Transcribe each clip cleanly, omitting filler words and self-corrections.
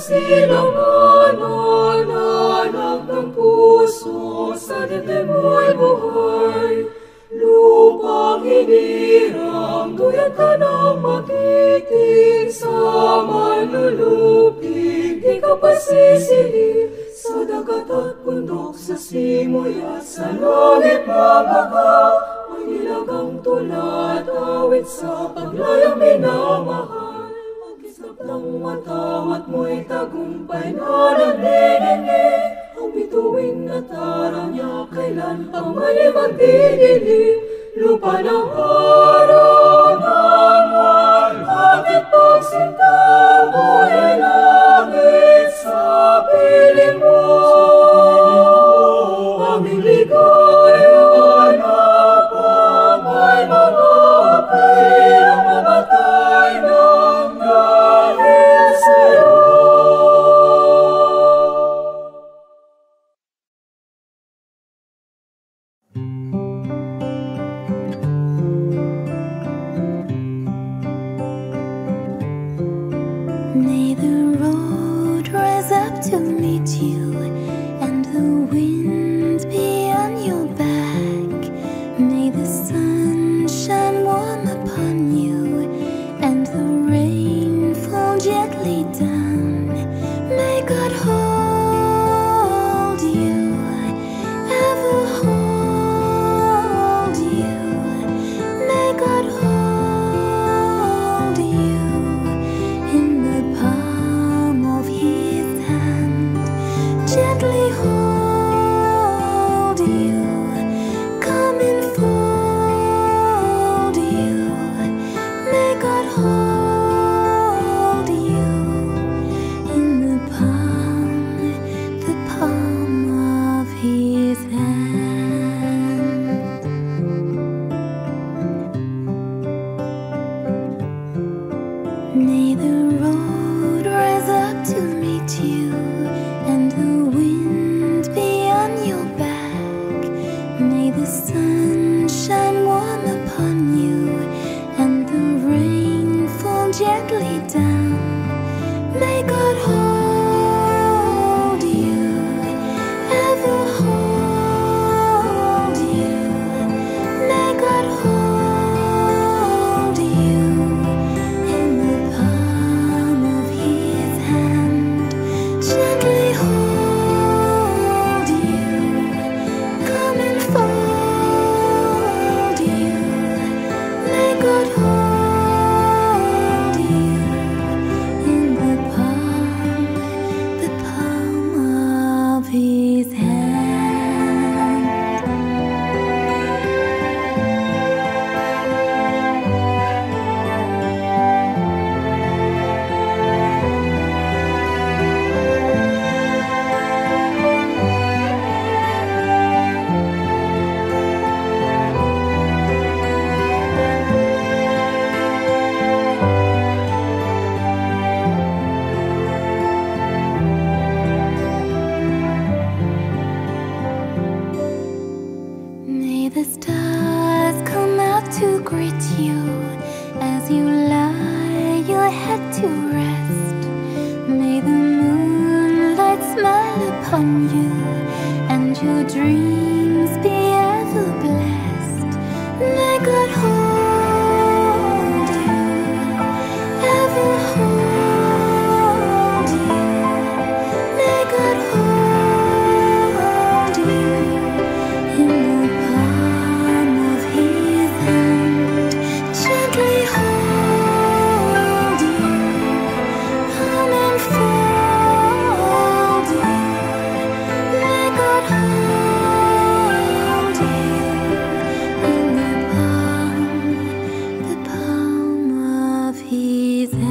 silanganan, anak ng puso, sa dibdib mo'y buhay. Lupang hinirang, duyan ka ng magiting, sa manlulupig, di ka pasisili. Sa dagat at bundok, sa simoy at sa langit mabaga, may nilagang tulad, awit sa paglayang minamahal. Ang kislap ng matawat mo'y tagumpay na naglilingig, ang bituin na tara niya kailan pang mali magdidilim. Lupa ng araw ng ating pagsinta, mo'y langit sa piling mo. Aming ligaya na pamay mga pirang mamatay ng dahil sa'yo. May the road rise up to meet you, and the wind be on your back. May the sun shine warm upon you, and the rain fall gently down. May God hold you, ever hold you. May God hold you in the palm of His hand, gently hold you, come and fold you. May God hold you in the palm of His hand. May the road rise up to meet you, and the wind be on your back. May the sun shine warm upon you, and the rain fall gently down. May God hold you, ever hold you. May God hold you in the palm of His hand, gently hold you, come and fold you. May God hold you in the palm of His hand. May the stars come out to greet you as you lie your head to rest. May the moonlight smile upon you, and your dreams be ever blessed. May God hold you, ever hold you. May God hold you in the palm of His hand, gently hold you, come and fold you. May God hold you in the palm of His hand.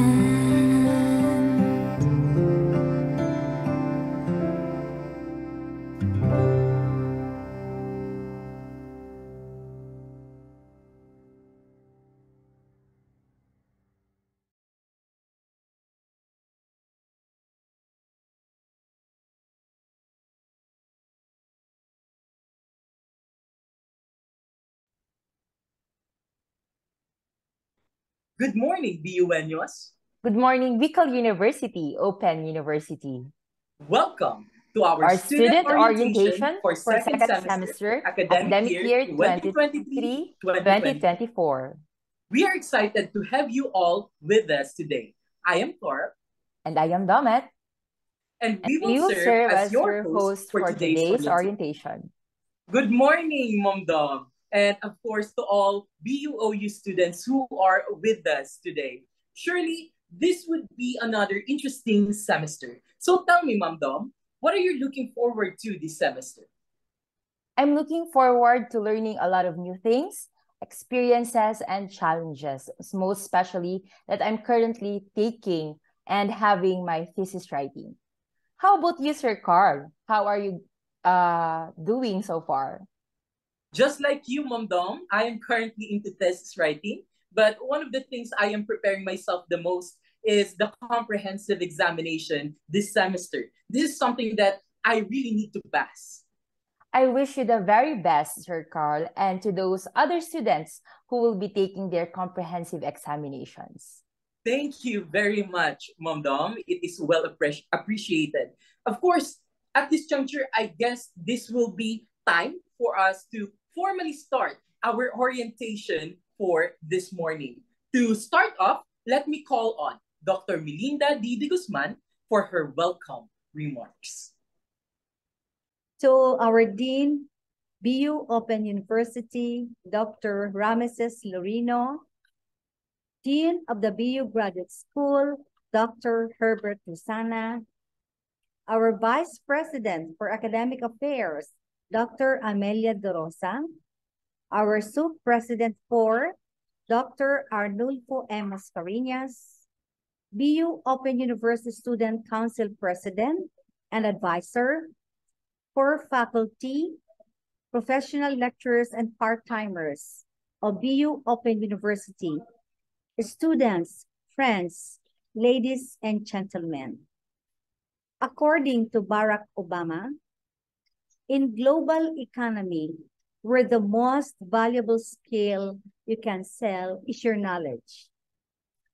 Good morning, Buenos. Good morning, Bicol University, Open University. Welcome to our student orientation for second semester, academic year 2023-2024. We are excited to have you all with us today. I am Corp. And I am Domet. And we will serve as your host for today's orientation. Good morning, Mom Dom. And of course, to all BUOU students who are with us today. Surely, this would be another interesting semester. So tell me, Mom Dom, what are you looking forward to this semester? I'm looking forward to learning a lot of new things, experiences, and challenges, most especially that I'm currently taking and having my thesis writing. How about you, Sir Carl? How are you doing so far? Just like you, Mom Dom, I am currently into thesis writing. But one of the things I am preparing myself the most is the comprehensive examination this semester. This is something that I really need to pass. I wish you the very best, Sir Carl, and to those other students who will be taking their comprehensive examinations. Thank you very much, Mom Dom. It is well appreciated. Of course, at this juncture, I guess this will be time for us to formally start our orientation for this morning. To start off, let me call on Dr. Melinda D. De Guzman for her welcome remarks. To our Dean, BU Open University, Dr. Rameses Lorino, Dean of the BU Graduate School, Dr. Herbert Lusana, our Vice President for Academic Affairs, Dr. Amelia De Rosa, our Sub-President for Dr. Arnulfo M. Mascareñas, BU Open University Student Council President and Advisor, for faculty, professional lecturers, and part-timers of BU Open University, students, friends, ladies, and gentlemen. According to Barack Obama, in global economy, where the most valuable skill you can sell is your knowledge.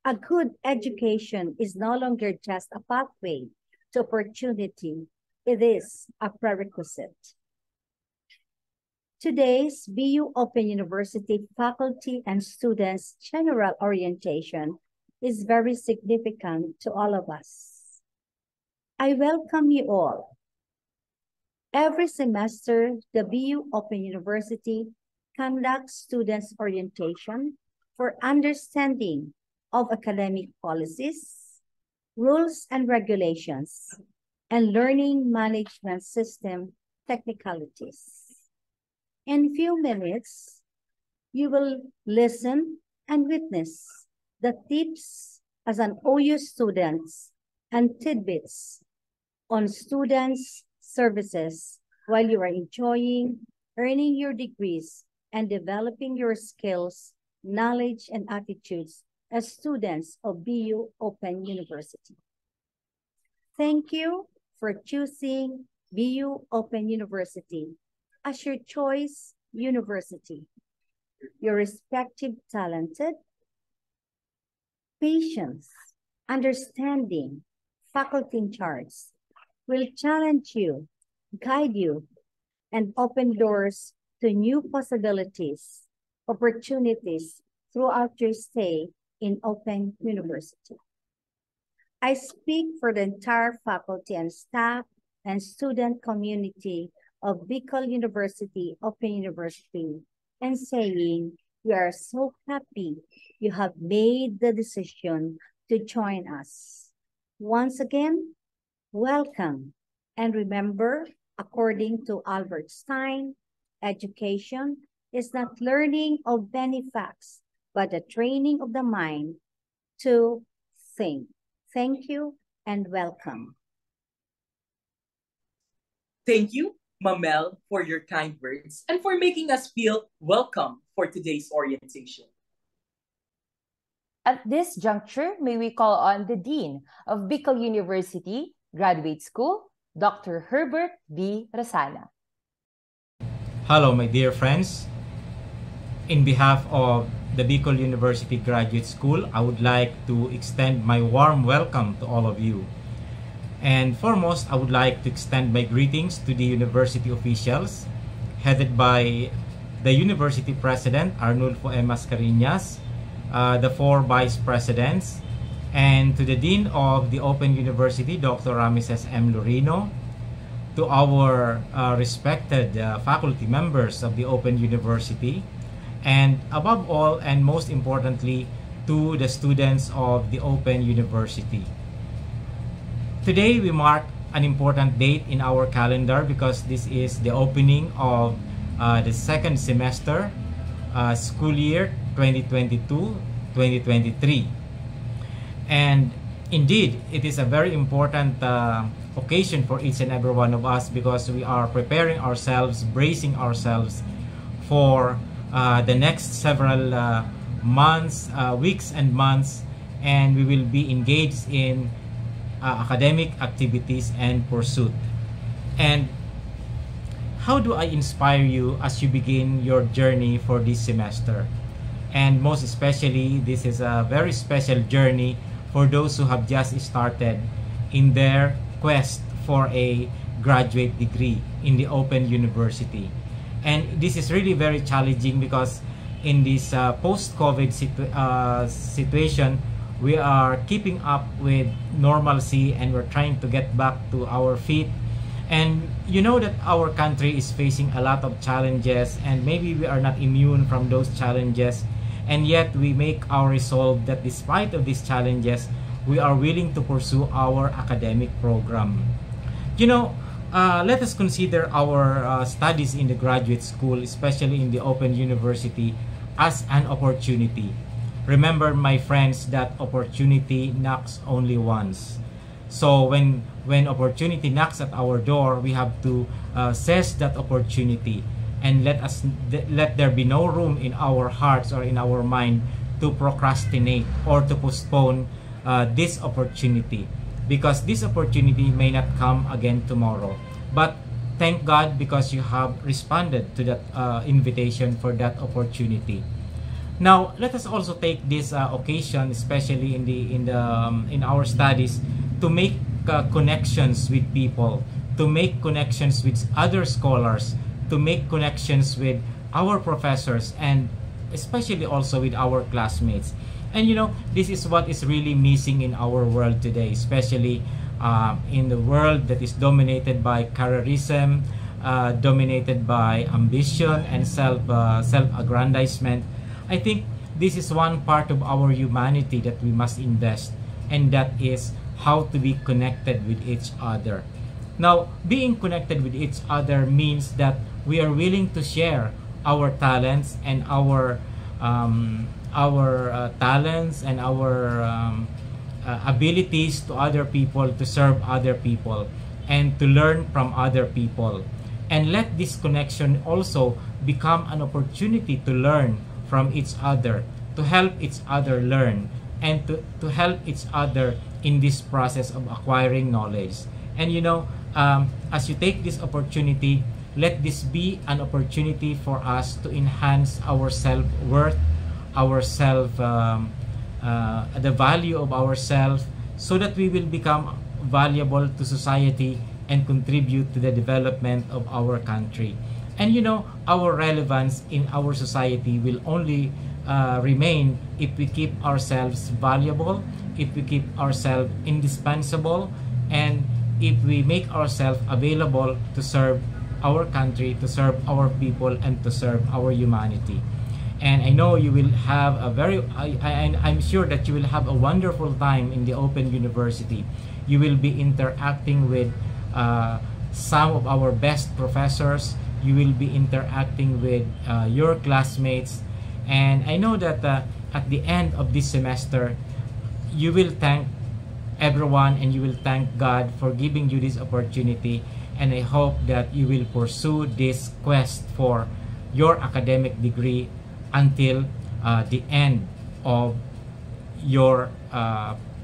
A good education is no longer just a pathway to opportunity. It is a prerequisite. Today's BU Open University faculty and students general orientation is very significant to all of us. I welcome you all. Every semester, the BU Open University conducts students orientation for understanding of academic policies, rules and regulations, and learning management system technicalities. In a few minutes, you will listen and witness the tips as an OU students and tidbits on students' services while you are enjoying, earning your degrees, and developing your skills, knowledge, and attitudes as students of BU Open University. Thank you for choosing BU Open University as your choice university. Your respective talented, patience, understanding, faculty in charge will challenge you, guide you, and open doors to new possibilities, opportunities throughout your stay in Open University. I speak for the entire faculty and staff and student community of Bicol University, Open University, and saying we are so happy you have made the decision to join us. Once again, welcome. And remember, according to Albert Stein, education is not learning of many facts, but the training of the mind to think. Thank you and welcome. Thank you, Mamel, for your kind words and for making us feel welcome for today's orientation. At this juncture, may we call on the Dean of Bicol University Graduate School, Dr. Herbert B. Rasana. Hello, my dear friends. In behalf of the Bicol University Graduate School, I would like to extend my warm welcome to all of you. And foremost, I would like to extend my greetings to the university officials, headed by the University President, Arnulfo M. Mascareñas, the 4 Vice Presidents, and to the Dean of the Open University, Dr. Ramesses M. Lorino, to our respected faculty members of the Open University, and above all and most importantly, to the students of the Open University. Today we mark an important date in our calendar because this is the opening of the second semester, school year 2022-2023. And indeed, it is a very important occasion for each and every one of us because we are preparing ourselves, bracing ourselves for the next several months, weeks and months, and we will be engaged in academic activities and pursuit. And how do I inspire you as you begin your journey for this semester? And most especially, this is a very special journey for those who have just started in their quest for a graduate degree in the Open University. And this is really very challenging because in this post-COVID situation, we are keeping up with normalcy and we're trying to get back to our feet. And you know that our country is facing a lot of challenges, and maybe we are not immune from those challenges, and yet we make our resolve that despite of these challenges, we are willing to pursue our academic program. You know, let us consider our studies in the graduate school, especially in the Open University, as an opportunity. Remember, my friends, that opportunity knocks only once. So when opportunity knocks at our door, we have to seize that opportunity and let there be no room in our hearts or in our mind to procrastinate or to postpone this opportunity, because this opportunity may not come again tomorrow. But thank God, because you have responded to that invitation for that opportunity. Now, let us also take this occasion, especially in our studies, to make connections with people, to make connections with other scholars, to make connections with our professors, and especially also with our classmates. And you know, this is what is really missing in our world today, especially in the world that is dominated by careerism, dominated by ambition and self-aggrandizement. I think this is one part of our humanity that we must invest, and that is how to be connected with each other. Now, being connected with each other means that we are willing to share our talents and our abilities to other people, to serve other people, and to learn from other people. And let this connection also become an opportunity to learn from each other, to help each other learn, and to help each other in this process of acquiring knowledge. And you know, as you take this opportunity, let this be an opportunity for us to enhance our self-worth, our the value of ourselves, so that we will become valuable to society and contribute to the development of our country. And you know, our relevance in our society will only remain if we keep ourselves valuable, if we keep ourselves indispensable, and if we make ourselves available to serve our country, to serve our people, and to serve our humanity. And I know you will have I'm sure that you will have a wonderful time in the Open University. You will be interacting with some of our best professors. You will be interacting with your classmates. And I know that at the end of this semester, you will thank everyone and you will thank God for giving you this opportunity. And I hope that you will pursue this quest for your academic degree until the end of your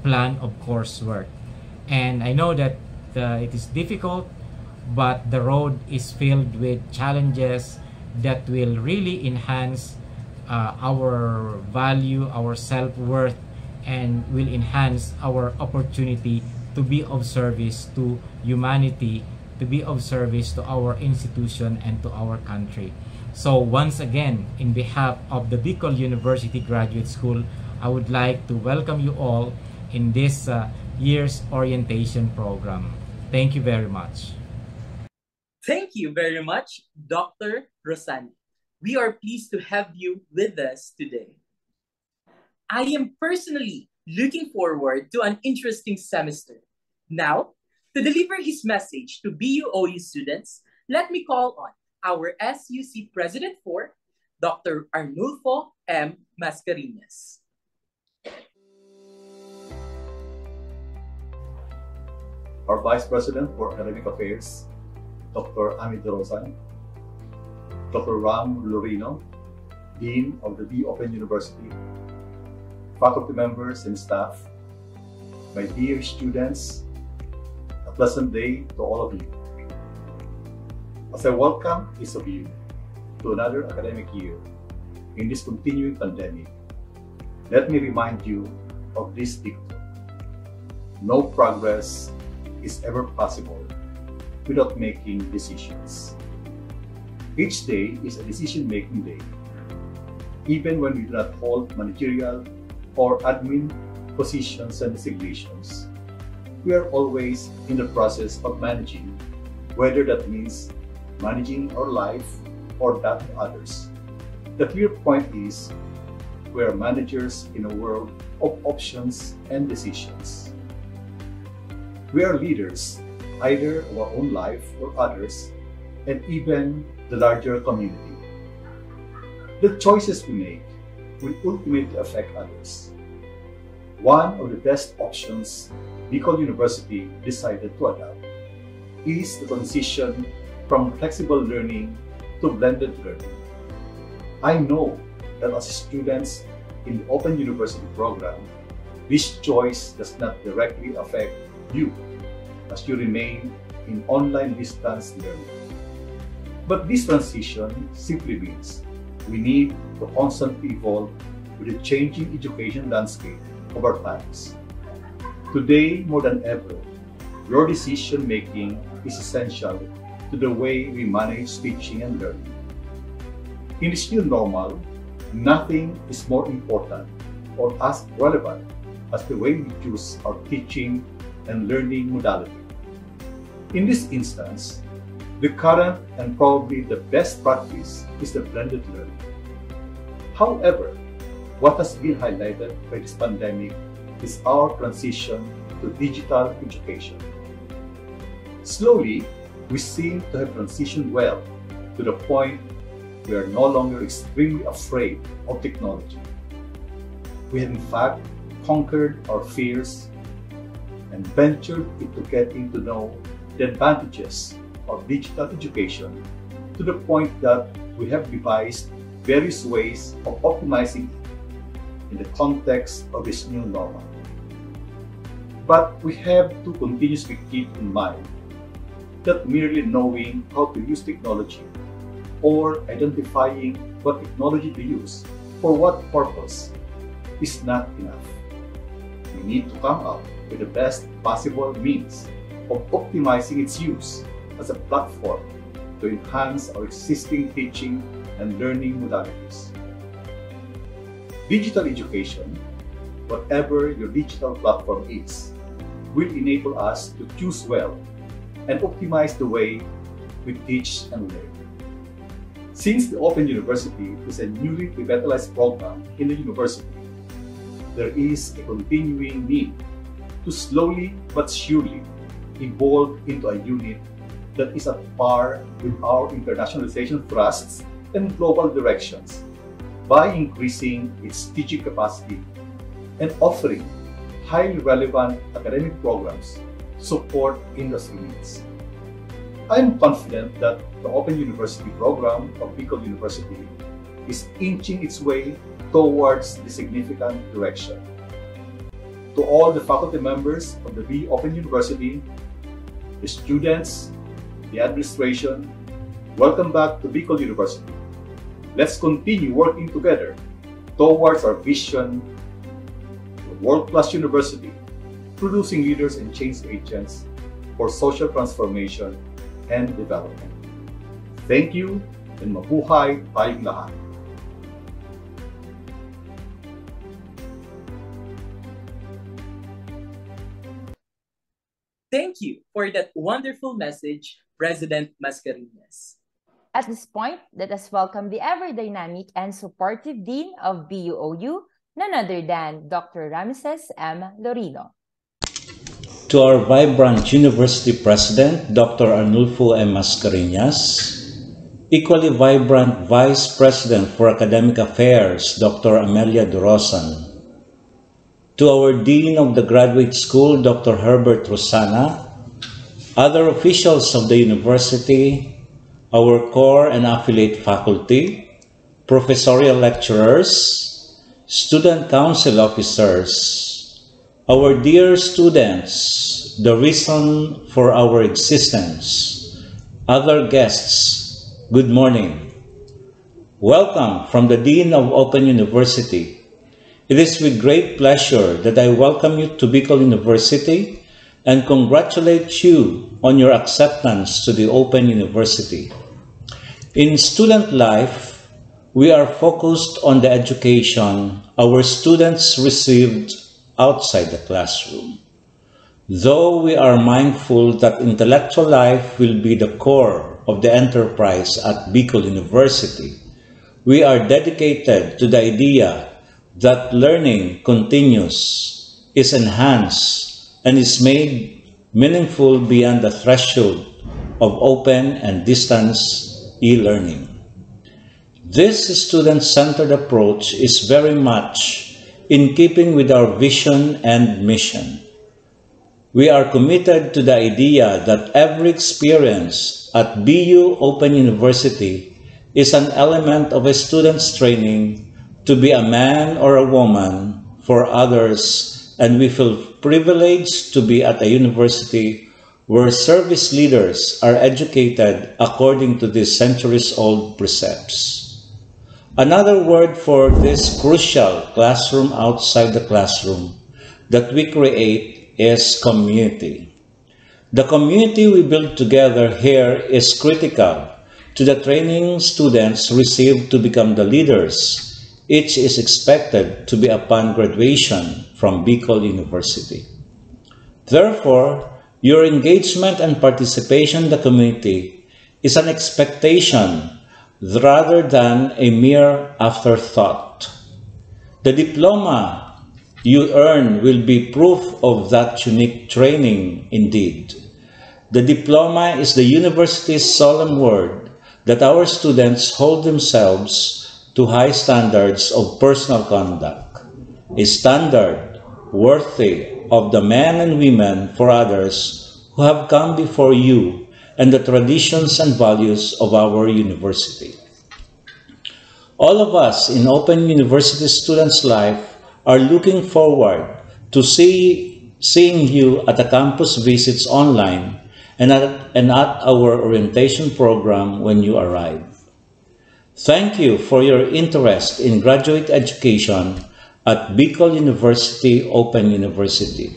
plan of coursework. And I know that it is difficult, but the road is filled with challenges that will really enhance our value, our self-worth, and will enhance our opportunity to be of service to humanity, to be of service to our institution and to our country. So once again, in behalf of the Buou University Graduate School, I would like to welcome you all in this year's orientation program. Thank you very much. Thank you very much, Dr. Rosani. We are pleased to have you with us today. I am personally looking forward to an interesting semester. Now, to deliver his message to BUOU students, let me call on our SUC President for Dr. Arnulfo M. Mascareñas. Our Vice President for Academic Affairs, Dr. Amit Rosan, Dr. Ram Lorino, Dean of the Buou Open University, faculty members and staff, my dear students, a pleasant day to all of you. As I welcome each of you to another academic year in this continuing pandemic, let me remind you of this dictum: no progress is ever possible without making decisions. Each day is a decision-making day. Even when we do not hold managerial or admin positions and designations, we are always in the process of managing, whether that means managing our life or that of others. The clear point is, we are managers in a world of options and decisions. We are leaders, either of our own life or others, and even the larger community. The choices we make will ultimately affect others. One of the best options Buou University decided to adopt is the transition from flexible learning to blended learning. I know that as students in the Open University program, this choice does not directly affect you as you remain in online distance learning. But this transition simply means we need to constantly evolve with the changing education landscape of our times. Today, more than ever, your decision-making is essential to the way we manage teaching and learning. In this new normal, nothing is more important or as relevant as the way we choose our teaching and learning modality. In this instance, the current and probably the best practice is the blended learning. However, what has been highlighted by this pandemic is our transition to digital education. Slowly, we seem to have transitioned well to the point we are no longer extremely afraid of technology. We have in fact conquered our fears and ventured into getting to know the advantages of digital education to the point that we have devised various ways of optimizing it in the context of this new normal. But we have to continuously keep in mind that merely knowing how to use technology or identifying what technology to use for what purpose is not enough. We need to come up with the best possible means of optimizing its use as a platform to enhance our existing teaching and learning modalities. Digital education, whatever your digital platform is, will enable us to choose well and optimize the way we teach and learn. Since the Open University is a newly revitalized program in the university, there is a continuing need to slowly but surely evolve into a unit that is at par with our internationalization thrusts and global directions by increasing its teaching capacity and offering highly relevant academic programs to support industry needs. I am confident that the Open University program of Buou University is inching its way towards the significant direction. To all the faculty members of the Buou Open University, the students, the administration, welcome back to Buou University. Let's continue working together towards our vision of a world-class university, producing leaders and change agents for social transformation and development. Thank you, and mabuhay tayong lahat. Thank you for that wonderful message, President Mascareñas. At this point, let us welcome the ever-dynamic and supportive Dean of BUOU, none other than Dr. Ramses M. Lorino. To our vibrant University President, Dr. Arnulfo M. Mascareñas, equally vibrant Vice President for Academic Affairs, Dr. Amelia Dorosan, to our Dean of the Graduate School, Dr. Herbert Rosana, other officials of the University, our core and affiliate faculty, professorial lecturers, student council officers, our dear students, the reason for our existence, other guests, good morning. Welcome from the Dean of Open University. It is with great pleasure that I welcome you to Bicol University and congratulate you on your acceptance to the Open University. In student life, we are focused on the education our students received outside the classroom. Though we are mindful that intellectual life will be the core of the enterprise at Bicol University, we are dedicated to the idea that learning continues, is enhanced, and is made meaningful beyond the threshold of open and distance e-learning. This student-centered approach is very much in keeping with our vision and mission. We are committed to the idea that every experience at BU Open University is an element of a student's training to be a man or a woman for others, and we feel privileged to be at a university where service leaders are educated according to these centuries-old precepts. Another word for this crucial classroom outside the classroom that we create is community. The community we build together here is critical to the training students receive to become the leaders each is expected to be upon graduation from Bicol University. Therefore, your engagement and participation in the community is an expectation rather than a mere afterthought. The diploma you earn will be proof of that unique training indeed. The diploma is the university's solemn word that our students hold themselves to high standards of personal conduct, a standard worthy of the men and women for others who have come before you and the traditions and values of our university. All of us in Open University students' life are looking forward to seeing you at the campus visits online and at our orientation program when you arrive. Thank you for your interest in graduate education at Bicol University Open University.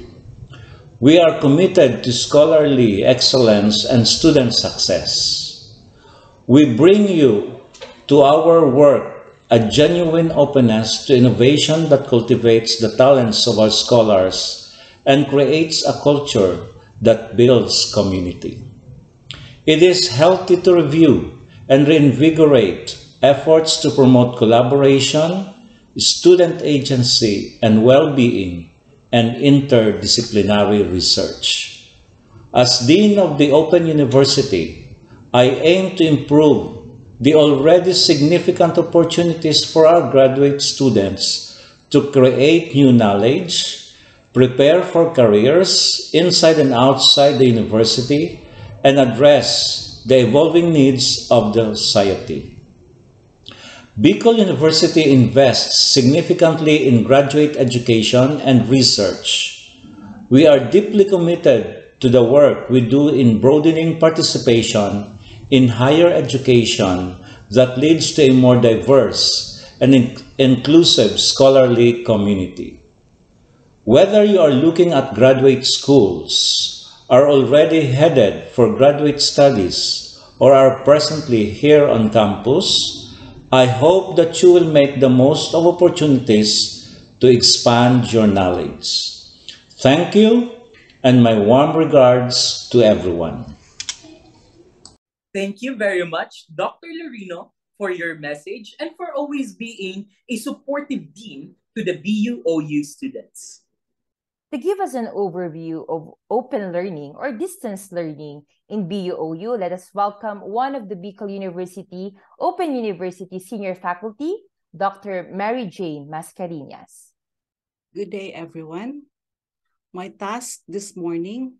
We are committed to scholarly excellence and student success. We bring you to our work a genuine openness to innovation that cultivates the talents of our scholars and creates a culture that builds community. It is healthy to review and reinvigorate efforts to promote collaboration, student agency, and well-being, and interdisciplinary research. As Dean of the Open University, I aim to improve the already significant opportunities for our graduate students to create new knowledge, prepare for careers inside and outside the university, and address the evolving needs of the society. Bicol University invests significantly in graduate education and research. We are deeply committed to the work we do in broadening participation in higher education that leads to a more diverse and inclusive scholarly community. Whether you are looking at graduate schools, are already headed for graduate studies, or are presently here on campus, I hope that you will make the most of opportunities to expand your knowledge. Thank you, and my warm regards to everyone. Thank you very much, Dr. Lorino, for your message and for always being a supportive dean to the BUOU students. To give us an overview of open learning or distance learning in BUOU, let us welcome one of the Bicol University Open University senior faculty, Dr. Mary Jane Mascareñas. Good day, everyone. My task this morning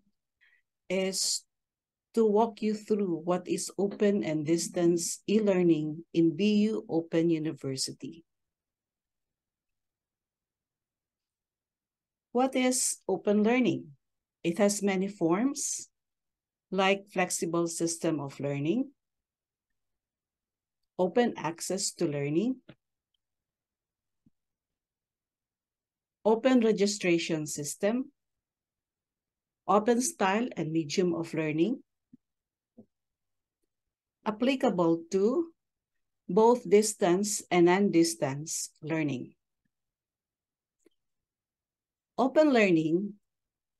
is to walk you through what is open and distance e-learning in BU Open University. What is open learning? It has many forms, like flexible system of learning, open access to learning, open registration system, open style and medium of learning, applicable to both distance and non-distance learning. Open learning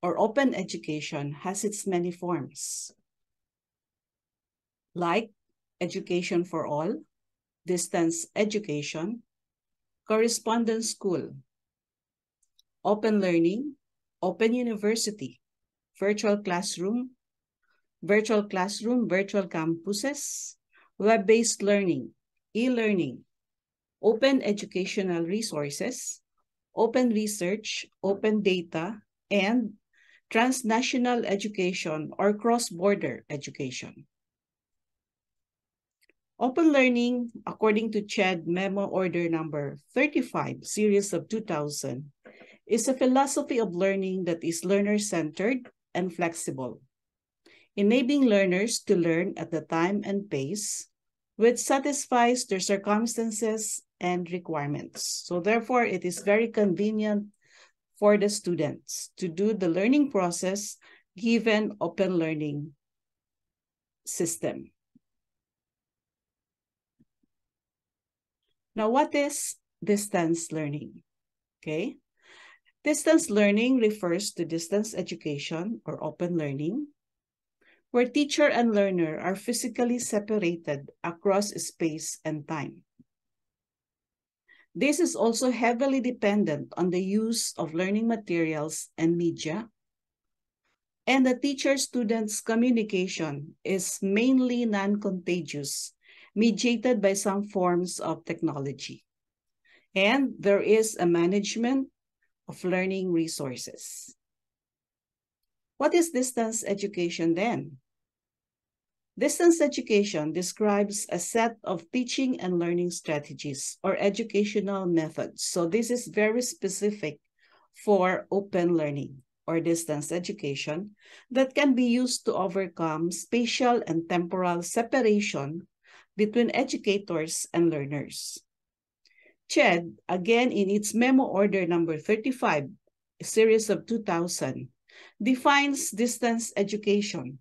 or open education has its many forms, like education for all, distance education, correspondence school, open learning, open university, virtual classroom, virtual campuses, web-based learning, e-learning, open educational resources, open research, open data, and transnational education or cross-border education. Open learning, according to CHED Memo Order Number 35, Series of 2000, is a philosophy of learning that is learner-centered and flexible, enabling learners to learn at the time and pace which satisfies their circumstances and requirements. So therefore, it is very convenient for the students to do the learning process given open learning system. Now, what is distance learning? Okay. Distance learning refers to distance education or open learning, where teacher and learner are physically separated across space and time. This is also heavily dependent on the use of learning materials and media, and the teacher-student's communication is mainly non-contagious, mediated by some forms of technology. And there is a management of learning resources. What is distance education then? Distance education describes a set of teaching and learning strategies or educational methods. So this is very specific for open learning or distance education that can be used to overcome spatial and temporal separation between educators and learners. CHED, again in its Memo Order Number 35, Series of 2000, defines distance education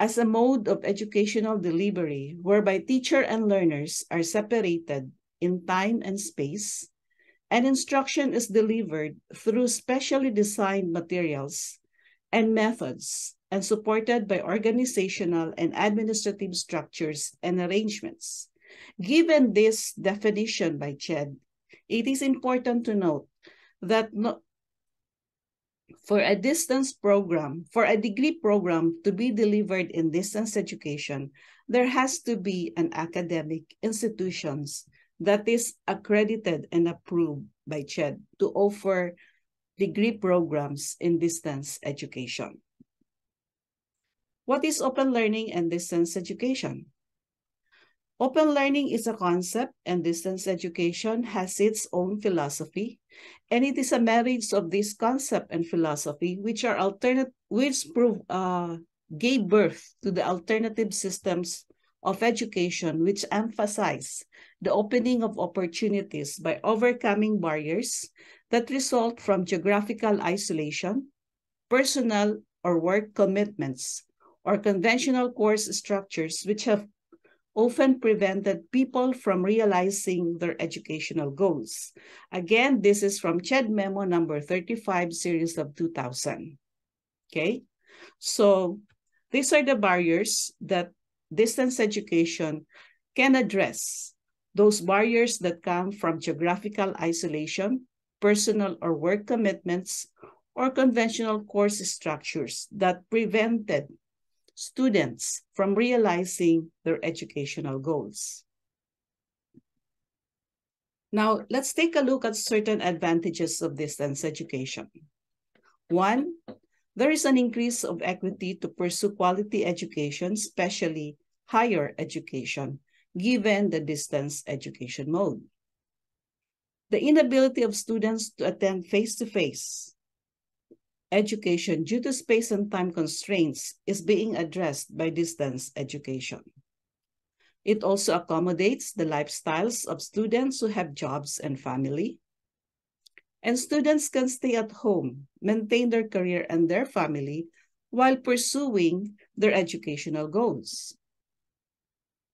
as a mode of educational delivery whereby teacher and learners are separated in time and space, and instruction is delivered through specially designed materials and methods and supported by organizational and administrative structures and arrangements. Given this definition by CHED, it is important to note that for a degree program to be delivered in distance education, there has to be an academic institutions that is accredited and approved by CHED to offer degree programs in distance education. What is open learning and distance education? Open learning is a concept and distance education has its own philosophy, and it is a marriage of this concept and philosophy which gave birth to the alternative systems of education which emphasize the opening of opportunities by overcoming barriers that result from geographical isolation, personal or work commitments, or conventional course structures which have often prevented people from realizing their educational goals. Again, this is from CHED Memo number 35, series of 2000. Okay, so these are the barriers that distance education can address. Those barriers that come from geographical isolation, personal or work commitments, or conventional course structures that prevented students from realizing their educational goals. Now, let's take a look at certain advantages of distance education. One, there is an increase of equity to pursue quality education, especially higher education, given the distance education mode. The inability of students to attend face-to-face education due to space and time constraints is being addressed by distance education. It also accommodates the lifestyles of students who have jobs and family. And students can stay at home, maintain their career and their family while pursuing their educational goals.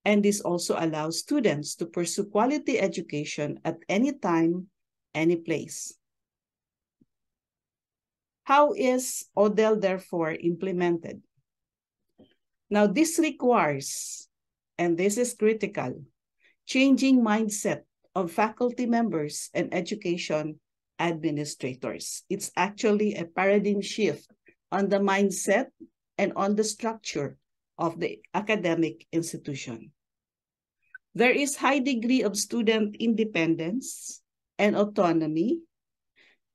And this also allows students to pursue quality education at any time, any place. How is ODEL therefore implemented? Now, this requires, and this is critical, changing mindset of faculty members and education administrators. It's actually a paradigm shift on the mindset and on the structure of the academic institution. There is high degree of student independence and autonomy,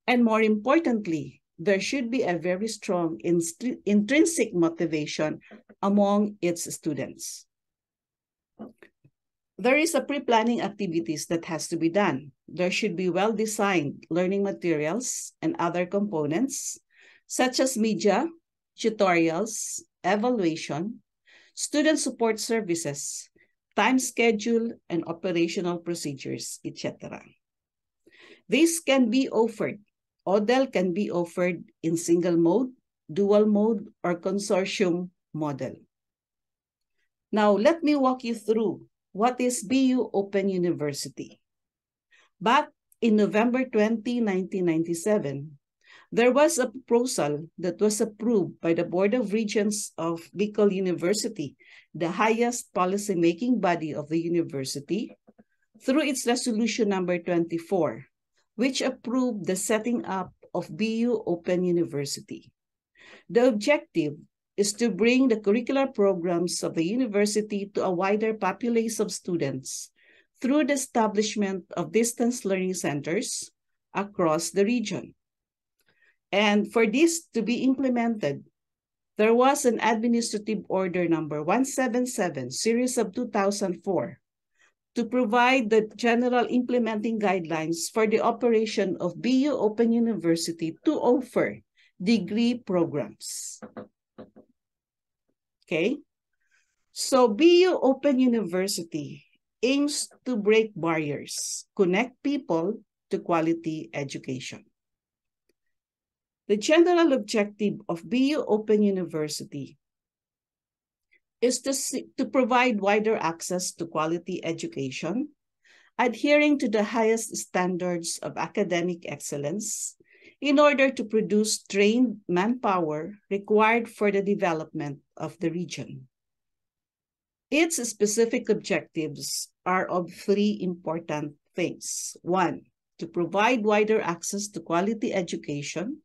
and more importantly, there should be a very strong intrinsic motivation among its students. There is a pre-planning activities that has to be done. There should be well-designed learning materials and other components, such as media, tutorials, evaluation, student support services, time schedule, and operational procedures, etc. This can be offered. ODEL can be offered in single mode, dual mode, or consortium model. Now, let me walk you through what is Buou Open University. Back in November 20, 1997, there was a proposal that was approved by the Board of Regents of Bicol University, the highest policy-making body of the university, through its resolution number 24, which approved the setting up of Buou Open University. The objective is to bring the curricular programs of the university to a wider populace of students through the establishment of distance learning centers across the region. And for this to be implemented, there was an administrative order number 177, series of 2004, to provide the general implementing guidelines for the operation of Buou Open University to offer degree programs. Okay, so Buou Open University aims to break barriers, connect people to quality education. The general objective of Buou Open University is to provide wider access to quality education, adhering to the highest standards of academic excellence in order to produce trained manpower required for the development of the region. Its specific objectives are of three important things. One, to provide wider access to quality education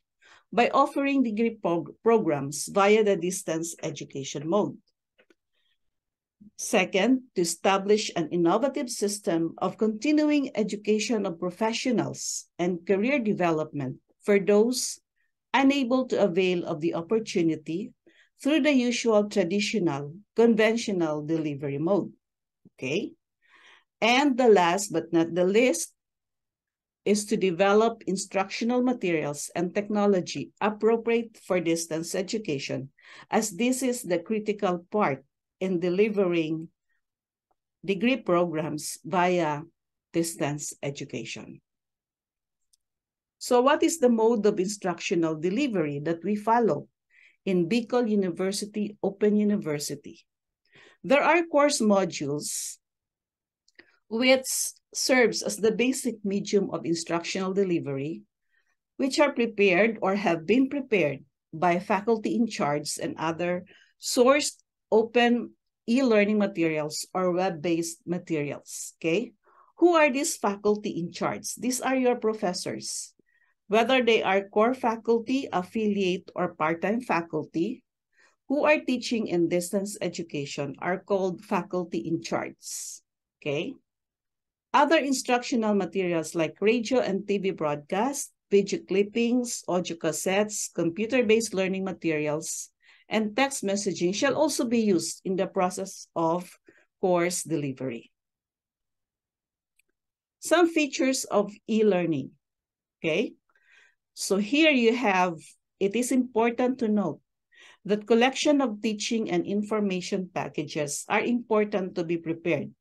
by offering degree programs via the distance education mode. Second, to establish an innovative system of continuing education of professionals and career development for those unable to avail of the opportunity through the usual traditional, conventional delivery mode. Okay? And the last but not the least is to develop instructional materials and technology appropriate for distance education, as this is the critical part in delivering degree programs via distance education. So what is the mode of instructional delivery that we follow in Bicol University Open University? There are course modules which serves as the basic medium of instructional delivery, which are prepared or have been prepared by faculty in charge and other sourced open e-learning materials or web-based materials, okay? Who are these faculty in charge? These are your professors. Whether they are core faculty, affiliate, or part-time faculty, who are teaching in distance education are called faculty in charge, okay? Other instructional materials like radio and TV broadcast, video clippings, audio cassettes, computer-based learning materials, and text messaging shall also be used in the process of course delivery. Some features of e-learning, okay? So here you have, it is important to note that collection of teaching and information packages are important to be prepared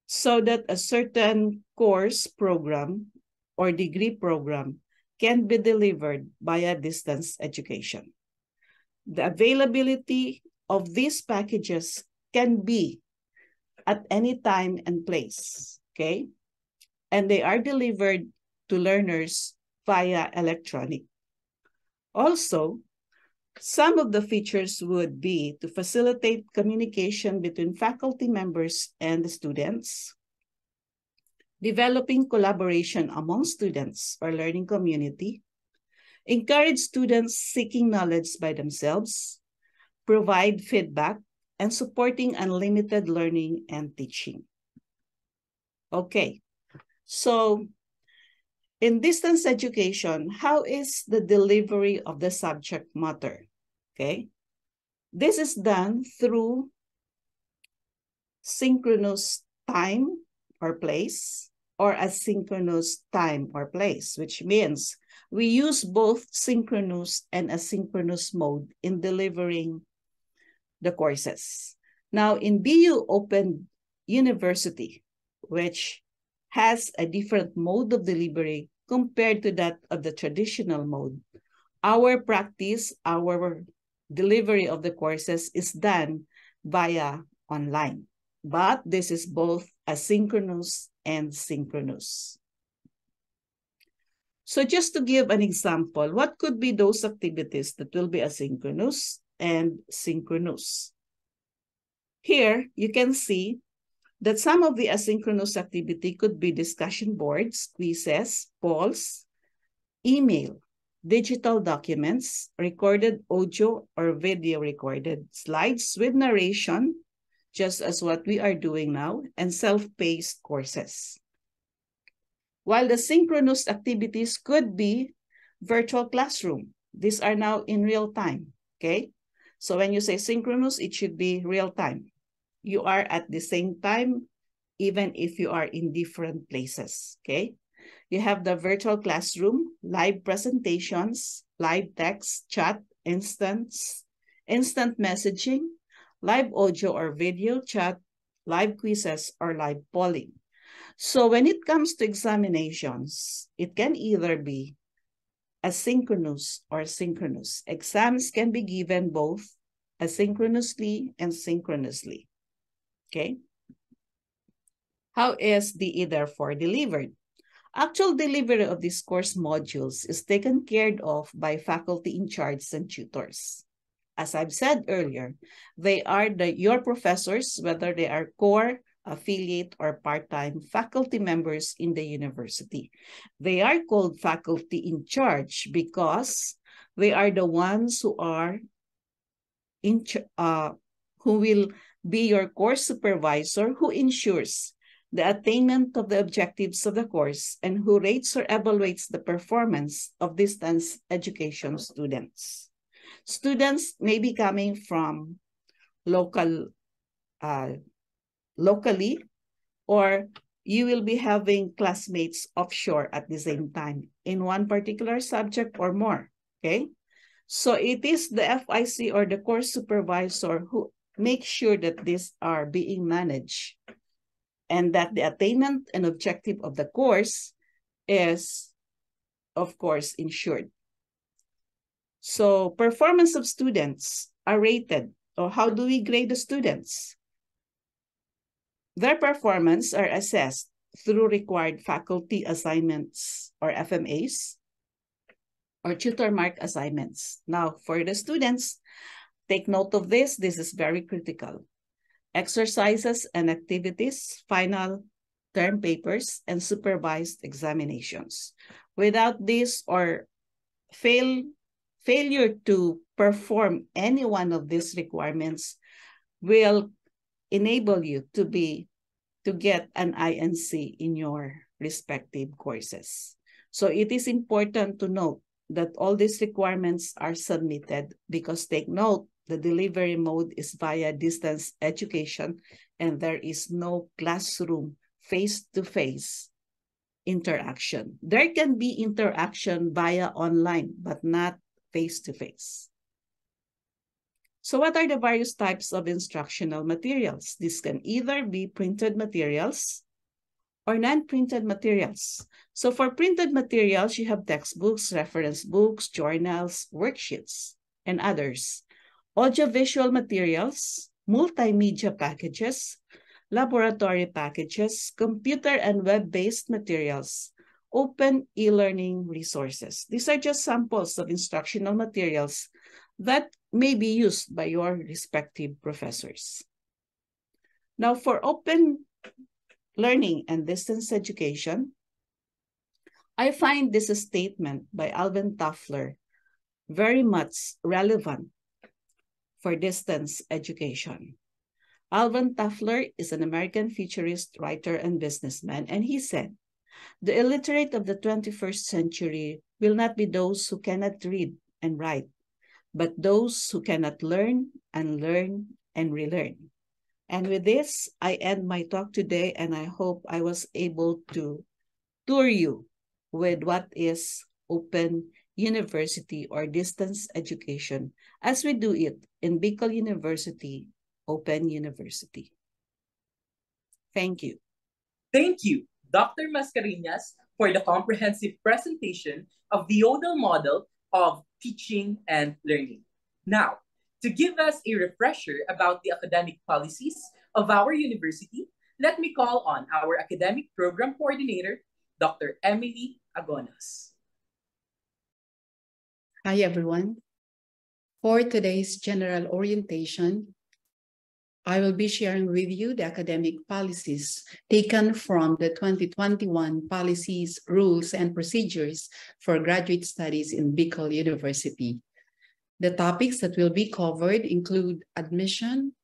so that a certain course program or degree program can be delivered via distance education. The availability of these packages can be at any time and place, okay? And they are delivered to learners via electronic. Also, some of the features would be to facilitate communication between faculty members and the students, developing collaboration among students or learning community, encourage students seeking knowledge by themselves, provide feedback, and supporting unlimited learning and teaching. Okay, so in distance education, how is the delivery of the subject matter? Okay, this is done through synchronous time or place or asynchronous time or place, which means we use both synchronous and asynchronous mode in delivering the courses. Now, in Buou Open University, which has a different mode of delivery compared to that of the traditional mode, our practice, our delivery of the courses is done via online. But this is both asynchronous and synchronous. So just to give an example, what could be those activities that will be asynchronous and synchronous? Here, you can see that some of the asynchronous activity could be discussion boards, quizzes, polls, email, digital documents, recorded audio or video recorded slides with narration, just as what we are doing now, and self-paced courses. While the synchronous activities could be virtual classroom. These are now in real time, okay? So when you say synchronous, it should be real time. You are at the same time, even if you are in different places, okay? You have the virtual classroom, live presentations, live text, chat, instant messaging, live audio or video chat, live quizzes, or live polling. So when it comes to examinations, it can either be asynchronous or synchronous. Exams can be given both asynchronously and synchronously, okay? How is the therefore delivered? Actual delivery of these course modules is taken care of by faculty in charge and tutors. As I've said earlier, they are your professors, whether they are core, affiliate, or part-time faculty members in the university. They are called faculty in charge because they are the ones who are who will be your course supervisor, who ensures the attainment of the objectives of the course, and who rates or evaluates the performance of distance education students. Students may be coming from locally, or you will be having classmates offshore at the same time in one particular subject or more, okay? So it is the FIC or the course supervisor who make sure that these are being managed and that the attainment and objective of the course is, of course, ensured. So performance of students are rated, or how do we grade the students? Their performance are assessed through required faculty assignments or FMAs or tutor mark assignments. Now, for the students, take note of this. This is very critical. Exercises and activities, final term papers, and supervised examinations. Without this or failure to perform any one of these requirements will enable you to get an INC in your respective courses. So it is important to note that all these requirements are submitted, because take note, the delivery mode is via distance education and there is no classroom face-to-face interaction. There can be interaction via online, but not face-to-face. So what are the various types of instructional materials? This can either be printed materials or non-printed materials. So for printed materials, you have textbooks, reference books, journals, worksheets, and others. Audiovisual materials, multimedia packages, laboratory packages, computer and web-based materials, open e-learning resources. These are just samples of instructional materials that may be used by your respective professors. Now, for open learning and distance education, I find this statement by Alvin Toffler very much relevant for distance education. Alvin Toffler is an American futurist, writer, and businessman, and he said, "The illiterate of the 21st century will not be those who cannot read and write, but those who cannot learn and relearn." And with this, I end my talk today, and I hope I was able to tour you with what is open university or distance education as we do it in Bicol University, Open University. Thank you. Thank you, Dr. Mascareñas, for the comprehensive presentation of the Yodel model of teaching and learning. Now, to give us a refresher about the academic policies of our university, let me call on our academic program coordinator, Dr. Emily Agonas. Hi, everyone. For today's general orientation, I will be sharing with you the academic policies taken from the 2021 Policies, Rules, and Procedures for Graduate Studies in Bicol University. The topics that will be covered include admission,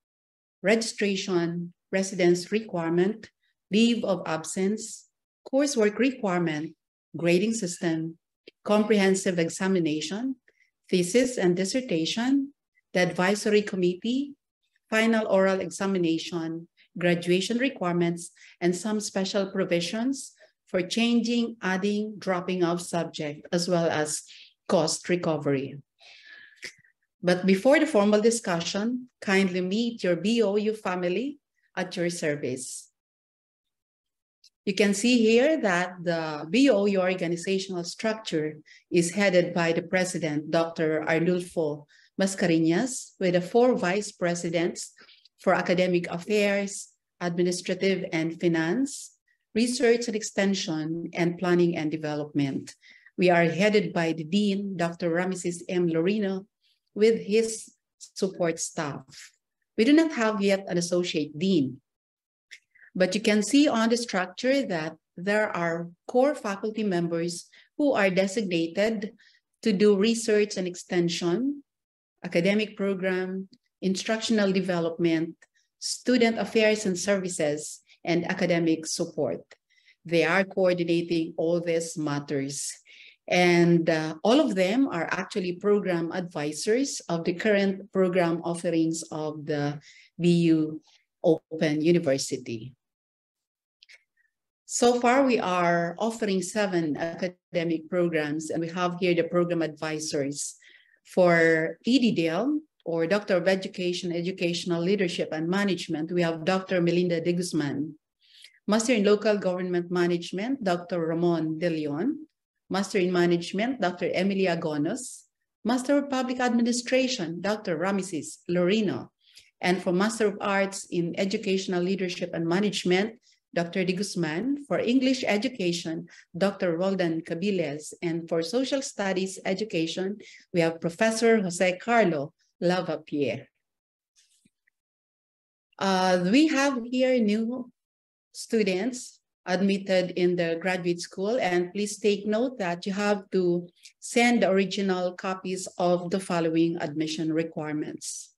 registration, residence requirement, leave of absence, coursework requirement, grading system, comprehensive examination, thesis and dissertation, the advisory committee, final oral examination, graduation requirements, and some special provisions for changing, adding, dropping of subject, as well as cost recovery. But before the formal discussion, kindly meet your BOU family at your service. You can see here that the BOU organizational structure is headed by the president, Dr. Arnulfo Mascareñas, with the 4 vice presidents for academic affairs, administrative and finance, research and extension, and planning and development. We are headed by the dean, Dr. Rameses M. Lorino, with his support staff. We do not have yet an associate dean, but you can see on the structure that there are core faculty members who are designated to do research and extension, academic program, instructional development, student affairs and services, and academic support. They are coordinating all these matters. And all of them are actually program advisors of the current program offerings of the BU Open University. So far, we are offering 7 academic programs, and we have here the program advisors. For EDDL, or Doctor of Education, Educational Leadership and Management, we have Dr. Melinda de Guzman. Master in Local Government Management, Dr. Ramon De Leon. Master in Management, Dr. Emily Agonos. Master of Public Administration, Dr. Rameses Lorino. And for Master of Arts in Educational Leadership and Management, Dr. De Guzman. For English Education, Dr. Roldan Cabiles. And for Social Studies Education, we have Professor Jose Carlo Lavapierre. We have here new students admitted in the graduate school, and please take note that you have to send the original copies of the following admission requirements.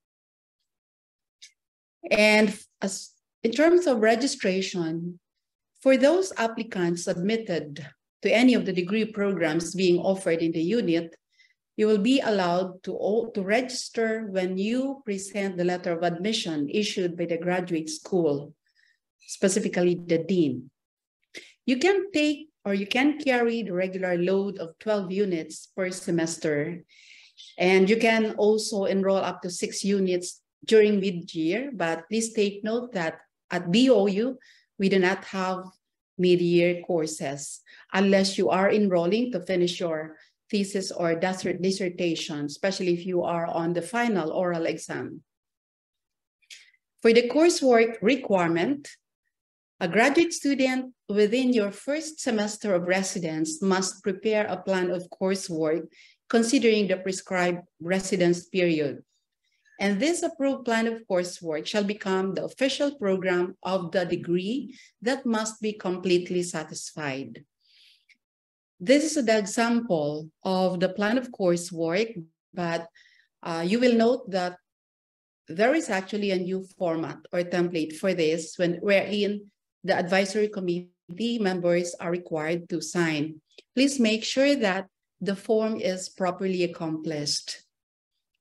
And in terms of registration, for those applicants admitted to any of the degree programs being offered in the unit, you will be allowed to register when you present the letter of admission issued by the graduate school, specifically the dean. You can take or you can carry the regular load of 12 units per semester, and you can also enroll up to 6 units during mid-year, but please take note that at Buou, we do not have mid-year courses unless you are enrolling to finish your thesis or dissertation, especially if you are on the final oral exam. For the coursework requirement, a graduate student within your first semester of residence must prepare a plan of coursework considering the prescribed residence period. And this approved plan of coursework shall become the official program of the degree that must be completely satisfied. This is the example of the plan of coursework, but you will note that there is actually a new format or template for this wherein the advisory committee members are required to sign. Please make sure that the form is properly accomplished.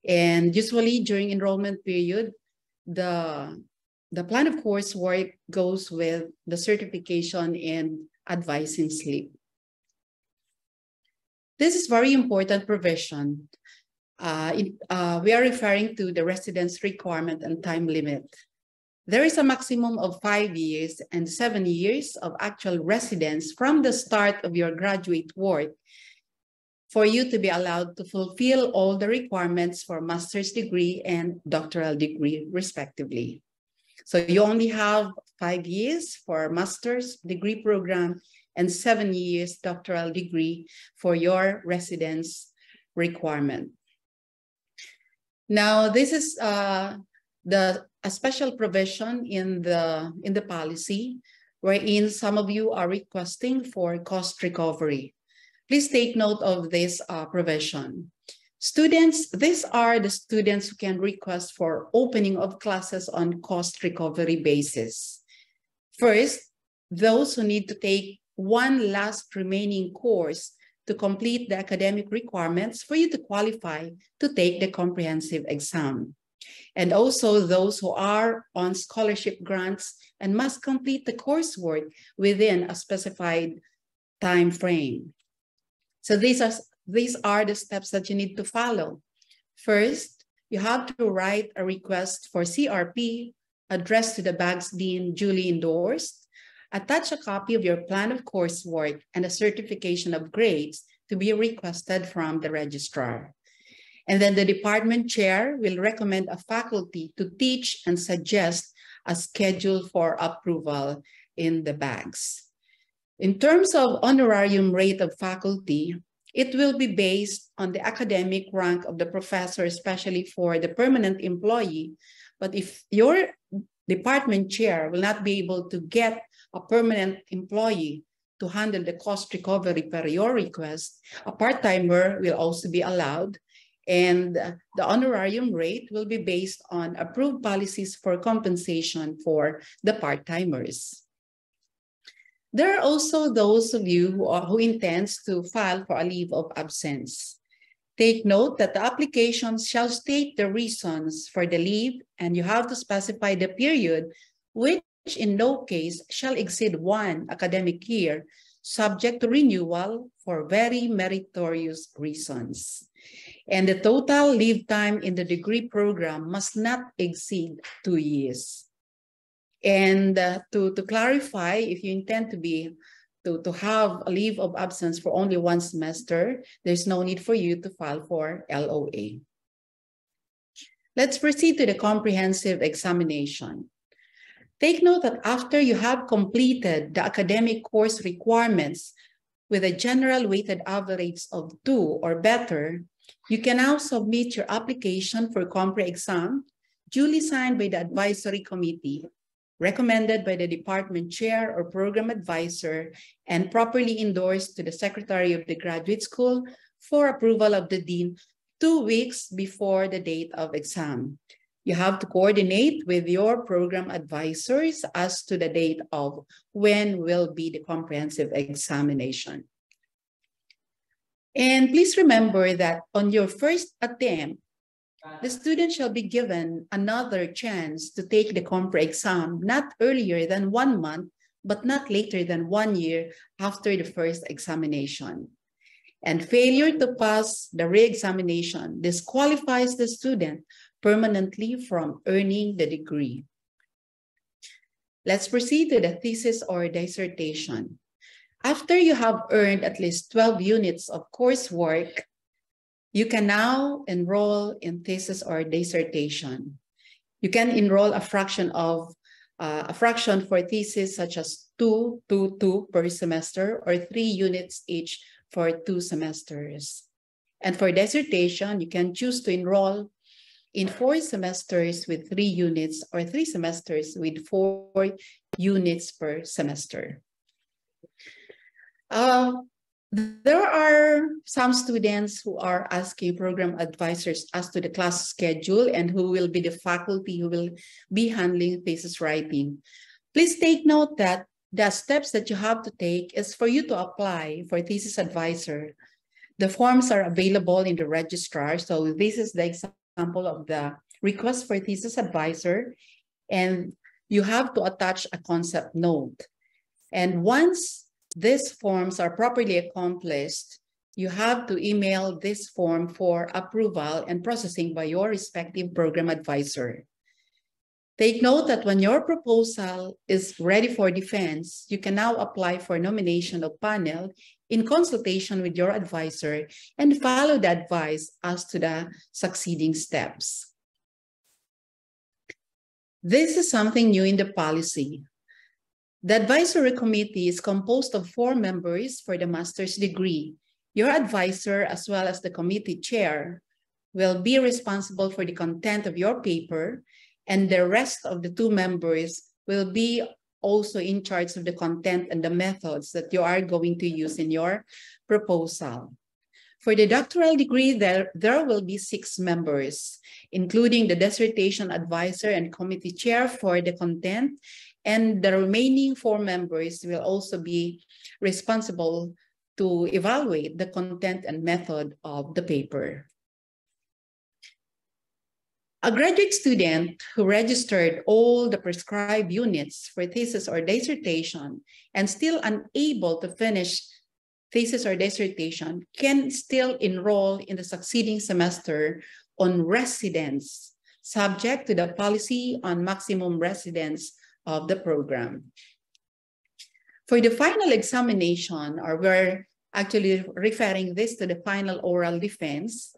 And usually during enrollment period, the plan of coursework goes with the certification and advising slip. This is very important provision. We are referring to the residence requirement and time limit. There is a maximum of 5 years and 7 years of actual residence from the start of your graduate work for you to be allowed to fulfill all the requirements for master's degree and doctoral degree, respectively. So you only have 5 years for master's degree program and 7 years doctoral degree for your residence requirement. Now, this is a special provision in the policy wherein some of you are requesting for cost recovery. Please take note of this provision. Students, these are the students who can request for opening of classes on cost recovery basis. First, those who need to take one last remaining course to complete the academic requirements for you to qualify to take the comprehensive exam. And also those who are on scholarship grants and must complete the coursework within a specified time frame. So these are the steps that you need to follow. First, you have to write a request for CRP addressed to the BAG's dean duly endorsed. Attach a copy of your plan of coursework and a certification of grades to be requested from the registrar. And then the department chair will recommend a faculty to teach and suggest a schedule for approval in the BAGs. In terms of honorarium rate of faculty, it will be based on the academic rank of the professor, especially for the permanent employee. But if your department chair will not be able to get a permanent employee to handle the cost recovery per your request, a part-timer will also be allowed. And the honorarium rate will be based on approved policies for compensation for the part-timers. There are also those of you who intends to file for a leave of absence. Take note that the application shall state the reasons for the leave, and you have to specify the period, which in no case shall exceed 1 academic year, subject to renewal for very meritorious reasons. And the total leave time in the degree program must not exceed 2 years. And to clarify, if you intend to have a leave of absence for only 1 semester, there's no need for you to file for LOA. Let's proceed to the comprehensive examination. Take note that after you have completed the academic course requirements with a general weighted average of 2 or better, you can now submit your application for compre exam, duly signed by the advisory committee, recommended by the department chair or program advisor, and properly endorsed to the secretary of the graduate school for approval of the dean 2 weeks before the date of exam. You have to coordinate with your program advisors as to the date of when will be the comprehensive examination. And please remember that on your first attempt, the student shall be given another chance to take the compre exam not earlier than 1 month, but not later than 1 year after the first examination. And failure to pass the re-examination disqualifies the student permanently from earning the degree. Let's proceed to the thesis or dissertation. After you have earned at least 12 units of coursework, you can now enroll in thesis or dissertation. You can enroll a fraction for thesis such as 2 per semester, or 3 units each for 2 semesters. And for dissertation, you can choose to enroll in 4 semesters with 3 units, or 3 semesters with 4 units per semester. There are some students who are asking program advisors as to the class schedule and who will be the faculty who will be handling thesis writing. Please take note that the steps that you have to take is for you to apply for thesis advisor. The forms are available in the registrar. So this is the example of the request for thesis advisor, and you have to attach a concept note. And once these forms are properly accomplished, you have to email this form for approval and processing by your respective program advisor. Take note that when your proposal is ready for defense, you can now apply for nomination of panel in consultation with your advisor and follow the advice as to the succeeding steps. This is something new in the policy. The advisory committee is composed of 4 members for the master's degree. Your advisor, as well as the committee chair, will be responsible for the content of your paper, and the rest of the 2 members will be also in charge of the content and the methods that you are going to use in your proposal. For the doctoral degree, there will be 6 members, including the dissertation advisor and committee chair for the content, and the remaining 4 members will also be responsible to evaluate the content and method of the paper. A graduate student who registered all the prescribed units for thesis or dissertation and still unable to finish thesis or dissertation can still enroll in the succeeding semester on residence, subject to the policy on maximum residence of the program. For the final examination, or we're actually referring this to the final oral defense,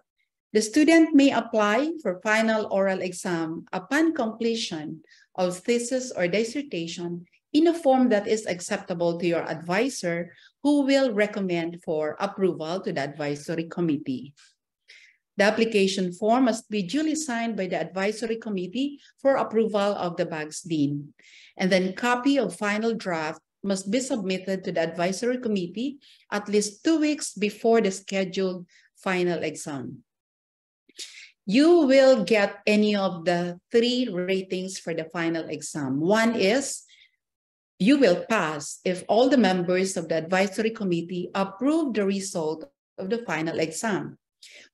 the student may apply for final oral exam upon completion of thesis or dissertation in a form that is acceptable to your advisor, who will recommend for approval to the advisory committee. The application form must be duly signed by the advisory committee for approval of the BAG's dean. And then copy of final draft must be submitted to the advisory committee at least 2 weeks before the scheduled final exam. You will get any of the 3 ratings for the final exam. One is you will pass if all the members of the advisory committee approve the result of the final exam.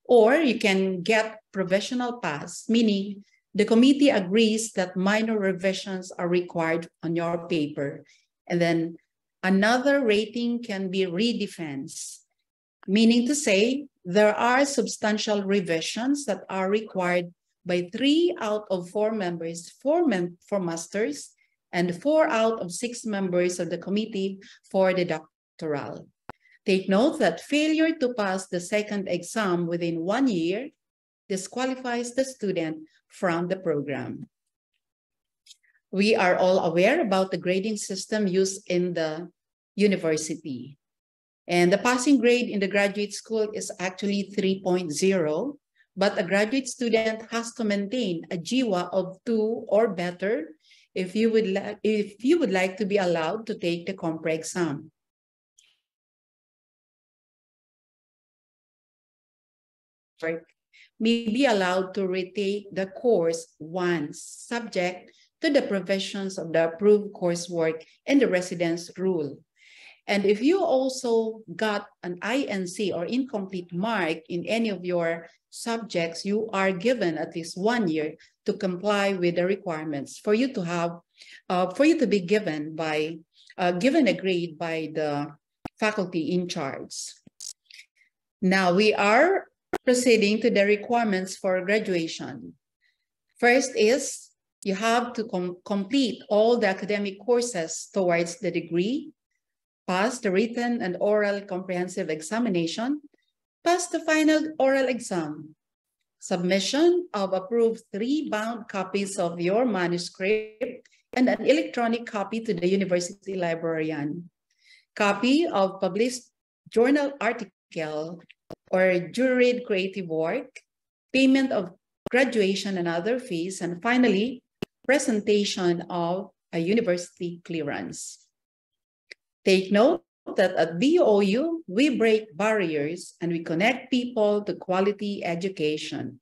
Or you can get provisional pass, meaning the committee agrees that minor revisions are required on your paper. And then another rating can be redefense, meaning to say there are substantial revisions that are required by 3 out of 4 members, 4 masters, and 4 out of 6 members of the committee for the doctoral. Take note that failure to pass the second exam within 1 year disqualifies the student from the program. We are all aware about the grading system used in the university. And the passing grade in the graduate school is actually 3.0, but a graduate student has to maintain a GWA of 2 or better if you would like to be allowed to take the compre exam. May be allowed to retake the course once, subject to the provisions of the approved coursework and the residence rule. And if you also got an INC or incomplete mark in any of your subjects, you are given at least 1 year to comply with the requirements for you to have, for you to be given a grade by the faculty in charge. Now we are proceeding to the requirements for graduation. First is you have to complete all the academic courses towards the degree, pass the written and oral comprehensive examination, pass the final oral exam, submission of approved 3 bound copies of your manuscript and an electronic copy to the university librarian, copy of published journal article or juried creative work, payment of graduation and other fees, and finally, presentation of a university clearance. Take note that at BOU, we break barriers and we connect people to quality education.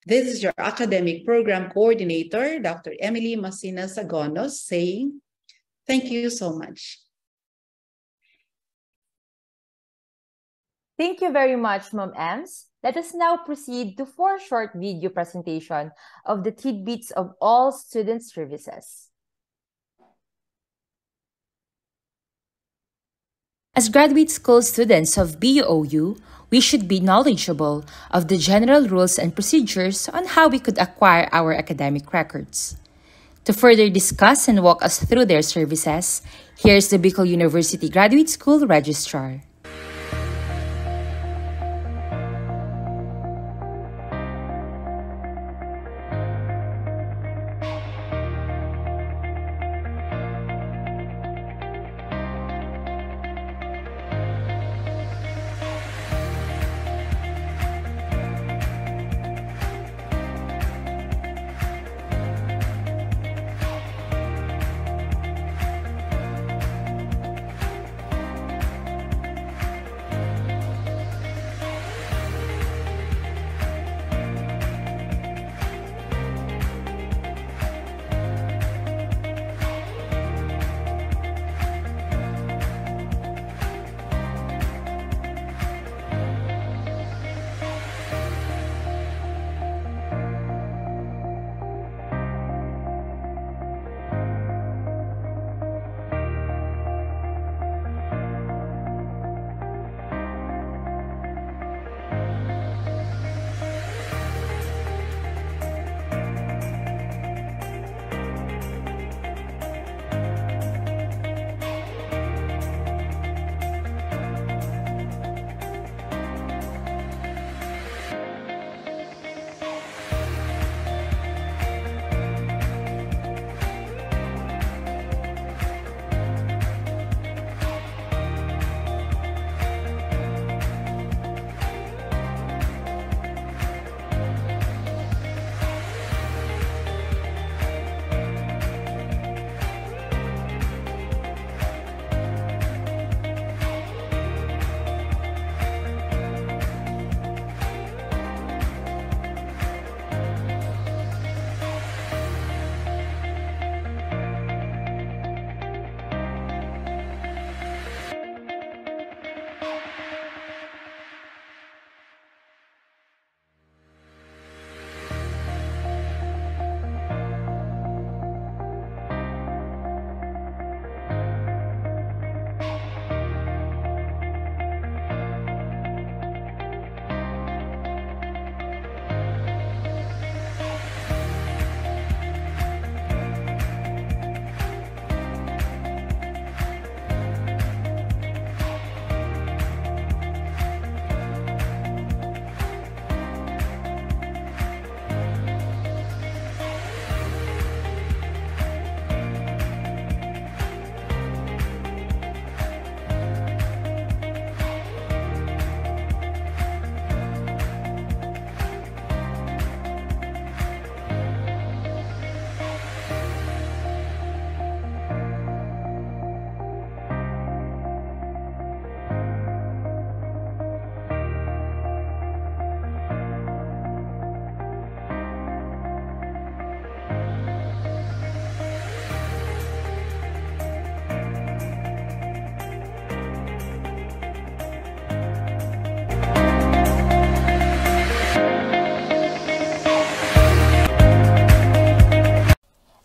This is your academic program coordinator, Dr. Emily Masinas Agonos, saying, thank you so much. Thank you very much, Ma'am Ems. Let us now proceed to 4 short video presentation of the tidbits of all student services. As graduate school students of BOU, we should be knowledgeable of the general rules and procedures on how we could acquire our academic records. To further discuss and walk us through their services, here's the Buou University Graduate School Registrar.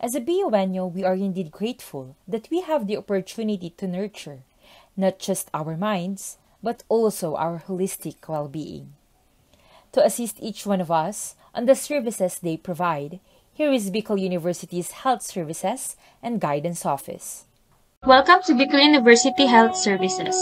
As a BUNO, we are indeed grateful that we have the opportunity to nurture not just our minds, but also our holistic well-being. To assist each one of us on the services they provide, here is Bicol University's Health Services and Guidance Office. Welcome to Bicol University Health Services.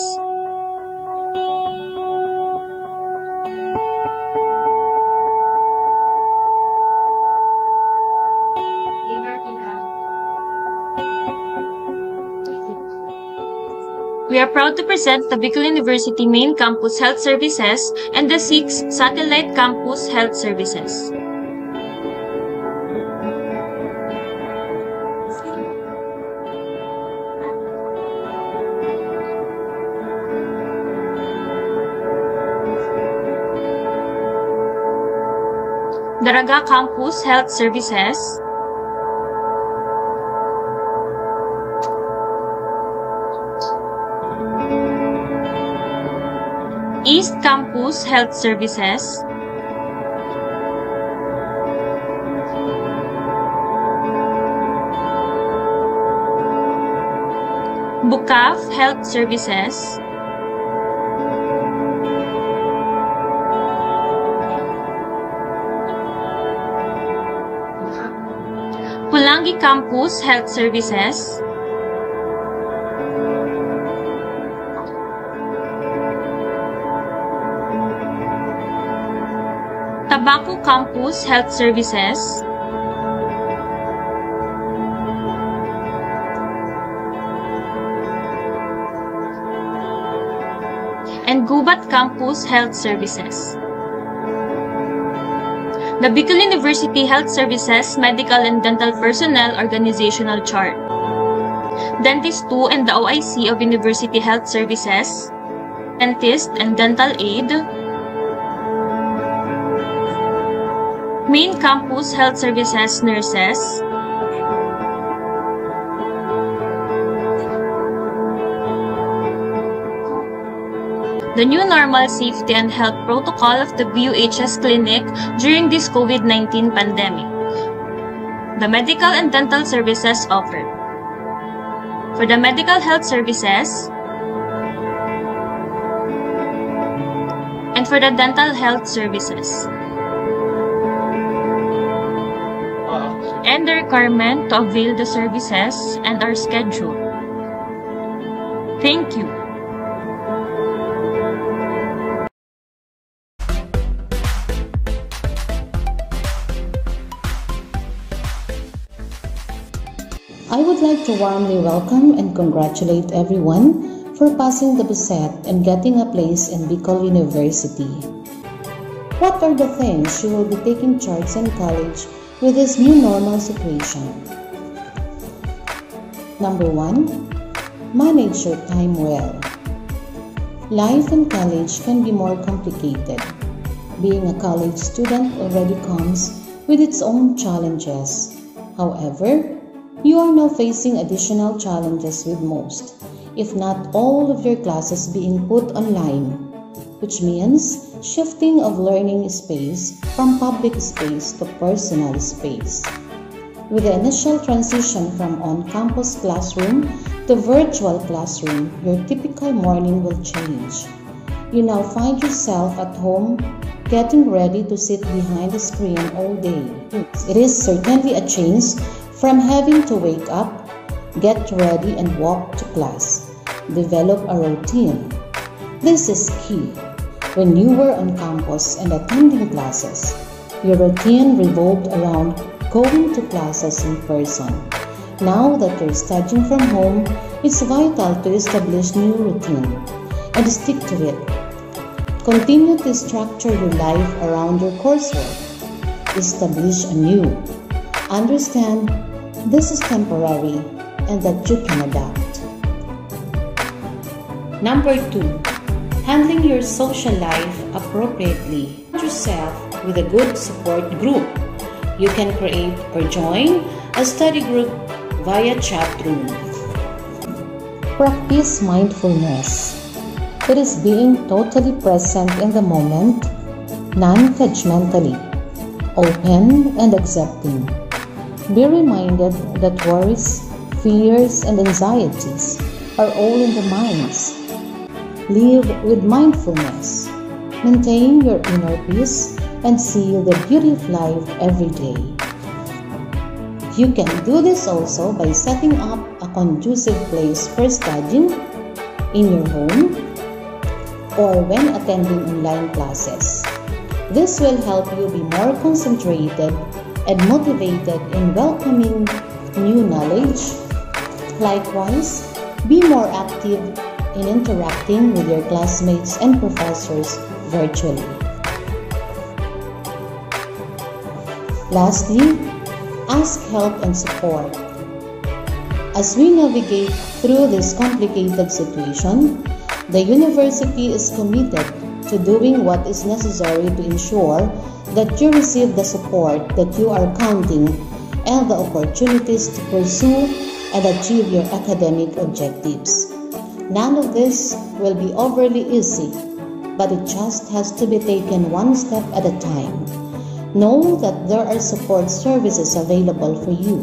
We are proud to present the Bicol University Main Campus Health Services and the 6 Satellite Campus Health Services. Daraga Campus Health Services, East Campus Health Services, Bucaf Health Services, Pulangi Campus Health Services, Tabaco Campus Health Services, and Gubat Campus Health Services. The Bicol University Health Services Medical and Dental Personnel Organizational Chart. Dentist 2 and the OIC of University Health Services, Dentist and Dental Aid, Main Campus Health Services Nurses, the new normal safety and health protocol of the BUHS clinic during this COVID-19 pandemic, the medical and dental services offered. For the medical health services, and for the dental health services, and the requirement to avail the services and our schedule. Thank you. I would like to warmly welcome and congratulate everyone for passing the BSET and getting a place in Bicol University. What are the things you will be taking charge in college with this new normal situation? Number 1, manage your time well. Life in college can be more complicated. Being a college student already comes with its own challenges. However, you are now facing additional challenges with most, if not all of your classes being put online, which means shifting of learning space from public space to personal space. With the initial transition from on-campus classroom to virtual classroom, your typical morning will change. You now find yourself at home getting ready to sit behind the screen all day. It is certainly a change from having to wake up, get ready and walk to class. Develop a routine. This is key. When you were on campus and attending classes, your routine revolved around going to classes in person. Now that you're studying from home, it's vital to establish new routine and stick to it. Continue to structure your life around your coursework. Establish anew. Understand this is temporary and that you can adapt. Number 2, handling your social life appropriately. Yourself with a good support group. You can create or join a study group via chat room. Practice mindfulness. It is being totally present in the moment, non-judgmentally, open and accepting. Be reminded that worries, fears, and anxieties are all in the minds. Live with mindfulness. Maintain your inner peace and see the beauty of life every day. You can do this also by setting up a conducive place for studying in your home or when attending online classes. This will help you be more concentrated and motivated in welcoming new knowledge. Likewise, be more active in interacting with your classmates and professors virtually. Lastly, ask help and support. As we navigate through this complicated situation, the university is committed to doing what is necessary to ensure that you receive the support that you are counting and the opportunities to pursue and achieve your academic objectives. None of this will be overly easy, but it just has to be taken one step at a time. Know that there are support services available for you.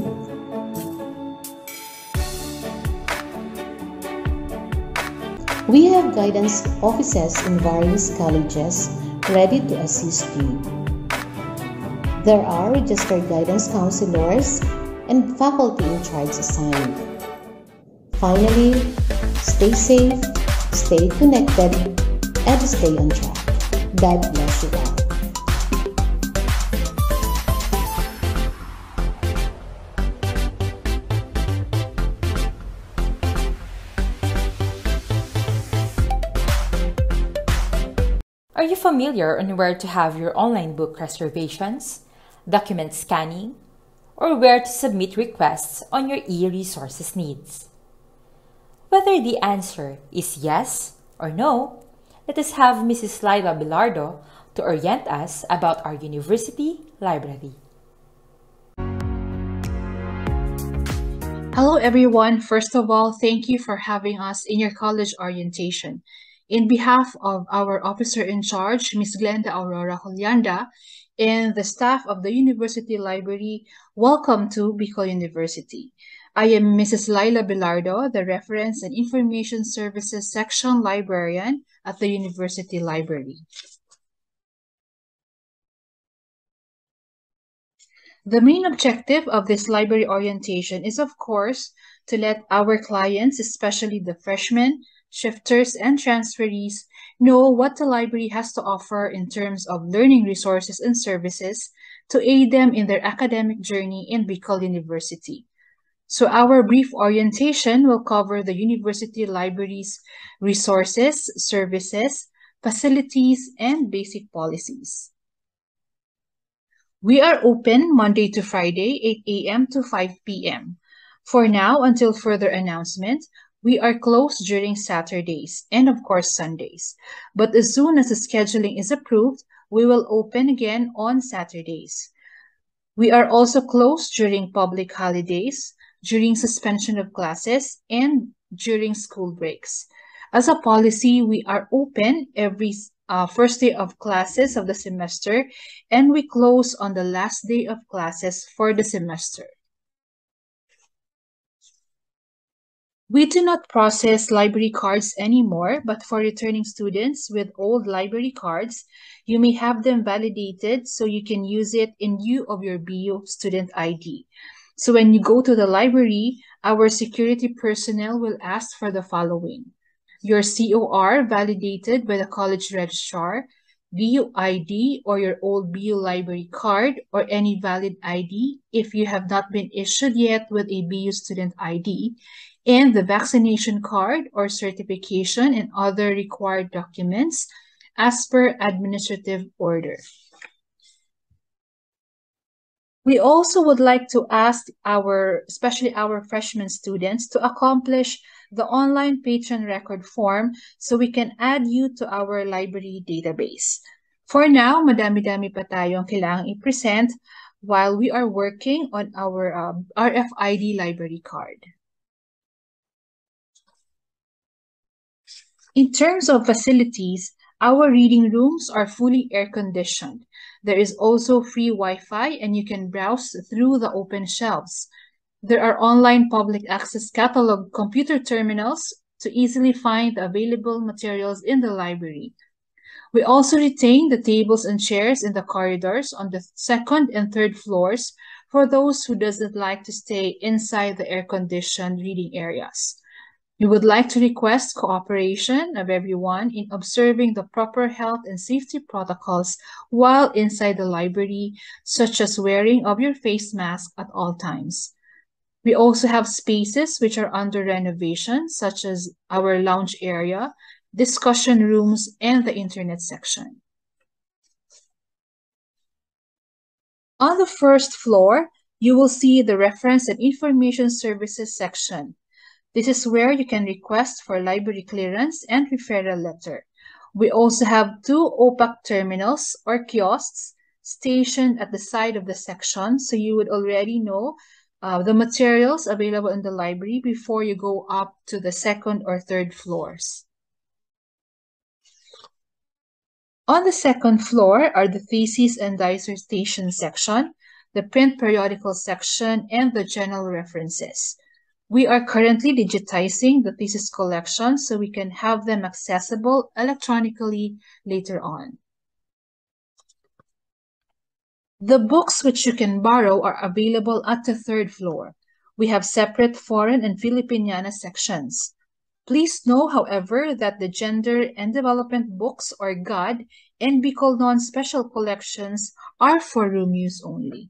We have guidance offices in various colleges ready to assist you. There are registered guidance counselors and faculty in charge assigned. Finally, stay safe, stay connected, and stay on track. God bless you all. Are you familiar on where to have your online book reservations, document scanning, or where to submit requests on your e-resources needs? Whether the answer is yes or no, let us have Mrs. Laila Bilardo to orient us about our university library. Hello everyone. First of all, thank you for having us in your college orientation. In behalf of our officer in charge, Ms. Glenda Aurora Julianda, and the staff of the University Library, welcome to Bicol University. I am Mrs. Laila Bilardo, the Reference and Information Services Section Librarian at the University Library. The main objective of this library orientation is, of course, to let our clients, especially the freshmen, shifters, and transferees, know what the library has to offer in terms of learning resources and services to aid them in their academic journey in Bicol University. So our brief orientation will cover the university library's resources, services, facilities, and basic policies. We are open Monday to Friday, 8 a.m. to 5 p.m. For now, until further announcement, we are closed during Saturdays and, of course, Sundays. But as soon as the scheduling is approved, we will open again on Saturdays. We are also closed during public holidays, during suspension of classes, and during school breaks. As a policy, we are open every first day of classes of the semester, and we close on the last day of classes for the semester. We do not process library cards anymore, but for returning students with old library cards, you may have them validated so you can use it in lieu of your Buou student ID. So when you go to the library, our security personnel will ask for the following: your COR validated by the college registrar, Buou ID or your old Buou library card, or any valid ID if you have not been issued yet with a Buou student ID, and the vaccination card or certification and other required documents as per administrative order. We also would like to ask especially our freshman students, to accomplish the online patron record form so we can add you to our library database. For now, madami-dami pa tayong kailangang i-present while we are working on our RFID library card. In terms of facilities, Our reading rooms are fully air-conditioned. There is also free Wi-Fi and you can browse through the open shelves. There are online public access catalog computer terminals to easily find the available materials in the library. We also retain the tables and chairs in the corridors on the second and third floors for those who doesn't like to stay inside the air-conditioned reading areas. We would like to request cooperation of everyone in observing the proper health and safety protocols while inside the library, such as wearing of your face mask at all times. We also have spaces which are under renovation, such as our lounge area, discussion rooms, and the internet section. On the first floor, you will see the Reference and Information Services section. This is where you can request for library clearance and referral letter. We also have 2 OPAC terminals or kiosks stationed at the side of the section, so you would already know the materials available in the library before you go up to the second or third floors. On the second floor are the thesis and dissertation section, the print periodical section, and the general references. We are currently digitizing the thesis collection so we can have them accessible electronically later on. The books which you can borrow are available at the third floor. We have separate foreign and Filipiniana sections. Please know, however, that the Gender and Development books or GOD and Bicol non-special collections are for room use only.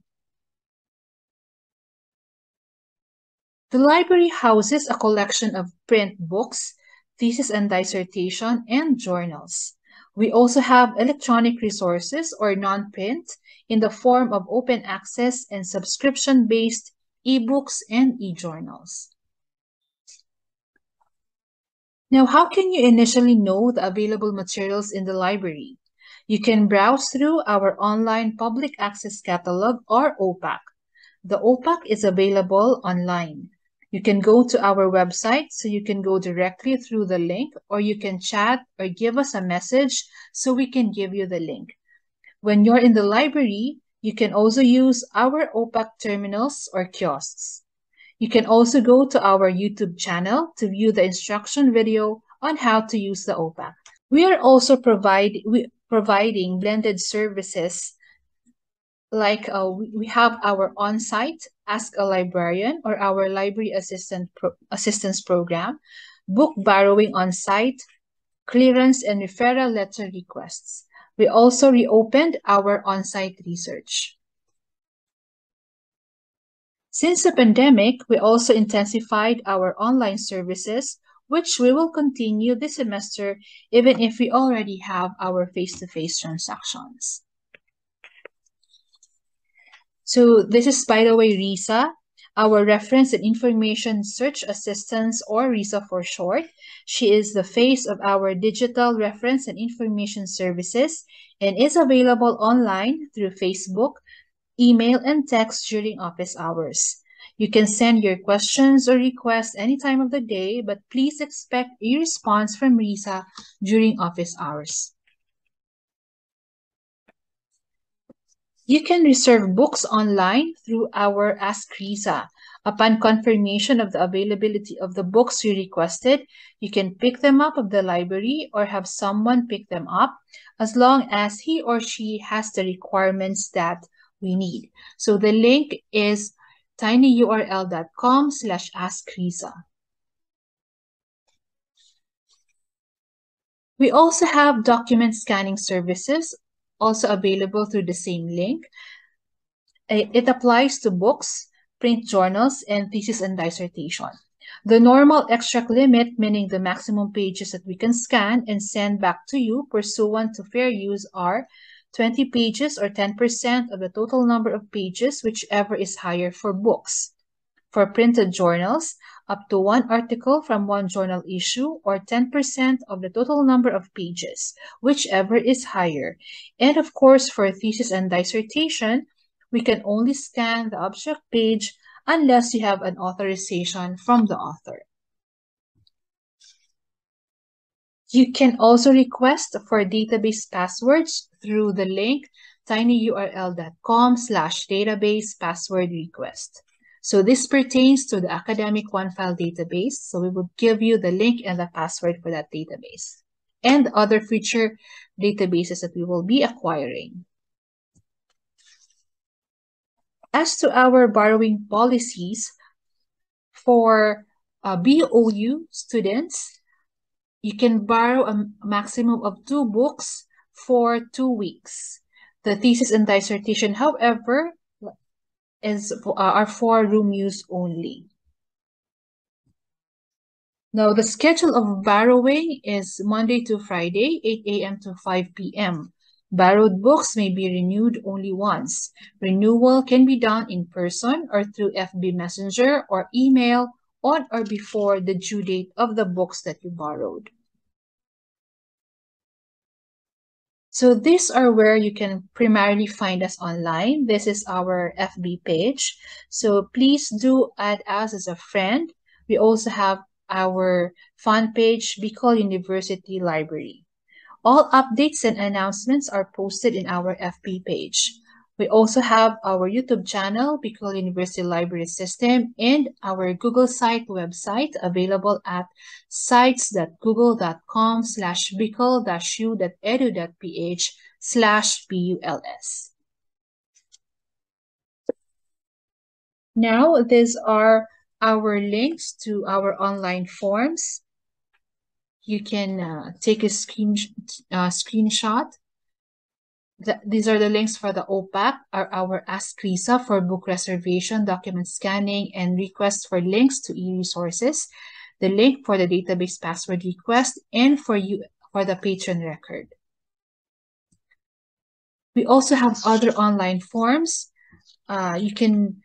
The library houses a collection of print books, thesis and dissertation, and journals. We also have electronic resources or non-print in the form of open access and subscription-based ebooks and e-journals. Now, how can you initially know the available materials in the library? You can browse through our online public access catalog or OPAC. The OPAC is available online. You can go to our website, so you can go directly through the link, or you can chat or give us a message so we can give you the link. When you're in the library, you can also use our OPAC terminals or kiosks. You can also go to our YouTube channel to view the instruction video on how to use the OPAC. We are also providing blended services like we have our on-site Ask a Librarian or our Library Assistance Program, book borrowing on-site, clearance and referral letter requests. We also reopened our on-site research. Since the pandemic, we also intensified our online services, which we will continue this semester even if we already have our face-to-face transactions. So this is, by the way, Risa, our Reference and Information Search Assistance, or Risa for short. She is the face of our digital reference and information services and is available online through Facebook, email, and text during office hours. You can send your questions or requests any time of the day, but please expect a response from Risa during office hours. You can reserve books online through our Ask Risa. Upon confirmation of the availability of the books you requested, you can pick them up of the library or have someone pick them up as long as he or she has the requirements that we need. So the link is tinyurl.com/askrisa. We also have document scanning services also available through the same link. It applies to books, print journals, and thesis and dissertation. The normal extract limit, meaning the maximum pages that we can scan and send back to you pursuant to fair use, are 20 pages or 10% of the total number of pages, whichever is higher for books. For printed journals, up to 1 article from 1 journal issue, or 10% of the total number of pages, whichever is higher. And of course, for thesis and dissertation, we can only scan the abstract page unless you have an authorization from the author. You can also request for database passwords through the link tinyurl.com/database password request. So this pertains to the academic OneFile database. So we will give you the link and the password for that database and other future databases that we will be acquiring. As to our borrowing policies for BOU students, you can borrow a maximum of 2 books for 2 weeks. The thesis and dissertation, however, are for room use only. Now, the schedule of borrowing is Monday to Friday, 8 a.m. to 5 p.m. Borrowed books may be renewed only once. Renewal can be done in person or through FB Messenger or email on or before the due date of the books that you borrowed. So these are where you can primarily find us online. This is our FB page. So please do add us as a friend. We also have our fan page, Bicol University Library. All updates and announcements are posted in our FB page. We also have our YouTube channel, Bicol University Library System, and our Google site website available at sites.google.com/bicol-u.edu.ph/BULS. Now, these are our links to our online forms. You can take a screenshot. These are the links for the OPAC, our Ask Lisa for book reservation, document scanning, and request for links to e-resources, the link for the database password request, and for the patron record. We also have other online forms. You can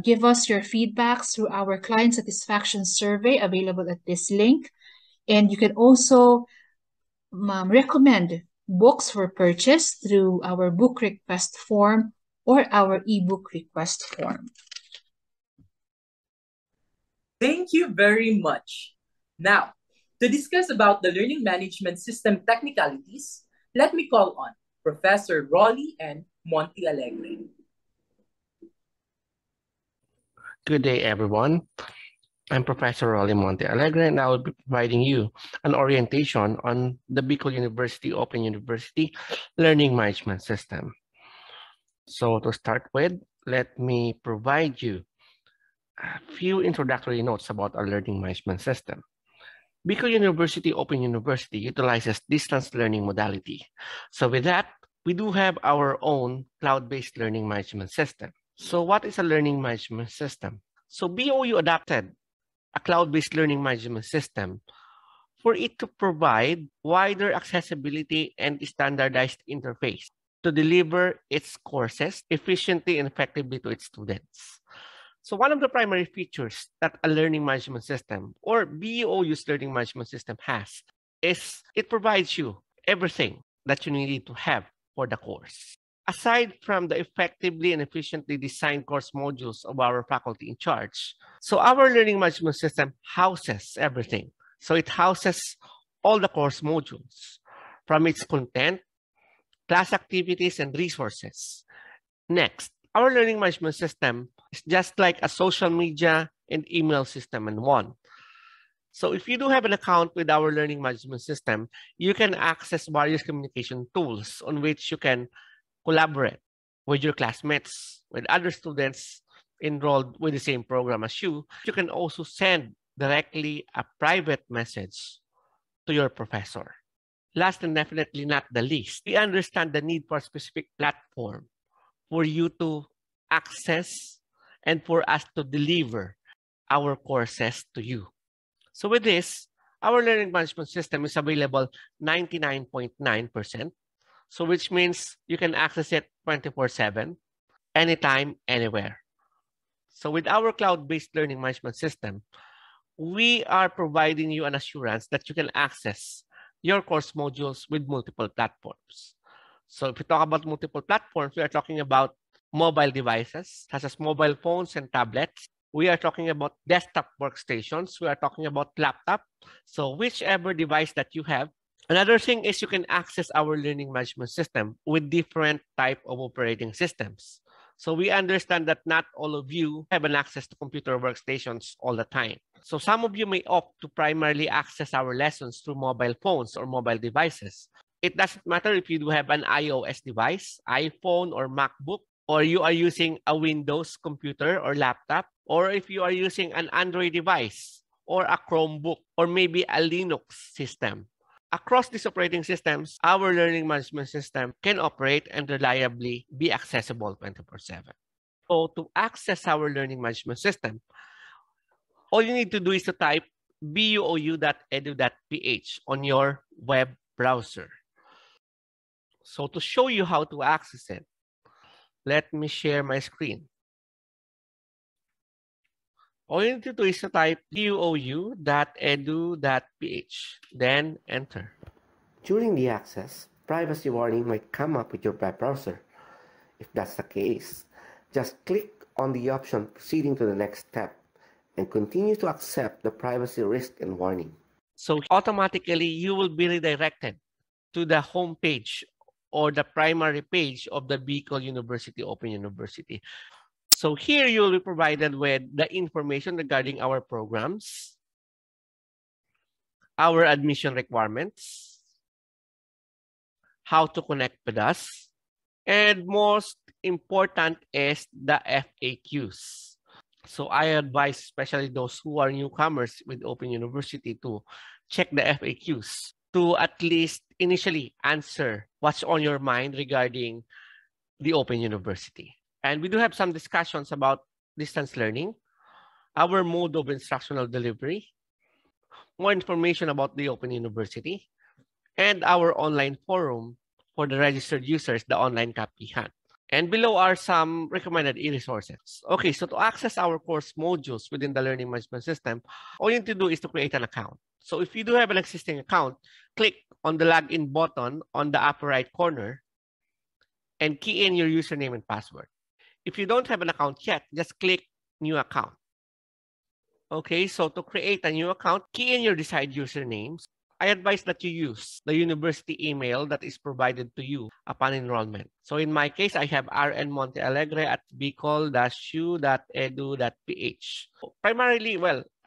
give us your feedbacks through our client satisfaction survey available at this link. And you can also recommend books for purchase through our book request form or our ebook request form. Thank you very much. Now, to discuss about the learning management system technicalities, let me call on Professor Rolly and Monty Alegre. Good day, everyone. I'm Professor Rolly Monte Alegre, and I will be providing you an orientation on the Bicol University Open University Learning Management System. So to start with, let me provide you a few introductory notes about our learning management system. Bicol University Open University utilizes distance learning modality. So with that, we do have our own cloud-based learning management system. So what is a learning management system? So BOU adopted a cloud-based learning management system for it to provide wider accessibility and standardized interface to deliver its courses efficiently and effectively to its students. So one of the primary features that a learning management system or BOU's learning management system has is it provides you everything that you need to have for the course. Aside from the effectively and efficiently designed course modules of our faculty in charge, so our learning management system houses everything. So it houses all the course modules from its content, class activities, and resources. Next, our learning management system is just like a social media and email system in one. So if you do have an account with our learning management system, you can access various communication tools on which you can collaborate with your classmates, with other students enrolled with the same program as you. You can also send directly a private message to your professor. Last and definitely not the least, we understand the need for a specific platform for you to access and for us to deliver our courses to you. So with this, our learning management system is available 99.9%. So which means you can access it 24/7, anytime, anywhere. So with our cloud-based learning management system, we are providing you an assurance that you can access your course modules with multiple platforms. So if we talk about multiple platforms, we are talking about mobile devices, such as mobile phones and tablets, We are talking about desktop workstations. We are talking about laptop. So whichever device that you have. Another thing is you can access our learning management system with different type of operating systems. So we understand that not all of you have an access to computer workstations all the time. So some of you may opt to primarily access our lessons through mobile phones or mobile devices. It doesn't matter if you do have an iOS device, iPhone or MacBook, or you are using a Windows computer or laptop, or if you are using an Android device or a Chromebook, or maybe a Linux system. Across these operating systems, our learning management system can operate and reliably be accessible 24/7. So to access our learning management system, all you need to do is to type buou.edu.ph on your web browser. So to show you how to access it, let me share my screen. All you need to do is to type buou.edu.ph, then enter. During the access, privacy warning might come up with your web browser. If that's the case, just click on the option proceeding to the next step and continue to accept the privacy risk and warning. So automatically, you will be redirected to the home page or the primary page of the Bicol University Open University. So here you will be provided with the information regarding our programs, our admission requirements, how to connect with us, and most important is the FAQs. So I advise especially those who are newcomers with Open University to check the FAQs to at least initially answer what's on your mind regarding the Open University. And we do have some discussions about distance learning, our mode of instructional delivery, more information about the Open University, and our online forum for the registered users, the online Kapihan. And below are some recommended e-resources. Okay, so to access our course modules within the learning management system, all you need to do is to create an account. So if you do have an existing account, click on the login button on the upper right corner and key in your username and password. If you don't have an account yet, just click New Account. Okay, so to create a new account, key in your desired usernames. I advise that you use the university email that is provided to you upon enrollment. So in my case, I have rnmontealegre@bicol-u.edu.ph. Primarily,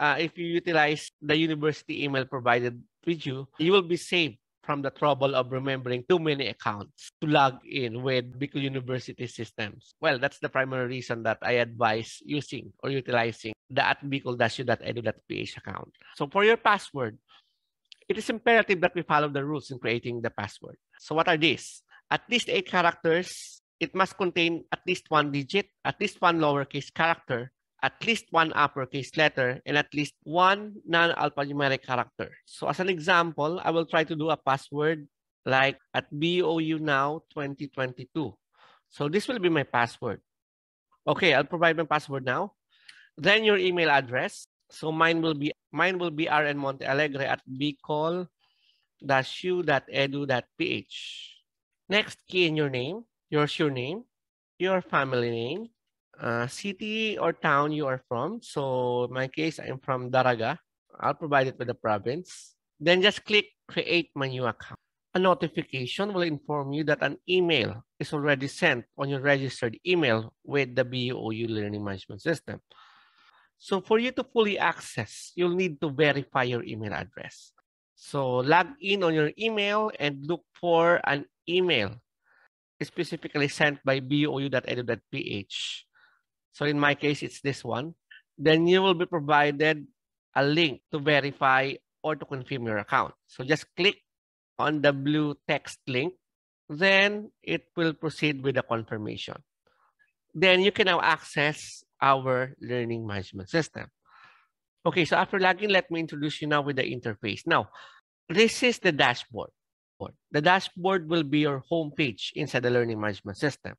if you utilize the university email provided with you, you will be saved from the trouble of remembering too many accounts to log in with Bicol University systems. Well, that's the primary reason that I advise using or utilizing the @bicol-u.edu.ph account. So for your password, it is imperative that we follow the rules in creating the password. So what are these? At least 8 characters. It must contain at least 1 digit, at least 1 lowercase character, at least 1 uppercase letter, and at least 1 non-alphanumeric character. So as an example, I will try to do a password like at BOU now 2022. So this will be my password. Okay, I'll provide my password now. Then your email address. So mine will be rnmontealegre@bicol-u.edu.ph. Next, key in your name, your surname, your family name, city or town you are from. So in my case, I'm from Daraga. I'll provide it with the province. Then just click create my new account. A notification will inform you that an email is already sent on your registered email with the BOU Learning Management System. So for you to fully access, you'll need to verify your email address. So log in on your email and look for an email specifically sent by bou.edu.ph. So in my case, it's this one. Then you will be provided a link to verify or to confirm your account. So just click on the blue text link. Then it will proceed with the confirmation. Then you can now access our learning management system. Okay, so after login, let me introduce you now with the interface. Now, this is the dashboard. The dashboard will be your home page inside the learning management system.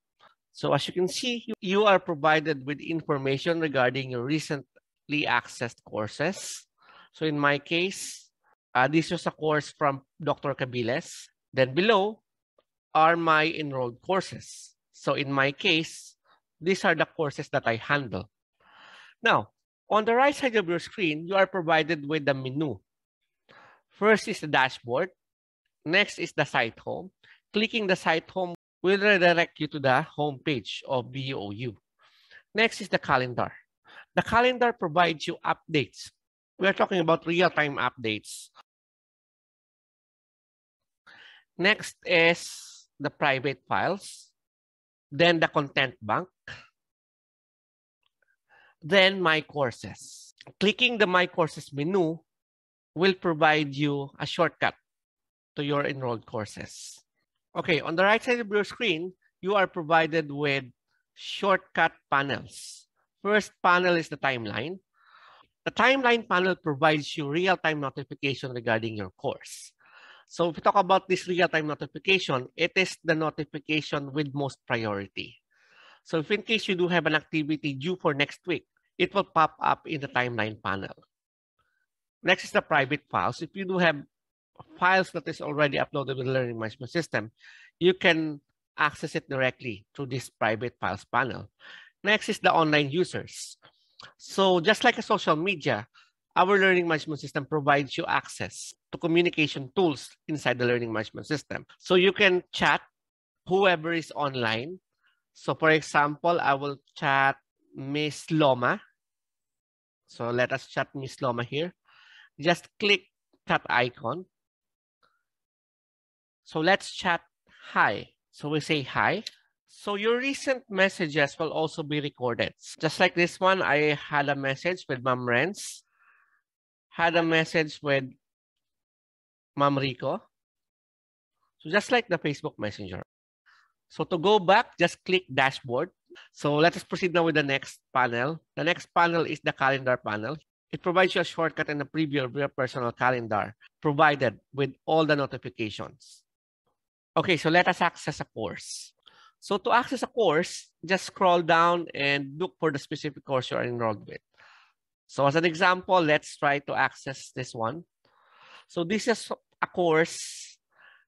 So as you can see, you are provided with information regarding your recently accessed courses. So in my case, this was a course from Dr. Cabiles. Then below are my enrolled courses. So in my case, these are the courses that I handle. Now, On the right side of your screen, you are provided with the menu. First is the dashboard. Next is the site home. Clicking the site home will redirect you to the home page of BOU. Next is the calendar. The calendar provides you updates. We are talking about real-time updates. Next is the private files, then the content bank, then My Courses. Clicking the My Courses menu will provide you a shortcut to your enrolled courses. Okay, on the right side of your screen, you are provided with shortcut panels. First panel is the timeline. The timeline panel provides you real-time notification regarding your course. So if we talk about this real-time notification, it is the notification with most priority. So if in case you do have an activity due for next week, it will pop up in the timeline panel. Next is the private files. If you do have files that is already uploaded with the learning management system, you can access it directly through this private files panel. Next is the online users. So just like a social media, our learning management system provides you access to communication tools inside the learning management system. So you can chat whoever is online. So for example, I will chat Miss Loma. So let us chat Miss Loma here. Just click chat icon. So let's chat hi. So we say hi. So your recent messages will also be recorded. Just like this one, I had a message with Ma'am Renz. Had a message with Ma'am Rico. So just like the Facebook Messenger. So to go back, just click dashboard. So let us proceed now with the next panel. The next panel is the calendar panel. It provides you a shortcut and a preview of your personal calendar provided with all the notifications. Okay, so let us access a course. So to access a course, just scroll down and look for the specific course you are enrolled with. So as an example, let's try to access this one. So this is a course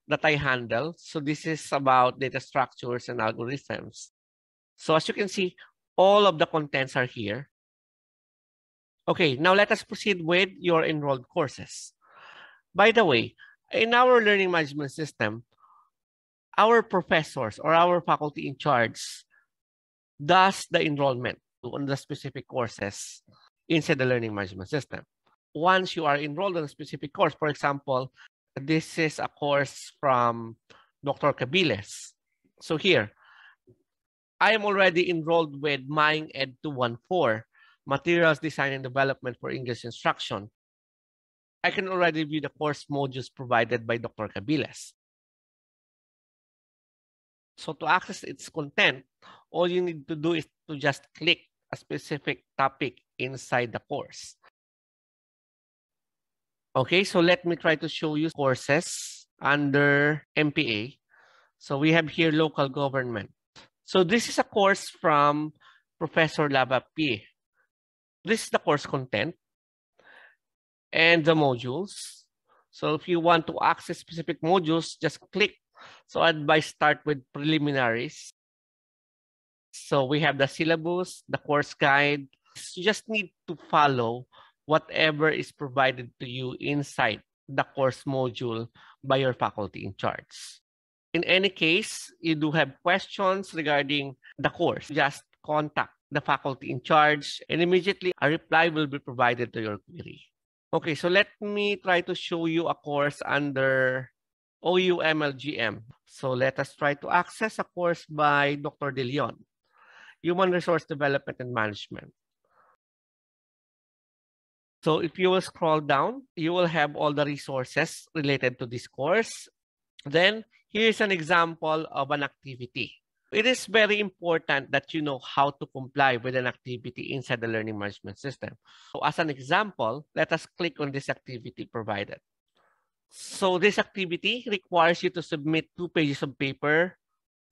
that I handle. So this is about data structures and algorithms. So as you can see, all of the contents are here. Okay, now let us proceed with your enrolled courses. By the way, in our learning management system, our professors or our faculty in charge does the enrollment on the specific courses inside the learning management system. Once you are enrolled in a specific course, for example, this is a course from Dr. Cabiles. So here, I am already enrolled with Mind Ed 214, Materials Design and Development for English Instruction. I can already view the course modules provided by Dr. Cabiles. So to access its content, all you need to do is to just click a specific topic inside the course. Okay, so let me try to show you courses under MPA. So we have here local government. So this is a course from Professor Lava P. This is the course content and the modules. So if you want to access specific modules, just click. So I'd advise start with preliminaries. So we have the syllabus, the course guide. You just need to follow whatever is provided to you inside the course module by your faculty in charge. In any case, you do have questions regarding the course, just contact the faculty in charge and immediately a reply will be provided to your query. Okay, so let me try to show you a course under OUMLGM. So let us try to access a course by Dr. De Leon, Human Resource Development and Management. So if you will scroll down, you will have all the resources related to this course. Then here's an example of an activity. It is very important that you know how to comply with an activity inside the learning management system. So as an example, let us click on this activity provided. So this activity requires you to submit 2 pages of paper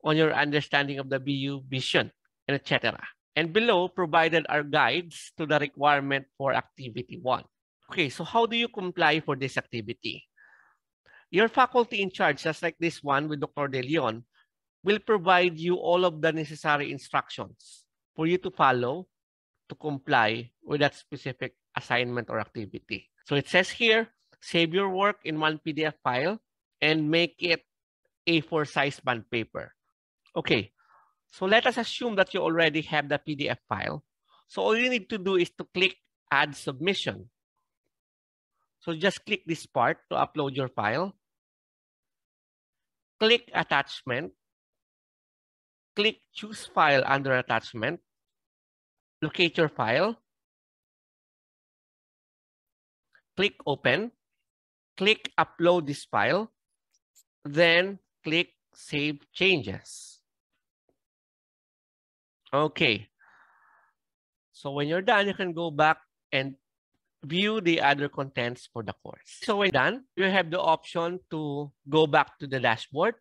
on your understanding of the BU vision, and etc. And below provided are guides to the requirement for activity 1. Okay, so how do you comply for this activity? Your faculty in charge, just like this one with Dr. De Leon, will provide you all of the necessary instructions for you to follow to comply with that specific assignment or activity. So it says here, save your work in one PDF file and make it A4 size bond paper. Okay, so let us assume that you already have the PDF file. So all you need to do is to click Add Submission. So just click this part to upload your file. Click Attachment. Click Choose File under Attachment. Locate your file. Click Open. Click Upload this file. Then click Save Changes. Okay. So when you're done, you can go back and view the other contents for the course. So when done, you have the option to go back to the dashboard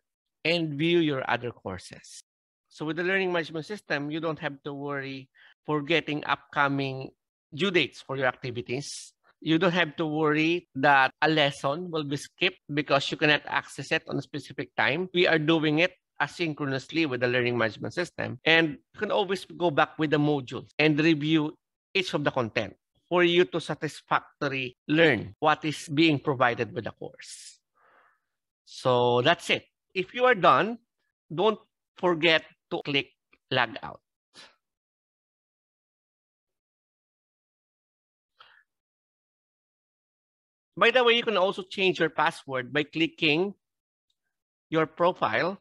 and view your other courses. So with the learning management system, you don't have to worry for getting upcoming due dates for your activities. You don't have to worry that a lesson will be skipped because you cannot access it on a specific time. We are doing it asynchronously with the learning management system. And you can always go back with the modules and review each of the content for you to satisfactorily learn what is being provided with the course. So that's it. If you are done, don't forget to click log out. By the way, you can also change your password by clicking your profile.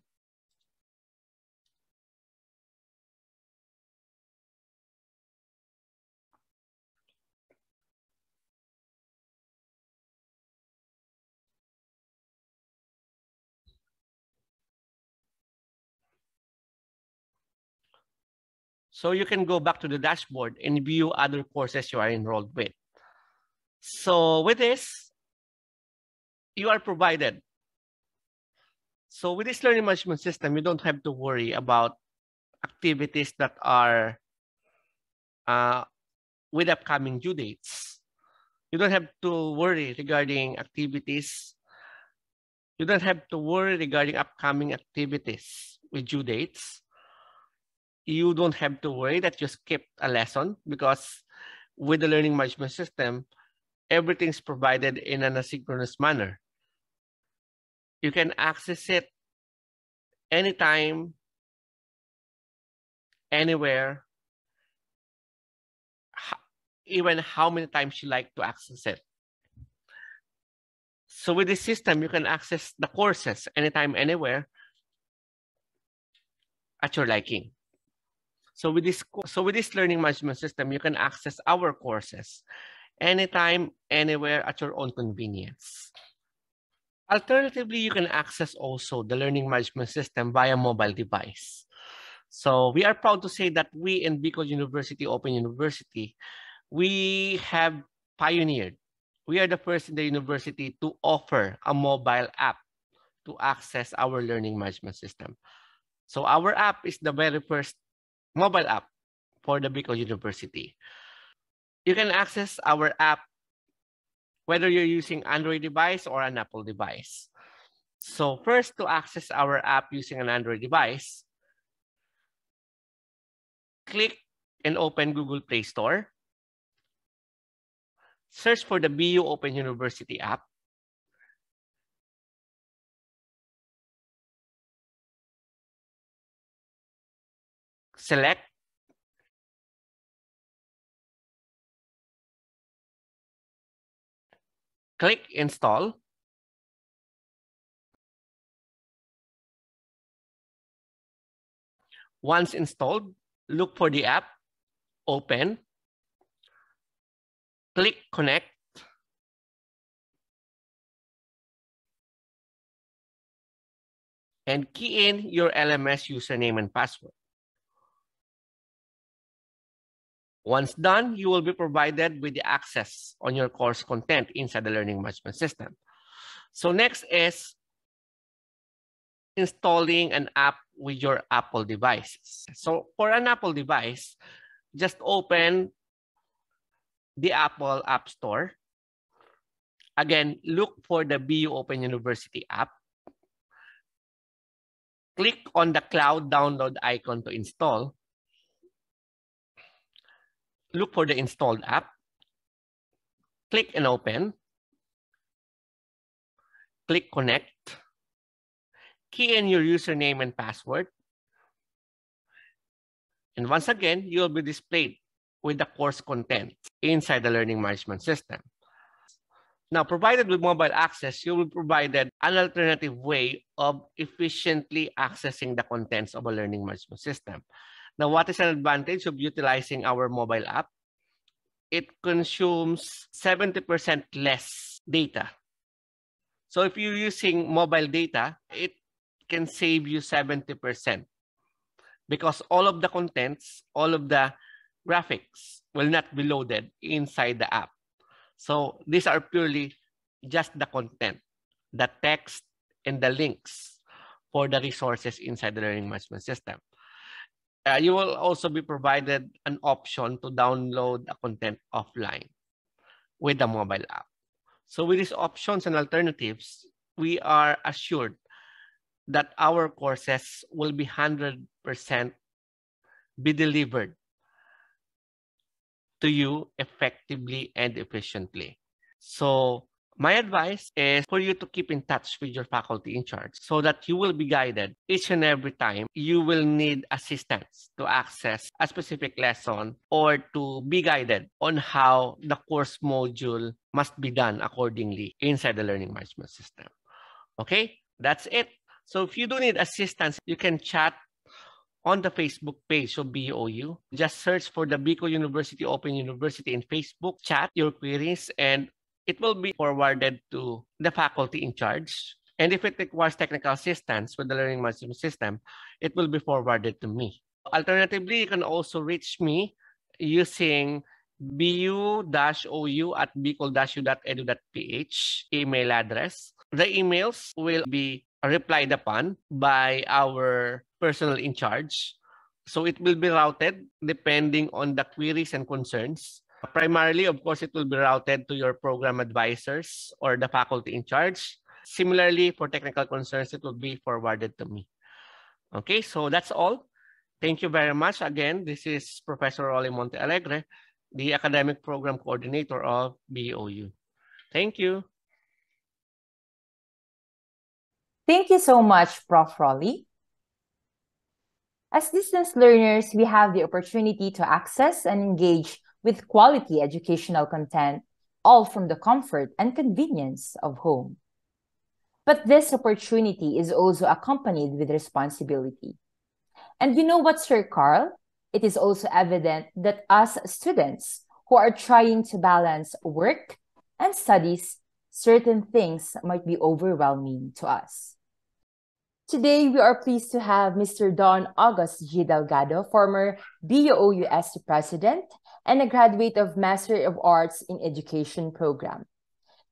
So you can go back to the dashboard and view other courses you are enrolled with. So with this, you are provided. So with this learning management system, you don't have to worry about activities that are with upcoming due dates. You don't have to worry regarding activities. You don't have to worry regarding upcoming activities with due dates. You don't have to worry that you skipped a lesson because with the learning management system, everything's provided in an asynchronous manner. You can access it anytime, anywhere, even how many times you like to access it. So with this system, you can access the courses anytime, anywhere at your liking. So with this learning management system, you can access our courses anytime, anywhere at your own convenience. Alternatively, you can access also the learning management system via mobile device. So we are proud to say that we in Buou University, Open University, we have pioneered. We are the first in the university to offer a mobile app to access our learning management system. So our app is the very first mobile app for the Buou University. You can access our app whether you're using Android device or an Apple device. So first, to access our app using an Android device, click and open Google Play Store. Search for the Buou Open University app. Select. Click Install. Once installed, look for the app, open, click Connect, and key in your LMS username and password. Once done, you will be provided with the access on your course content inside the learning management system. So next is installing an app with your Apple devices. So for an Apple device, just open the Apple App Store. Again, look for the Buou Open University app. Click on the cloud download icon to install. look for the installed app, click and open, click connect, key in your username and password, and once again, you'll be displayed with the course content inside the learning management system. Now, provided with mobile access, you will be provided an alternative way of efficiently accessing the contents of a learning management system. Now, what is an advantage of utilizing our mobile app? It consumes 70% less data. So if you're using mobile data, it can save you 70% because all of the contents, all of the graphics will not be loaded inside the app. So these are purely just the content, the text, and the links for the resources inside the learning management system. You will also be provided an option to download the content offline with the mobile app. So with these options and alternatives, we are assured that our courses will be 100% be delivered to you effectively and efficiently. So my advice is for you to keep in touch with your faculty in charge so that you will be guided each and every time you will need assistance to access a specific lesson or to be guided on how the course module must be done accordingly inside the learning management system. Okay, that's it. So if you do need assistance, you can chat on the Facebook page of BOU. Just search for the Bicol University Open University in Facebook, chat your queries, and it will be forwarded to the faculty in charge. And if it requires technical assistance with the learning management system, it will be forwarded to me. Alternatively, you can also reach me using bu-ou@bicol-u.edu.ph email address. The emails will be replied upon by our personnel in charge. So it will be routed depending on the queries and concerns. Primarily, of course, it will be routed to your program advisors or the faculty in charge. Similarly, for technical concerns, it will be forwarded to me. Okay, so that's all. Thank you very much. Again, this is Professor Rolly Monte Alegre, the Academic Program Coordinator of BOU. Thank you. Thank you so much, Prof. Rolly. As distance learners, we have the opportunity to access and engage with quality educational content, all from the comfort and convenience of home. But this opportunity is also accompanied with responsibility. And you know what, Sir Carl? It is also evident that us students who are trying to balance work and studies, certain things might be overwhelming to us. Today, we are pleased to have Mr. Don August G. Delgado, former BOU-UST President and a graduate of Master of Arts in Education program.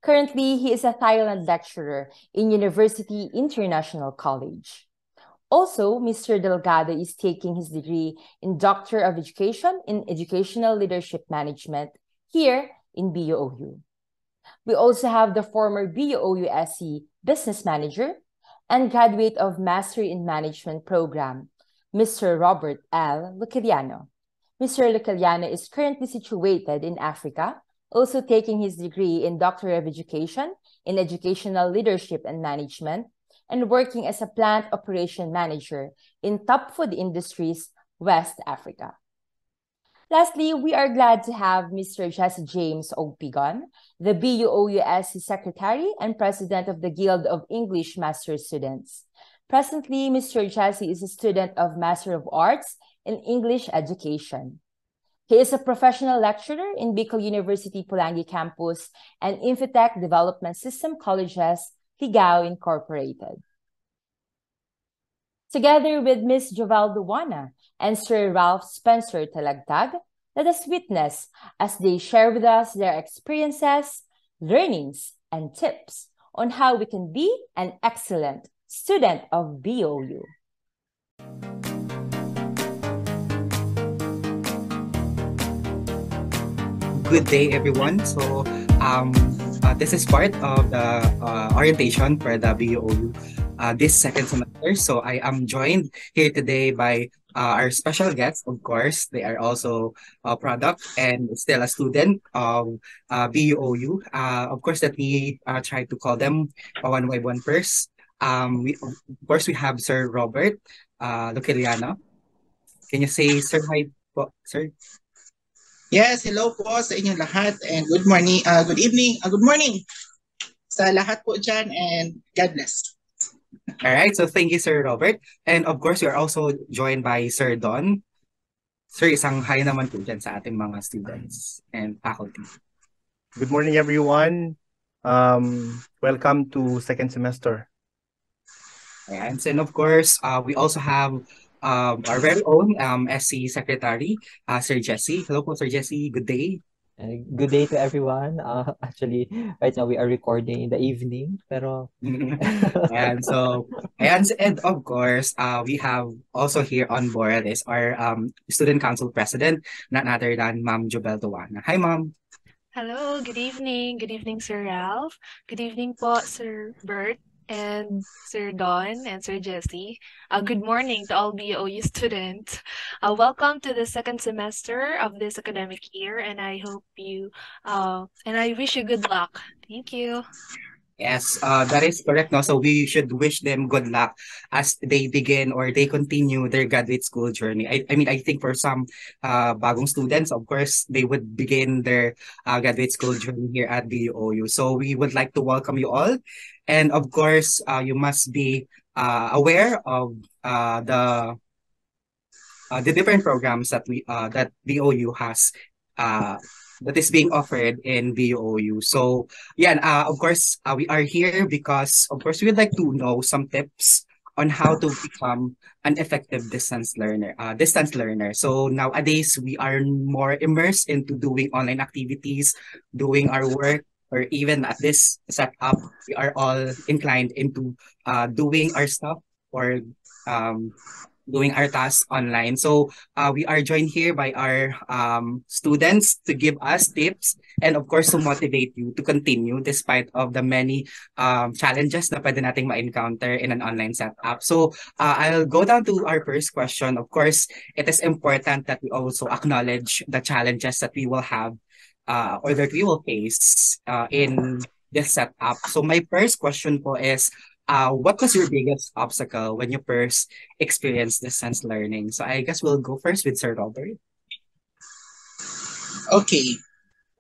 Currently, he is a Thailand lecturer in University International College. Also, Mr. Delgado is taking his degree in Doctor of Education in Educational Leadership Management here in BOU. We also have the former BOU-SC Business Manager and graduate of Master in Management program, Mr. Robert L. Luciliano. Mr. Luciliano is currently situated in Africa, also taking his degree in Doctor of Education in Educational Leadership and Management, and working as a plant operation manager in Top Food Industries, West Africa. Lastly, we are glad to have Mr. Jesse James Ogpigon, the BOU-USC Secretary and President of the Guild of English Master Students. Presently, Mr. Jesse is a student of Master of Arts in English Education. He is a professional lecturer in Bicol University Pulangi Campus and Infotech Development System Colleges, Ligao Incorporated. Together with Ms. Joval Duwana and Sir Ralph Spencer Talagtag, let us witness as they share with us their experiences, learnings, and tips on how we can be an excellent student of BOU. Good day, everyone. So this is part of the orientation for the BOU this second semester. So I am joined here today by our special guests, of course. They are also a product and still a student of BUOU. Of course, that we try to call them one by one first. Of course, we have Sir Robert Luciliano. Can you say, Sir, hi po, sir? Yes, hello po sa inyong lahat and good morning, good evening, good morning sa lahat po dyan and God bless. All right, so thank you, Sir Robert. And of course, we are also joined by Sir Don. Sir, isang hi naman po dyan sa ating mga students and faculty. Good morning, everyone. Welcome to second semester. And of course, we also have our very own SC Secretary, Sir Jesse. Hello po, Sir Jesse. Good day. Good day to everyone. Actually, right now we are recording in the evening, pero and of course, we have also here on board is our student council president, none other than Ma'am Jobel Tuwana. Hi, Ma'am. Hello, good evening. Good evening, Sir Ralph. Good evening po, Sir Bert and Sir Don and Sir Jesse. Good morning to all BOU students. Welcome to the second semester of this academic year, and I hope you and I wish you good luck. Thank you. Yes, that is correct. No, so we should wish them good luck as they begin or they continue their graduate school journey. I mean, I think for some bagong students, of course, they would begin their graduate school journey here at BUOU. So we would like to welcome you all, and of course, you must be aware of the different programs that that BOU has that is being offered in BOU. So yeah, of course, we are here because of course we would like to know some tips on how to become an effective distance learner. So nowadays we are more immersed into doing online activities, doing our work, or even at this setup, we are all inclined into doing our stuff or doing our tasks online. So we are joined here by our students to give us tips and of course to motivate you to continue despite of the many challenges na pwede nating ma-encounter in an online setup. So I'll go down to our first question. Of course, it is important that we also acknowledge the challenges that we will have or that we will face in this setup. So my first question po is, what was your biggest obstacle when you first experienced distance learning? So I guess we'll go first with Sir Robert. Okay.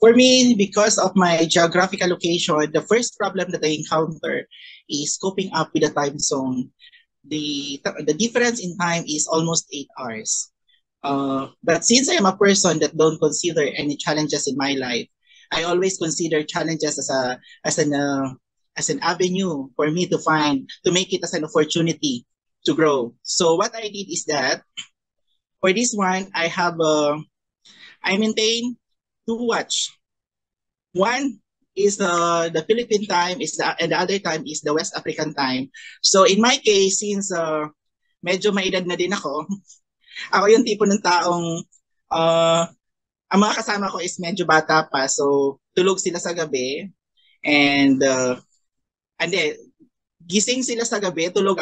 For me, because of my geographical location, the first problem that I encounter is coping up with the time zone. The difference in time is almost 8 hours. But since I am a person that don't consider any challenges in my life, I always consider challenges as an avenue for me to make it as an opportunity to grow. So what I did is that for this one, I maintain 2 watch. One is the Philippine time and the other time is the West African time. So in my case, since medyo maedad na din ako yung tipo ng taong ang mga kasama ko is medyo bata pa. So tulog sila sa gabi and gising sila sa gabi, tulog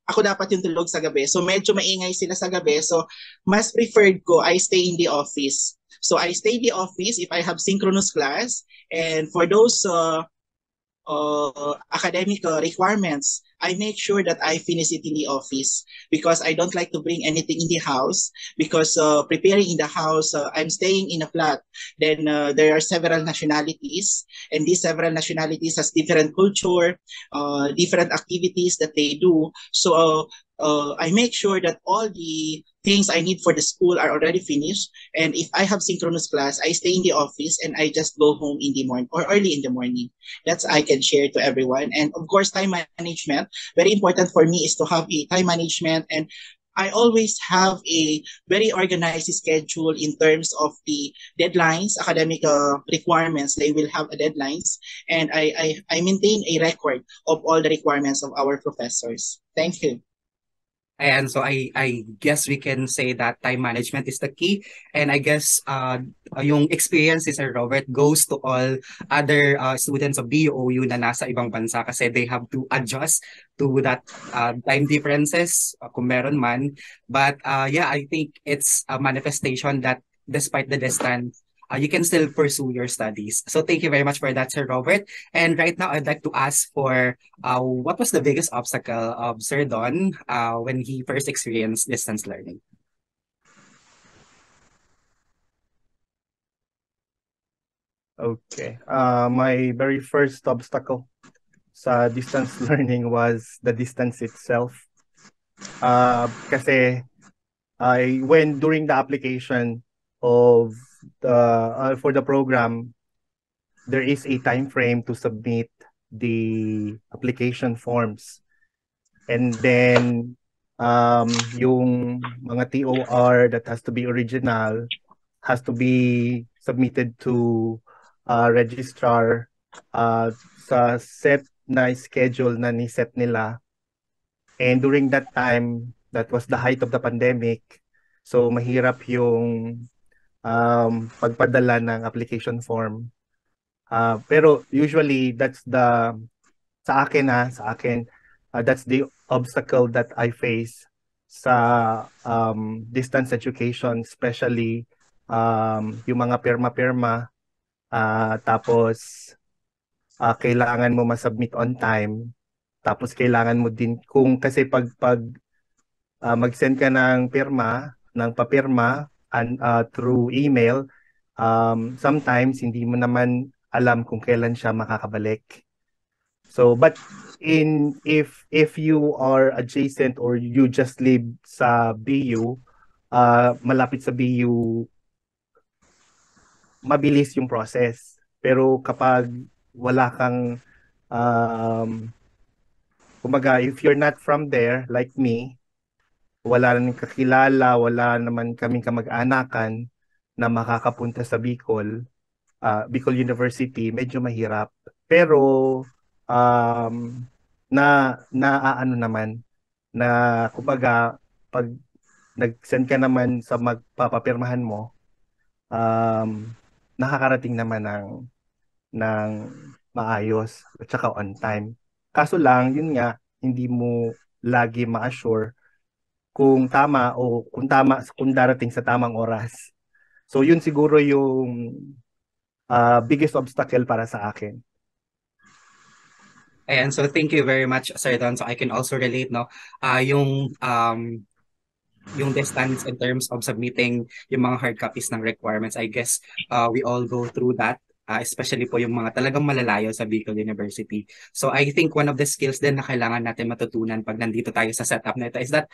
ako dapat yung tulog sa gabi. So medyo maingay sila sa gabi. So mas preferred ko I stay in the office. So I stay in the office if I have synchronous class, and for those academic requirements, I make sure that I finish it in the office because I don't like to bring anything in the house because preparing in the house, I'm staying in a flat. Then there are several nationalities and these several nationalities has different culture, different activities that they do. So I make sure that all the things I need for the school are already finished. And if I have synchronous class, I stay in the office and I just go home in the morning or early in the morning. That's I can share to everyone. And of course, time management. Very important for me is to have a time management, and I always have a very organized schedule in terms of the deadlines, academic requirements. They will have a deadlines, and I maintain a record of all the requirements of our professors. Thank you. And so I guess we can say that time management is the key. And I guess yung experience ni Sir Robert goes to all other students of BOU na nasa ibang bansa kasi they have to adjust to that time differences kung meron man. But yeah, I think it's a manifestation that despite the distance, you can still pursue your studies. So thank you very much for that, Sir Robert. And right now, I'd like to ask for what was the biggest obstacle of Sir Don when he first experienced distance learning? Okay. My very first obstacle sa distance learning was the distance itself. Kasi when during the application of the for the program, there is a time frame to submit the application forms. And then yung mga TOR that has to be original has to be submitted to registrar sa set na schedule na ni-set nila. And during that time, that was the height of the pandemic. So mahirap yung pagpadala ng application form. Pero usually that's sa akin, that's the obstacle that I face sa distance education, especially yung mga pirma-pirma, tapos kailangan mo masubmit on time, tapos kailangan mo din kasi pag mag-send ka ng papirma through email, sometimes hindi mo naman alam kung kailan siya makakabalik. So but if you are adjacent or you just live sa BU, malapit sa BU, mabilis yung process. Pero kapag wala kang kumbaga, if you're not from there like me, wala nang kakilala, wala naman kaming kamag-anakan na makakapunta sa Bicol, Bicol University, medyo mahirap. Pero ano naman na kumbaga pag nag-send ka naman sa magpapapirmahan mo, nakakarating naman ng maayos at saka on time. Kaso lang, yun nga, hindi mo lagi ma-assure kung tama o kung darating sa tamang oras. So yun siguro yung biggest obstacle para sa akin. And so thank you very much, Sir Don. So I can also relate, no? Yung distance in terms of submitting yung mga hard copies ng requirements, I guess we all go through that. Especially po yung mga talagang malalayo sa Bicol University. So I think one of the skills din na kailangan natin matutunan pag nandito tayo sa setup na ito is that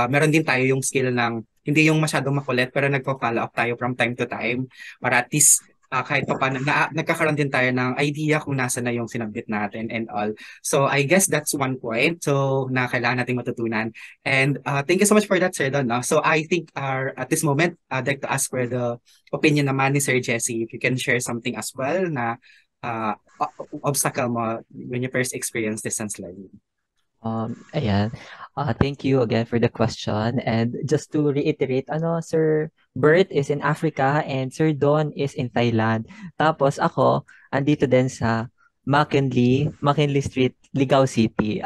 meron din tayo yung skill ng hindi yung masyadong makulit pero nagpo-follow up tayo from time to time para at least kahit pa paano nagkakaroon din tayo ng idea kung nasa na yung sinabit natin and all. So I guess that's one point so na kailangan nating matutunan. And thank you so much for that, Sir Don. So I think at this moment, I'd like to ask for the opinion naman ni Sir Jesse, if you can share something as well na obstacle mo when you first experience distance learning. Ayan. Thank you again for the question. And just to reiterate, Sir Bert is in Africa and Sir Don is in Thailand. Tapos ako, andito din sa McKinley Street, Ligao City.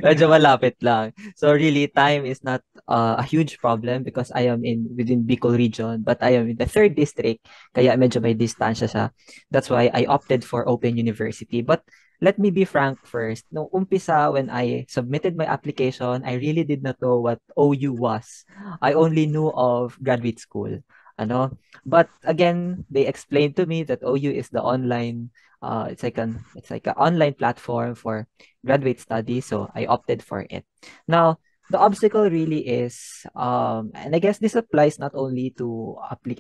Medyo malapit lang. So really, time is not a huge problem because I am within Bicol region, but I am in the 3rd district, kaya medyo may distansya siya. That's why I opted for Open University. But let me be frank first. Nung umpisa, when I submitted my application, I really did not know what OU was. I only knew of graduate school. But again, they explained to me that OU is the online, it's like an online platform for graduate studies, so I opted for it. Now, the obstacle really is, and I guess this applies not only to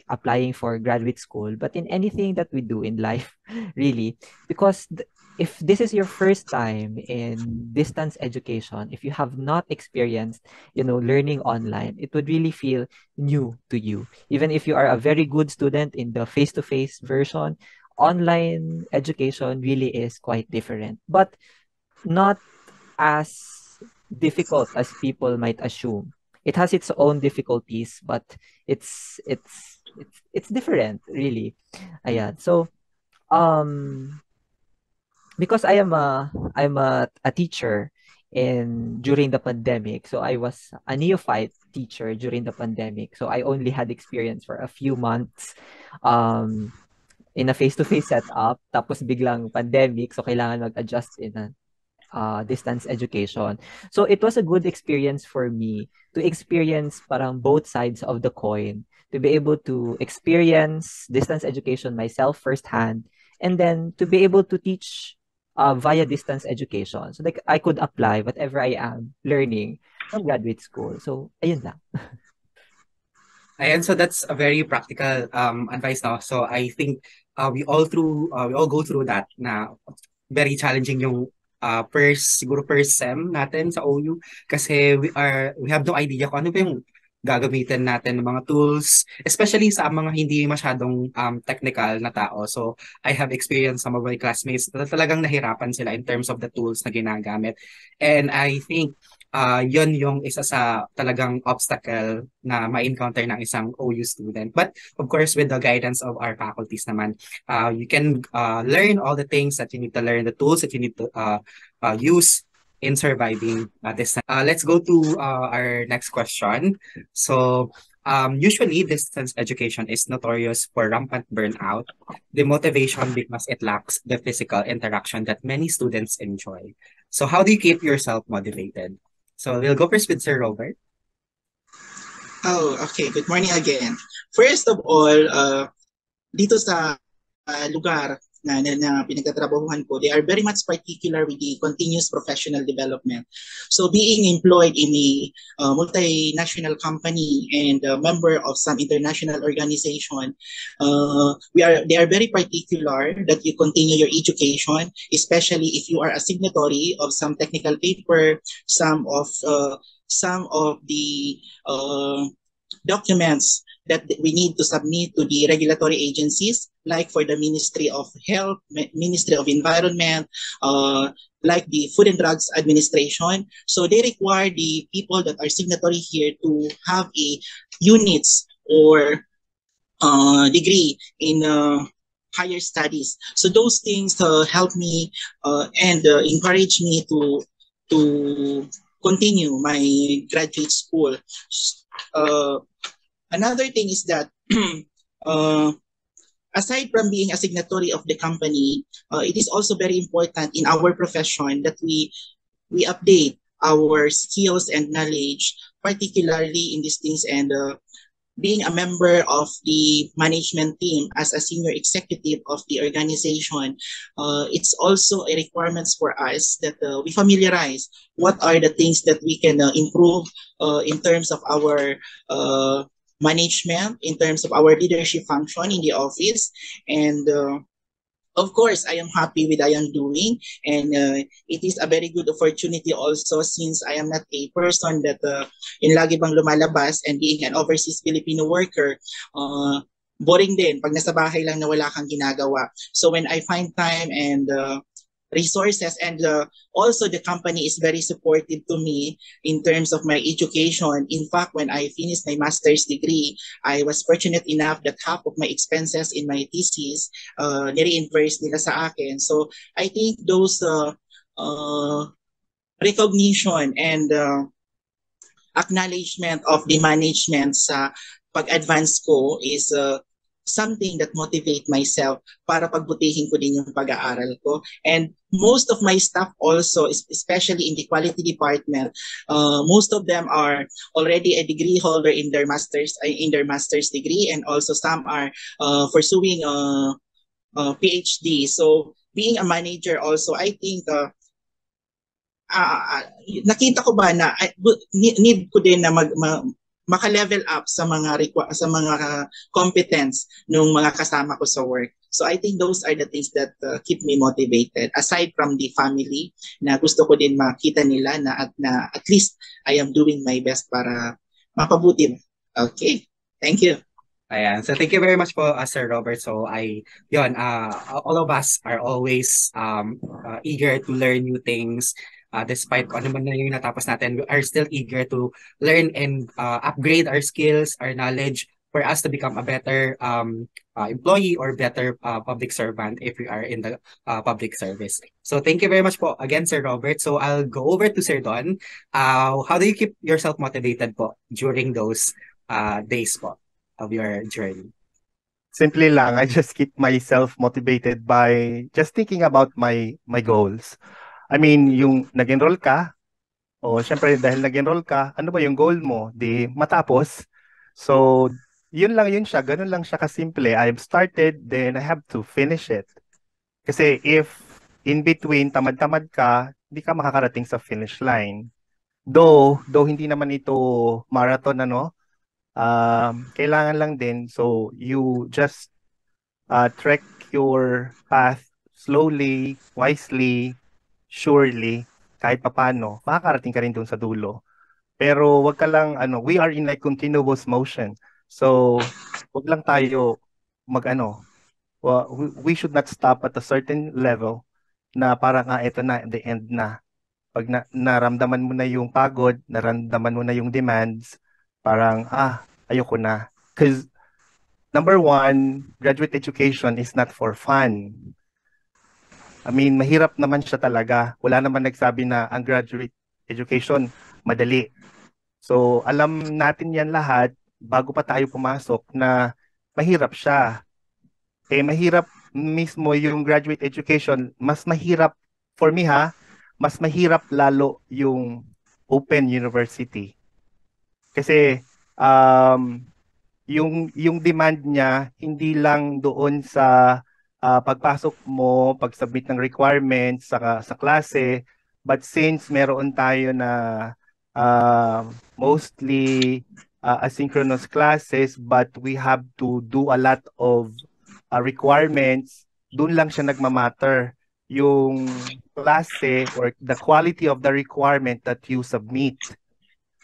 applying for graduate school, but in anything that we do in life, really, because if this is your first time in distance education, if you have not experienced, learning online, it would really feel new to you. Even if you are a very good student in the face-to-face version, online education really is quite different, but not as difficult as people might assume. It has its own difficulties, but it's different, really. Ayan. So, because I'm a teacher during the pandemic, so I was a neophyte teacher during the pandemic. So I only had experience for a few months um in a face-to-face setup, tapos biglang pandemic, so kailangan mag-adjust in a distance education. So it was a good experience for me to experience parang both sides of the coin, to be able to experience distance education myself firsthand, and then to be able to teach via distance education. So like I could apply whatever I am learning from graduate school. So ayun lang. And so that's a very practical advice now. So I think we all go through that na very challenging yung first sem natin sa OU kasi we have no idea kung ano ba yung gagamitin natin ng mga tools, especially sa mga hindi masyadong technical na tao. So I have experienced some of my classmates na talagang nahirapan sila in terms of the tools na ginagamit. And I think yun yung isa sa talagang obstacle na ma-encounter ng isang OU student. But of course, with the guidance of our faculties naman, you can learn all the things that you need to learn, the tools that you need to use in surviving this. Let's go to our next question. So, usually distance education is notorious for rampant burnout, demotivation because it lacks the physical interaction that many students enjoy. So, how do you keep yourself motivated? So, we'll go first with Sir Robert. Oh, okay. Good morning again. First of all, dito sa lugar na pinagtatrabahuhan ko, they are very much particular with the continuous professional development. So being employed in a multinational company and a member of some international organization, they are very particular that you continue your education, especially if you are a signatory of some technical paper, some of the documents that we need to submit to the regulatory agencies, like for the Ministry of Health, Ministry of Environment, like the Food and Drugs Administration. So they require the people that are signatory here to have a units or degree in higher studies. So those things help me and encourage me to continue my graduate school. Another thing is that aside from being a signatory of the company, it is also very important in our profession that we update our skills and knowledge, particularly in these things, and being a member of the management team as a senior executive of the organization, it's also a requirement for us that we familiarize what are the things that we can improve in terms of our management, in terms of our leadership function in the office. And of course, I am happy with I am doing, and it is a very good opportunity also since I am not a person that in lagi bang lumalabas, and being an overseas Filipino worker, boring din pag nasa bahay lang na wala kang ginagawa. So when I find time and resources, and also the company is very supportive to me in terms of my education. In fact, when I finished my master's degree, I was fortunate enough that half of my expenses in my thesis nire-reimburse nila sa akin. So I think those recognition and acknowledgement of the management sa pag-advance ko is something that motivate myself para pagbutihin ko din yung pag-aaral ko. And most of my staff also, especially in the quality department, most of them are already a degree holder in their master's degree, and also some are pursuing PhD. So being a manager also, I think nakita ko ba na need ko din na maka-level up sa mga competence ng mga kasama ko sa work. So I think those are the things that keep me motivated. Aside from the family, na gusto ko din makita nila na at least I am doing my best para mapabuti. Okay, thank you. Ayan. So thank you very much po, Sir Robert. So all of us are always eager to learn new things. despite kung ano man na yung natapos natin, we are still eager to learn and upgrade our skills, our knowledge for us to become a better employee or better public servant if we are in the public service. So thank you very much po again, Sir Robert. So I'll go over to Sir Don. How do you keep yourself motivated po during those days po of your journey? Simple lang, I just keep myself motivated by just thinking about my goals. I mean, yung nag-enroll ka, o syempre dahil nag-enroll ka, ano ba yung goal mo? Di matapos. So, yun siya, ganun lang siya kasimple. I've started, then I have to finish it. Kasi if in between tamad-tamad ka, hindi ka makakarating sa finish line. Though hindi naman ito marathon kailangan lang din so you just trek your path slowly, wisely, surely, kahit papano, makakarating ka rin dun sa dulo. Pero wag ka lang, we are in a continuous motion. So, wag lang tayo we should not stop at a certain level na parang, ito na, the end na. Pag naramdaman mo na yung pagod, naramdaman mo na yung demands, parang, ayoko na. Because number one, graduate education is not for fun. I mean, mahirap naman siya talaga. Wala naman nagsabi na ang graduate education madali. So, alam natin yan lahat bago pa tayo pumasok na mahirap siya. Mahirap mismo yung graduate education. Mas mahirap, for me mas mahirap lalo yung open university. Kasi, yung demand niya hindi lang doon sa pagpasok mo, pag-submit ng requirements sa klase, but since meron tayo na mostly asynchronous classes but we have to do a lot of requirements, doon lang siya nagmamatter yung klase or the quality of the requirement that you submit.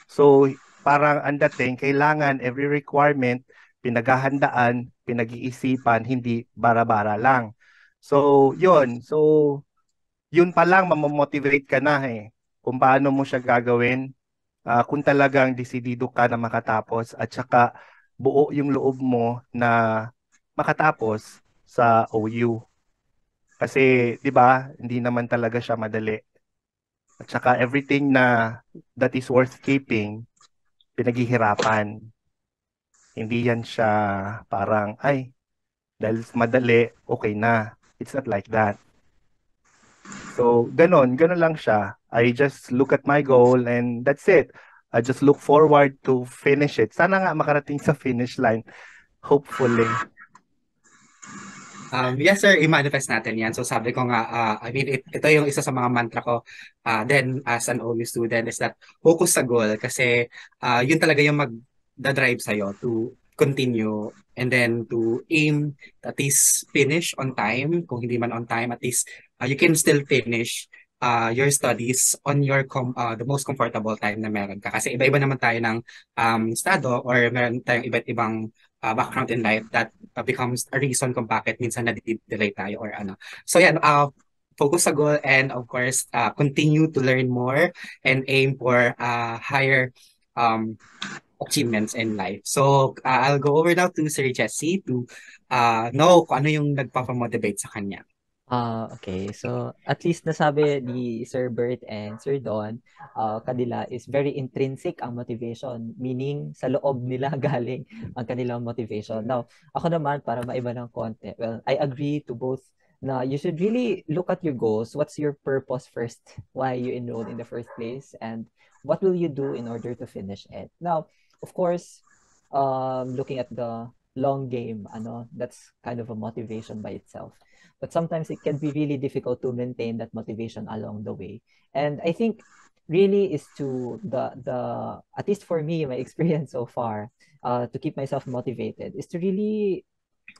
So, parang ang dating, kailangan every requirement, pinaghahandaan, pinag-iisipan, hindi bara-bara lang. So, yun. So, yun pa lang, mamomotivate ka na kung paano mo siya gagawin. Kung talagang desidido ka na makatapos at saka buo yung loob mo na makatapos sa OU. Kasi, di ba, hindi naman talaga siya madali. At saka everything that is worth keeping, pinaghihirapan. Hindi yan siya parang, dahil madali, okay na. It's not like that. So, ganon lang siya. I just look at my goal and that's it. I just look forward to finish it. Sana nga makarating sa finish line. Hopefully. Yes sir, i-manifest natin yan. So sabi ko nga, I mean, ito yung isa sa mga mantra ko then as an OU student is that focus sa goal kasi yun talaga yung mag-drive sa'yo to continue and then to aim at least finish on time. Kung hindi man on time, at least you can still finish your studies on your the most comfortable time na meron ka. Kasi iba-iba naman tayo ng estado or meron tayong iba't ibang background in life that becomes a reason kung bakit minsan na-delay tayo or ano. So yan, focus sa goal and of course, continue to learn more and aim for higher achievements in life. So I'll go over now to Sir Jesse to know kung ano yung nagpapamotivate sa kanya. Okay. So, at least nasabi ni Sir Bert and Sir Don, kanila is very intrinsic ang motivation, meaning sa loob nila galing ang kanilang motivation. Now, ako naman, para maiba ng konti, well, I agree to both na you should really look at your goals. What's your purpose first? Why you enrolled in the first place? And what will you do in order to finish it? Now, of course, looking at the long game, that's kind of a motivation by itself. But sometimes it can be really difficult to maintain that motivation along the way. And I think really is to the at least for me, my experience so far, to keep myself motivated is to really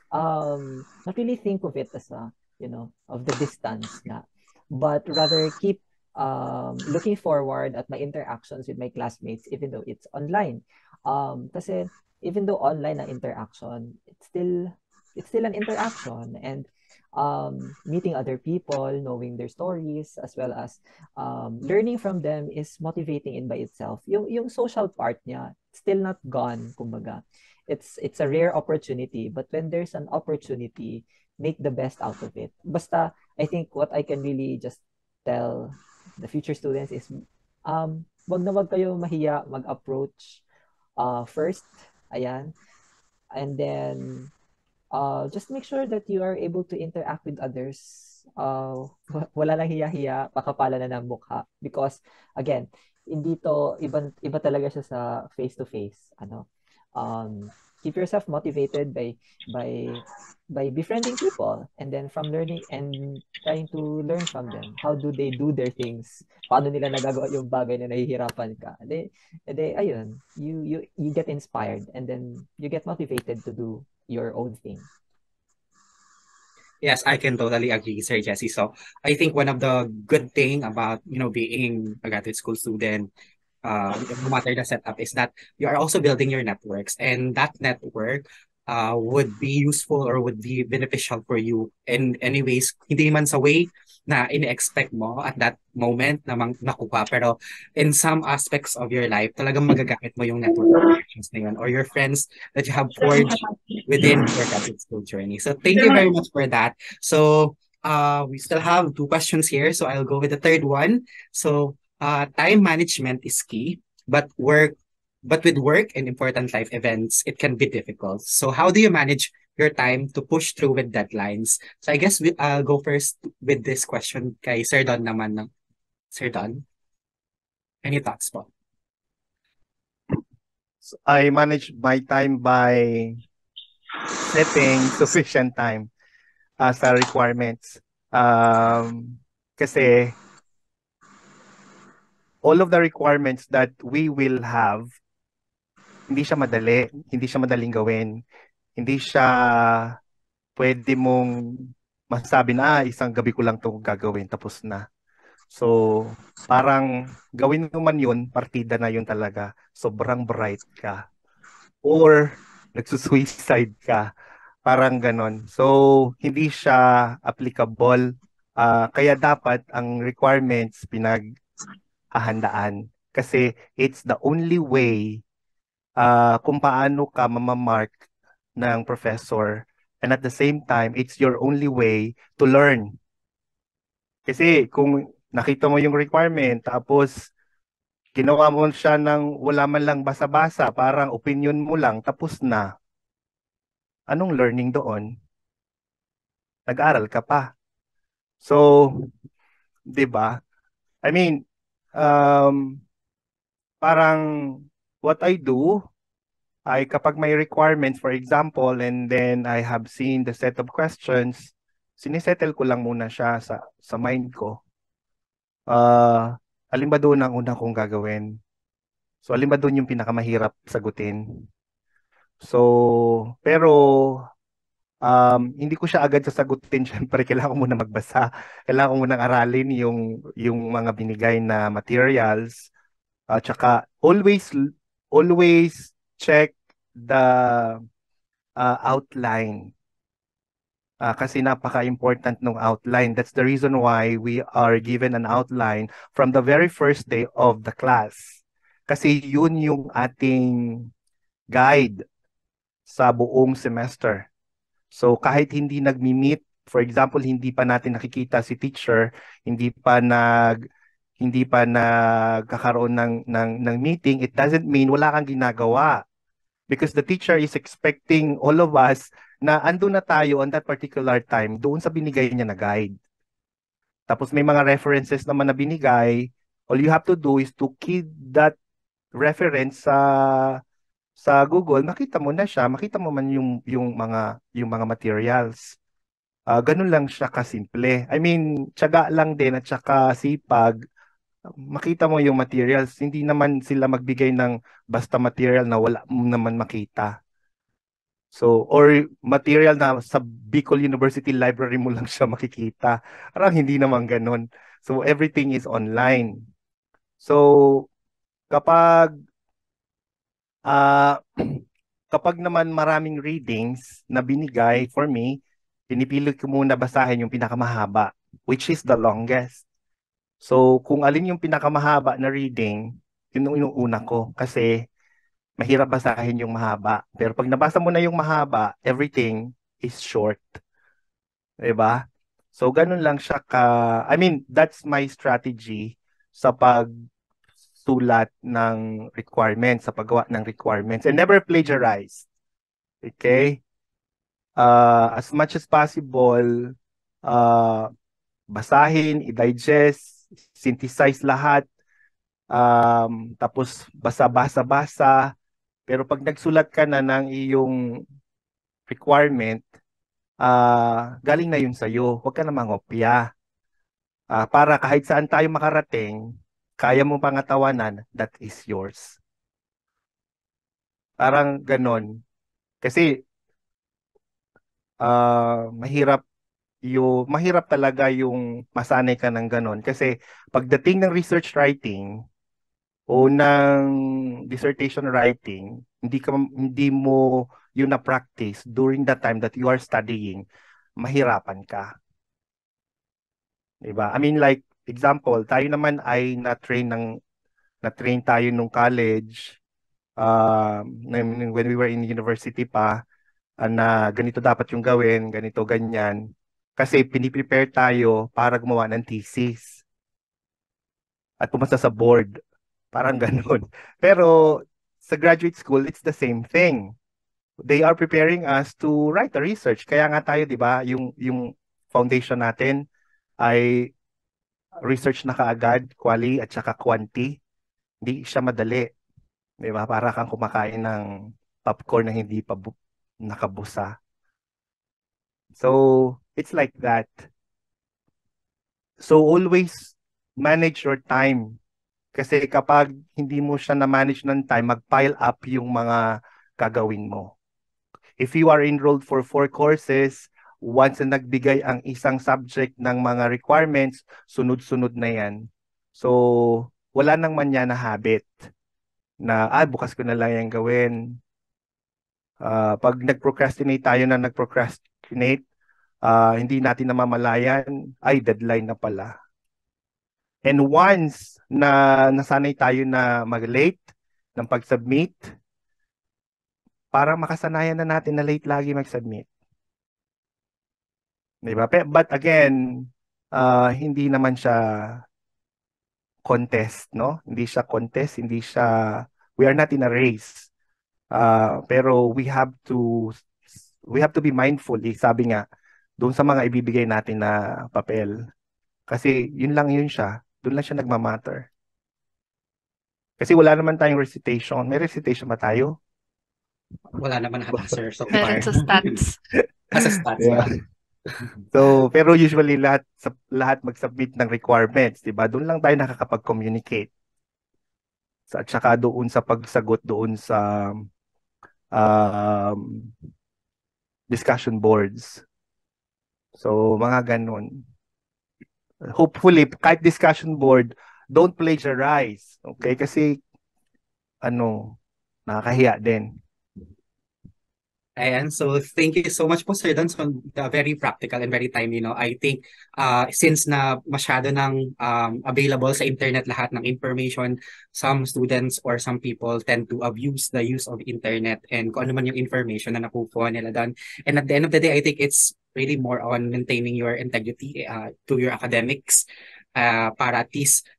not really think of it as of the distance na, but rather keep looking forward at my interactions with my classmates even though it's online. Kasi even though online ang interaction, it's still an interaction, and meeting other people, knowing their stories, as well as learning from them is motivating in by itself. Yung social part niya, still not gone, kumbaga. It's a rare opportunity, but when there's an opportunity, make the best out of it. Basta, I think what I can really just tell the future students is, wag kayo mahiya mag-approach first, ayan, and then just make sure that you are able to interact with others. Wala lang hiya-hiya, pakapala na ng mukha. Because, again, hindi to, iba talaga siya sa face-to-face. Keep yourself motivated by befriending people, and then from learning and trying to learn from them. How do they do their things? Paano nila nagagawa yung bagay na nahihirapan ka? Ayun, you get inspired, and then you get motivated to do your own thing. Yes, I can totally agree, Sir Jesse. So I think one of the good thing about, being a graduate school student, no matter the setup, is that you are also building your networks, and that network would be useful or would be beneficial for you in any ways, hindi man sa way na ini-expect mo at that moment na nakuha, pero in some aspects of your life, talagang magagamit mo yung network connections na yun or your friends that you have forged within your graduate school journey. So thank you very much for that. So we still have 2 questions here, so I'll go with the third one. So time management is key, but with work and important life events, it can be difficult. So how do you manage your time to push through with deadlines? So I guess I'll go first with this question kay Sir Don naman. No? Sir Don, any thoughts po? I manage my time by setting sufficient time sa requirements. Kasi all of the requirements that we will have, hindi siya madali, hindi siya madaling gawin. Hindi siya pwede mong masabi na isang gabi ko lang 'to gagawin tapos na. So, parang gawin mo man yun, partida na yun talaga. Sobrang bright ka. Or nagsusuicide ka. Parang ganon. So, hindi siya applicable. Kaya dapat ang requirements pinaghahandaan. Kasi it's the only way kung paano ka mamamark ng professor, and at the same time, it's your only way to learn. Kasi kung nakita mo yung requirement, tapos ginawa mo siya ng wala man lang basa-basa, parang opinion mo lang, tapos na. Anong learning doon? Nag-aral ka pa. So, 'di ba? I mean, parang what I do ay kapag may requirements, for example, and then I have seen the set of questions, sinisettle ko lang muna siya sa mind ko. Alin ba doon ang una kong gagawin? So, alin ba doon yung pinakamahirap sagutin? So, pero hindi ko siya agad sasagutin. Siyempre, kailangan ko muna magbasa. Kailangan ko muna aralin yung mga binigay na materials. At saka, always check the outline. Kasi napaka-important ng outline. That's the reason why we are given an outline from the very first day of the class. Kasi yun yung ating guide sa buong semester. So kahit hindi nagmi-meet, for example, hindi pa natin nakikita si teacher, hindi pa nagkakaroon ng meeting, it doesn't mean wala kang ginagawa. Because the teacher is expecting all of us na andun na tayo on that particular time doon sa binigay niya na guide. Tapos may mga references naman na binigay, all you have to do is to key that reference sa Google, makita mo na siya, makita mo man yung mga materials. Ganun lang siya kasimple. I mean, tiyaga lang din at saka sipag, makita mo yung materials. Hindi naman sila magbigay ng basta material na wala mo naman makita. So, or material na sa Bicol University Library mo lang siya makikita. Parang hindi naman ganun. So, everything is online. So, kapag kapag naman maraming readings na binigay for me, pinipili ko muna basahin yung pinakamahaba, which is the longest. So, kung alin yung pinakamahaba na reading, yun yung inuuna ko kasi mahirap basahin yung mahaba. Pero pag nabasa mo na yung mahaba, everything is short. Diba? So, ganun lang siya I mean, that's my strategy sa pagsulat ng requirements, sa paggawa ng requirements. And never plagiarize. Okay? As much as possible, basahin, i-digest, synthesize lahat, tapos basa-basa-basa. Pero pag nagsulat ka na ng iyong requirement, galing na yun sa'yo. Huwag ka na mangopya. Para kahit saan tayo makarating, kaya mo pangatawanan, that is yours. Parang ganon. Kasi mahirap talaga yung masanay ka ng ganon. Kasi pagdating ng research writing o ng dissertation writing, hindi mo yun na practice during the time that you are studying, mahirapan ka. Diba? I mean, like, example, tayo naman ay na-train tayo nung college, when we were in university pa, na ganito dapat yung gawin, ganito, ganyan. Kasi piniprepare tayo para gumawa ng thesis at pumasa sa board. Parang ganun. Pero sa graduate school, it's the same thing. They are preparing us to write a research. Kaya nga tayo, di ba, yung foundation natin ay research na kaagad, quali at saka quanti. Hindi siya madali. Di ba? Para kang kumakain ng popcorn na hindi pa nakabusa. So, it's like that. So, always manage your time. Kasi kapag hindi mo siya na-manage ng time, mag-pile up yung mga gagawin mo. If you are enrolled for 4 courses, once na nagbigay ang isang subject ng mga requirements, sunod-sunod na yan. So, wala nang manya na habit na, bukas ko na lang yan gawin. Pag nag-procrastinate tayo na nag-procrastinate, hindi natin namamalayan, deadline na pala. And once na nasanay tayo na mag-late ng pag-submit, parang makasanayan na natin na late lagi mag-submit. Diba? But again, hindi naman siya contest, no? Hindi siya contest, we are not in a race. Pero we have to be mindful, sabi nga, doon sa mga ibibigay natin na papel. Kasi yun siya. Doon lang siya nagmamatter. Kasi wala naman tayong recitation. May recitation ba tayo? Wala naman sir, so far. Meron sa stats. Sa stats, yeah. So, pero usually lahat mag-submit ng requirements, 'di ba? Doon lang tayo nakakapag-communicate. At saka doon sa pagsagot doon sa discussion boards. So, mga ganun. Hopefully, kahit discussion board, don't plagiarize. Okay? Kasi, nakakahiya din. Ayan, so thank you so much po Sir Don, so very practical and very timely, no? I think since na masyado ng available sa internet lahat ng information, some students or some people tend to abuse the use of internet and kung ano man yung information na nakukuha nila doon. And at the end of the day, I think it's really more on maintaining your integrity to your academics para at least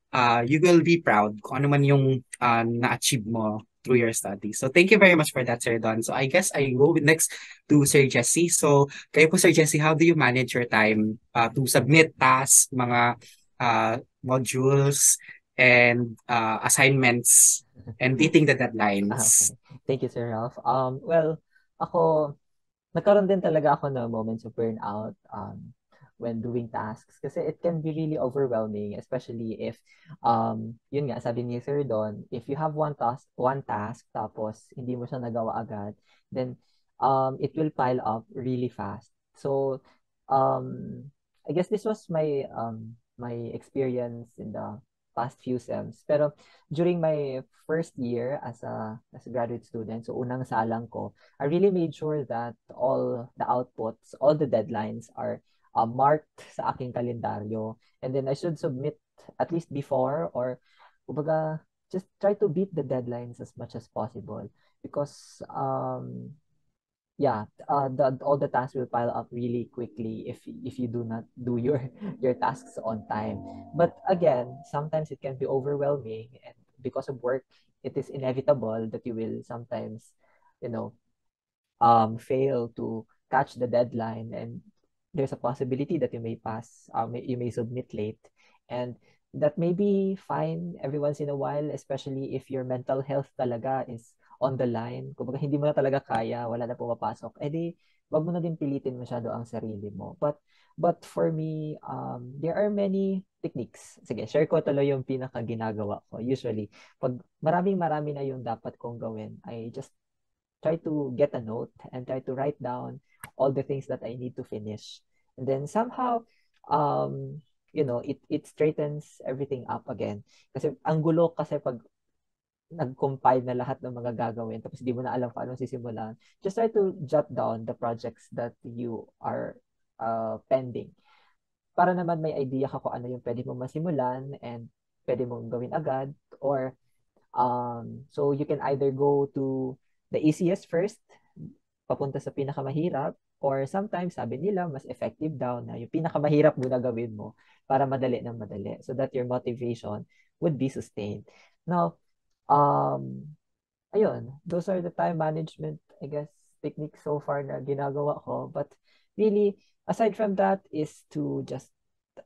you will be proud kung ano man yung na-achieve mo through your studies. So thank you very much for that, Sir Don. So I guess I go next to Sir Jesse. So kayo po, Sir Jesse, how do you manage your time to submit tasks, mga modules, and assignments, and meeting the deadlines? Okay. Thank you, Sir Ralph. Well, ako, nagkaroon din talaga ako ng moments of burnout when doing tasks kasi it can be really overwhelming, especially if yun nga sabi ni Sir Don, if you have one task tapos hindi mo siya nagawa agad, then it will pile up really fast. So I guess this was my my experience in the past few sems. Pero during my first year as a graduate student, so unang salang ko, I really made sure that all the outputs, all the deadlines are marked sa aking kalendaryo. And then I should submit at least before, or kumbaga, just try to beat the deadlines as much as possible, because all the tasks will pile up really quickly if you do not do your your tasks on time. But again, sometimes it can be overwhelming, and because of work, it is inevitable that you will sometimes, you know, fail to catch the deadline, and there's a possibility that you may pass, you may submit late, and that may be fine every once in a while, especially if your mental health talaga is on the line. Kung hindi mo na talaga kaya, wala na pumapasok, edi wag mo na din pilitin masyado ang sarili mo. But for me, there are many techniques. Sige, share ko tuloy yung pinaka ginagawa ko. Usually, pag marami na yung dapat kong gawin, I just try to get a note and try to write down all the things that I need to finish. And then somehow, it straightens everything up again. Kasi ang gulo kasi pag nag-compile na lahat ng mga gagawin tapos di mo na alam kung anong sisimulan, just try to jot down the projects that you are pending. Para naman may idea ka kung ano yung pwede mong masimulan and pwede mong gawin agad, or so you can either go to the easiest first, papunta sa pinakamahirap, or sometimes sabi nila mas effective daw na yung pinakamahirap muna gawin mo para madali so that your motivation would be sustained. Now, ayun, those are the time management, I guess, techniques so far na ginagawa ko. But really, aside from that is to just,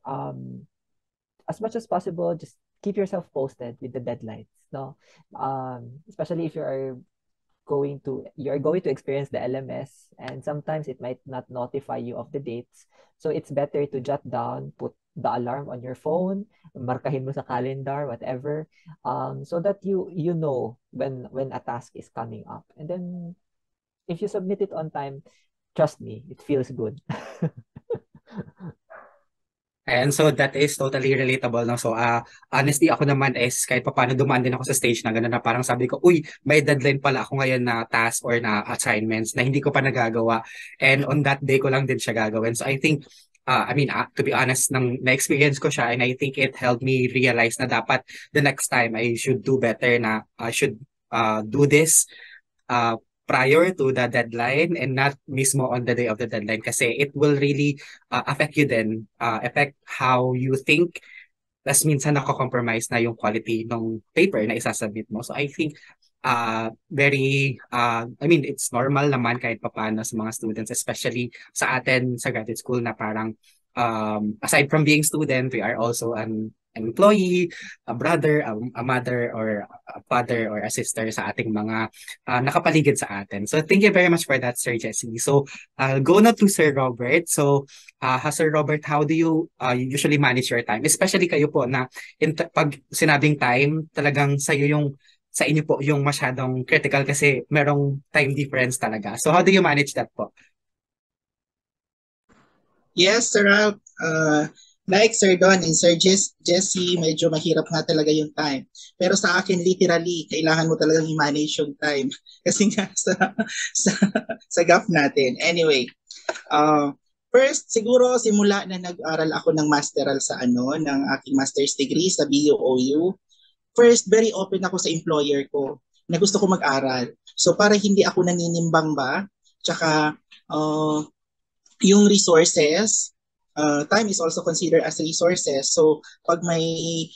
as much as possible, just keep yourself posted with the deadlines, no? Especially if you're going to experience the LMS, and sometimes it might not notify you of the dates. So it's better to jot down, put the alarm on your phone, markahin mo sa calendar, whatever, so that you know when a task is coming up. And then if you submit it on time, trust me, it feels good. And so that is totally relatable, no? So honestly, ako naman is kahit papaano dumaan din ako sa stage na gano'n, na parang sabi ko, uy, may deadline pala ako ngayon na task or na assignments na hindi ko pa nagagawa. And on that day ko lang din siya gagawin. So I think, to be honest, na-experience ko siya, and I think it helped me realize na dapat the next time I should do better, na I should do this prior to the deadline and not mismo on the day of the deadline, kasi it will really affect you then, affect how you think. Tas minsan nako-compromise na yung quality ng paper na isasubmit mo. So I think it's normal naman kahit papaano sa mga students, especially sa atin sa graduate school, na parang aside from being student, we are also an employee, a brother, a mother, or a father, or a sister sa ating mga nakapaligid sa atin. So thank you very much for that, Sir Jesse. So I'll go na to Sir Robert. So Sir Robert, how do you usually manage your time? Especially kayo po na pag sinabing time, talagang sa inyo po yung masyadong critical kasi merong time difference talaga. So how do you manage that po? Yes, Sir Ralph. Like Sir Don and Sir Jesse, medyo mahirap nga talaga yung time. Pero sa akin, literally, kailangan mo talagang i-manage yung time. Kasi nga sa gap natin. Anyway, first, siguro simula na nag-aral ako ng masteral ng aking master's degree sa Buou. First, very open ako sa employer ko na gusto ko mag-aral. So para hindi ako naninimbang ba, tsaka yung resources, time is also considered as resources. So pag may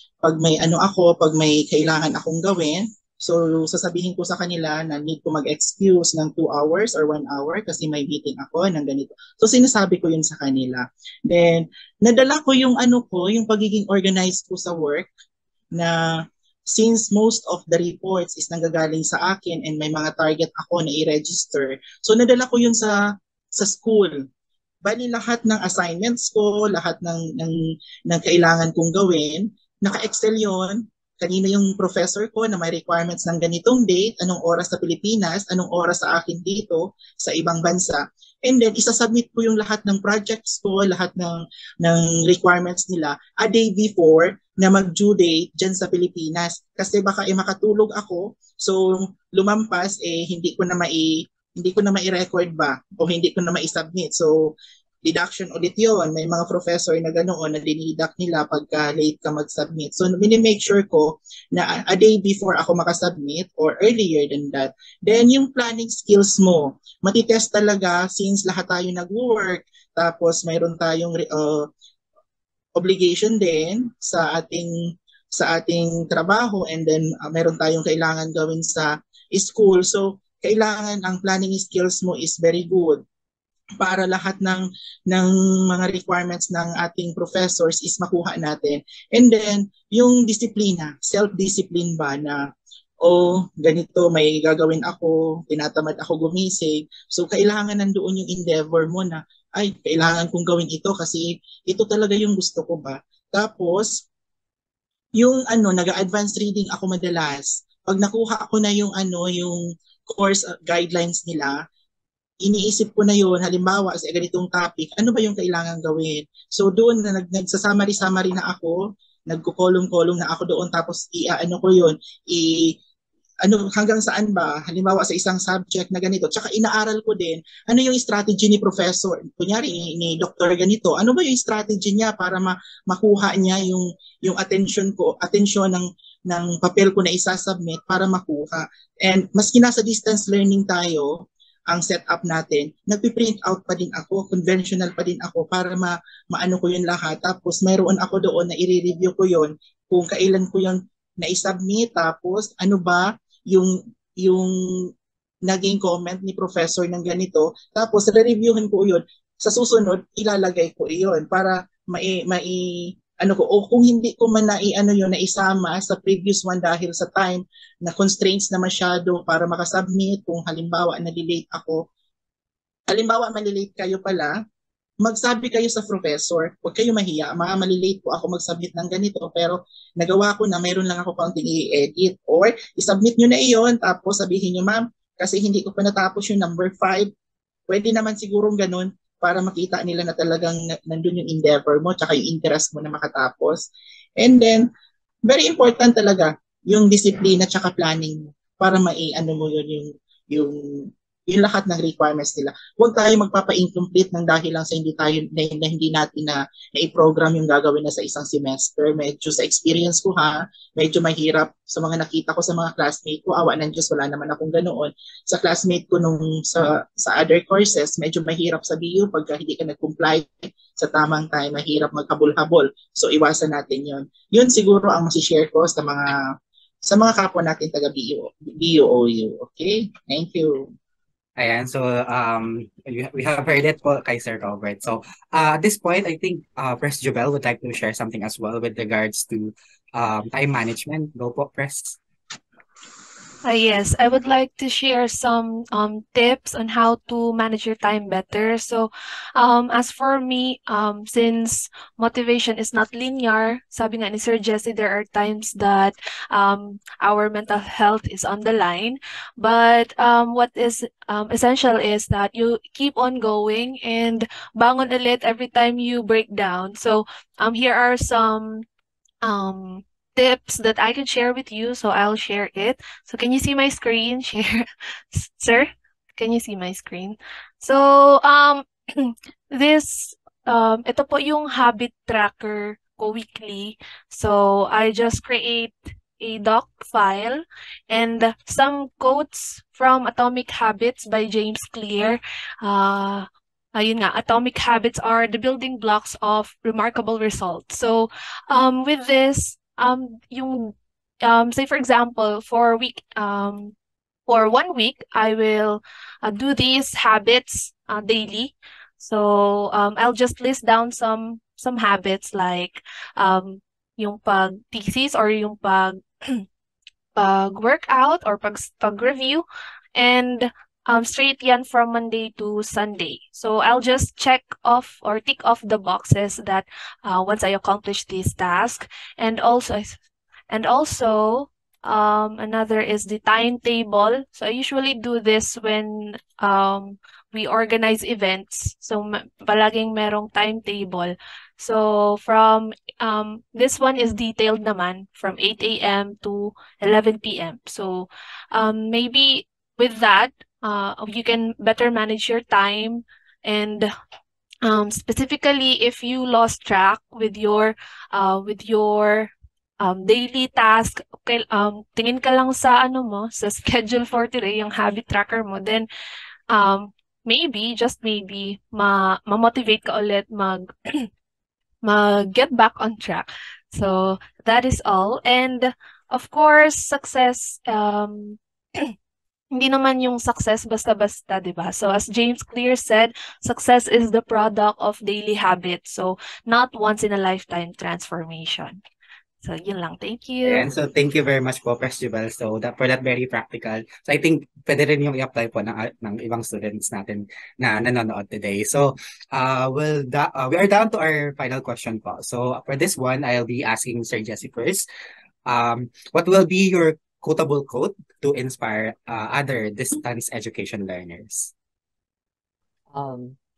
kailangan akong gawin, so sasabihin ko sa kanila na need ko mag-excuse ng 2 hours or 1 hour kasi may meeting ako ng ganito. So sinasabi ko yun sa kanila. Then nadala ko yung yung pagiging organized ko sa work, na since most of the reports is nanggagaling sa akin and may mga target ako na i-register, so nadala ko yun sa school. Bali lahat ng assignments ko, lahat ng kailangan kong gawin, naka-Excel yon. Kanina yung professor ko na may requirements ng ganitong date, anong oras sa Pilipinas, anong oras sa akin dito, sa ibang bansa. And then isasubmit ko yung lahat ng projects ko, lahat ng requirements nila a day before na mag-due date dyan sa Pilipinas. Kasi baka makatulog ako, so lumampas hindi ko na mai-record ba o hindi ko na mai-submit. So deduction ulit yon. May mga professor na ganoon na dinideduct nila pagka late ka mag-submit. So mini-make sure ko na a day before ako makasubmit or earlier than that. Then yung planning skills mo, matitest talaga since lahat tayo nag-work, tapos mayroon tayong obligation din sa ating trabaho, and then meron tayong kailangan gawin sa school. So kailangan ang planning skills mo is very good para lahat ng mga requirements ng ating professors is makuha natin. And then yung disiplina, self-discipline ba na ganito may gagawin ako, tinatamad ako gumising. So kailangan nandoon yung endeavor mo na ay kailangan kong gawin ito kasi ito talaga yung gusto ko ba. Tapos yung nag-advance reading ako madalas. Pag nakuha ko na yung yung course guidelines nila, iniisip ko na yun, halimbawa sa ganitong topic, ano ba yung kailangan gawin? So doon na nagsasummary na ako, nagko-column-column na ako doon, tapos i-ano ko yun, hanggang saan ba, halimbawa sa isang subject na ganito, tsaka inaaral ko din, ano yung strategy ni professor, kunyari ni doktor ganito, ano ba yung strategy niya para makuha niya yung attention ng papel ko na isasubmit para makuha. And maski nasa distance learning tayo, ang setup natin, nagpi-print out pa din ako, conventional pa din ako para maano ko yun lahat. Tapos mayroon ako doon na i-review ko yun kung kailan ko yun na-submit, tapos ano ba yung naging comment ni professor ng ganito, tapos re-reviewin ko yun. Sa susunod, ilalagay ko iyon para o kung hindi ko man naisama sa previous one dahil sa time na constraints na masyado para makasubmit, kung halimbawa nalilate ako, halimbawa malilate kayo pala, magsabi kayo sa professor, huwag kayo mahiya, malilate po ako mag-submit ng ganito, pero nagawa ko na, mayroon lang ako kaunting i-edit, or isubmit nyo na iyon, tapos sabihin nyo, ma'am, kasi hindi ko pa natapos yung number 5, pwede naman sigurong ganun, para makita nila na talagang nandun yung endeavor mo, tsaka yung interest mo na makatapos. And then, very important talaga, yung disiplina tsaka planning mo, para mai-ano mo yun, yung lahat ng requirements nila. Huwag tayo magpapa-incomplete ng dahil lang sa hindi natin na i-program yung gagawin na sa isang semester. Medyo sa experience ko medyo mahirap sa mga nakita ko sa mga classmate ko. Awa ng Diyos, wala naman akong ganoon. Sa classmate ko sa other courses, medyo mahirap sa BU pagka hindi ka nag-comply sa tamang time, mahirap maghabol-habol. So iwasan natin yun. Yun siguro ang masishare ko sa mga kapwa natin taga BUOU. Okay? Thank you. Ayan, so we have heard it po kay Sir Robert. So at this point, I think Pres Jobel would like to share something as well with regards to time management. Go po, Pres. Yes, I would like to share some tips on how to manage your time better. So, as for me, since motivation is not linear, sabi nga ni Sir Jesse, there are times that our mental health is on the line. But what is essential is that you keep on going and bangon ulit every time you break down. So, here are some tips that I can share with you, so I'll share it. So can you see my screen? Share, sir? Can you see my screen? So ito po yung habit tracker ko weekly. So I just create a doc file and some quotes from Atomic Habits by James Clear. Ayun nga, atomic habits are the building blocks of remarkable results. So with this, say for example, for 1 week, I will do these habits daily. So I'll just list down some habits like yung pag-thesis or yung pag-workout or pag-review, and straight yan from Monday to Sunday. So I'll just check off or tick off the boxes that once I accomplish this task. And also another is the timetable. So I usually do this when we organize events. So palaging merong timetable. So from this one is detailed naman from 8 a.m. to 11 p.m. So maybe with that, you can better manage your time and specifically if you lost track with your daily task, okay, tingin ka lang sa ano mo, sa schedule for today, yung habit tracker mo, then maybe, just maybe, ma-motivate ka ulit mag-get back on track. So that is all. And of course, success, hindi naman yung success basta-basta, di ba? So as James Clear said, success is the product of daily habits. So not once in a lifetime transformation. So yun lang. Thank you. And so thank you very much po, Festival. So that for that very practical. So I think pwede rin yung i-apply po ng ibang students natin na nanonood today. So we are down to our final question po. So for this one, I'll be asking Sir Jesse first. What will be your quotable quote to inspire other distance education learners?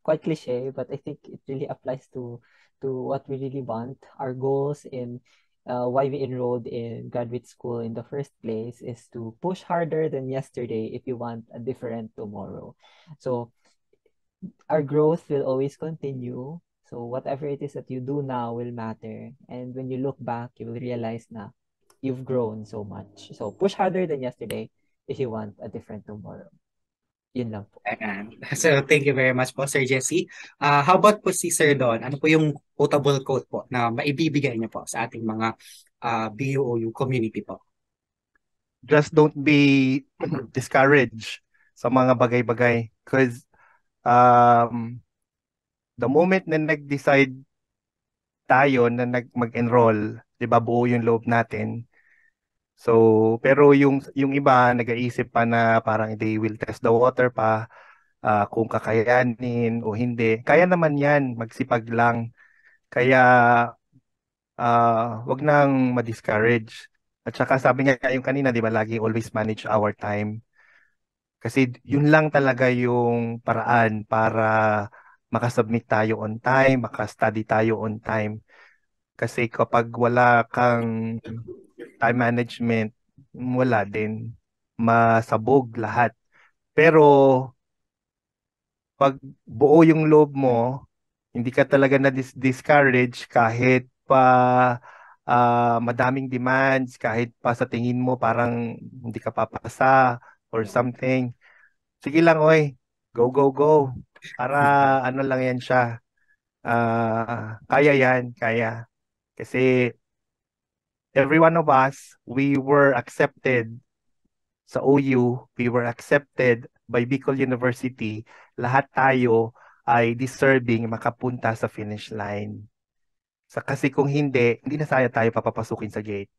Quite cliche, but I think it really applies to what we really want. Our goals in why we enrolled in graduate school in the first place is to push harder than yesterday if you want a different tomorrow. So our growth will always continue. So whatever it is that you do now will matter. And when you look back, you will realize na you've grown so much. So push harder than yesterday if you want a different tomorrow. Yun lang po. So thank you very much po, Sir Jesse. How about po si Sir Don? Ano po yung quotable quote po na maibibigay niyo po sa ating mga BUOU community po? Just don't be discouraged sa mga bagay-bagay because the moment na nag-decide tayo na mag-enroll, 'di ba, buo yung loob natin. So, pero yung iba nag-iisip pa na parang they will test the water pa kung kakayanin o hindi. Kaya naman 'yan, magsipag lang. Kaya wag nang ma-discourage. At saka sabi nga yung kanina, 'di ba, lagi always manage our time. Kasi yun lang talaga yung paraan para makasubmit tayo on time, makastudy tayo on time. Kasi kapag wala kang time management, wala din. Masabog lahat. Pero pag buo yung loob mo, hindi ka talaga na-discourage kahit pa madaming demands, kahit pa sa tingin mo parang hindi ka papasa or something. Sige lang, oy. Go, go, go. Para ano lang yan siya. Kaya yan, kaya. Kasi every one of us, we were accepted sa OU, we were accepted by Bicol University. Lahat tayo ay deserving makapunta sa finish line. Kasi kung hindi na saya tayo papapasukin sa gate.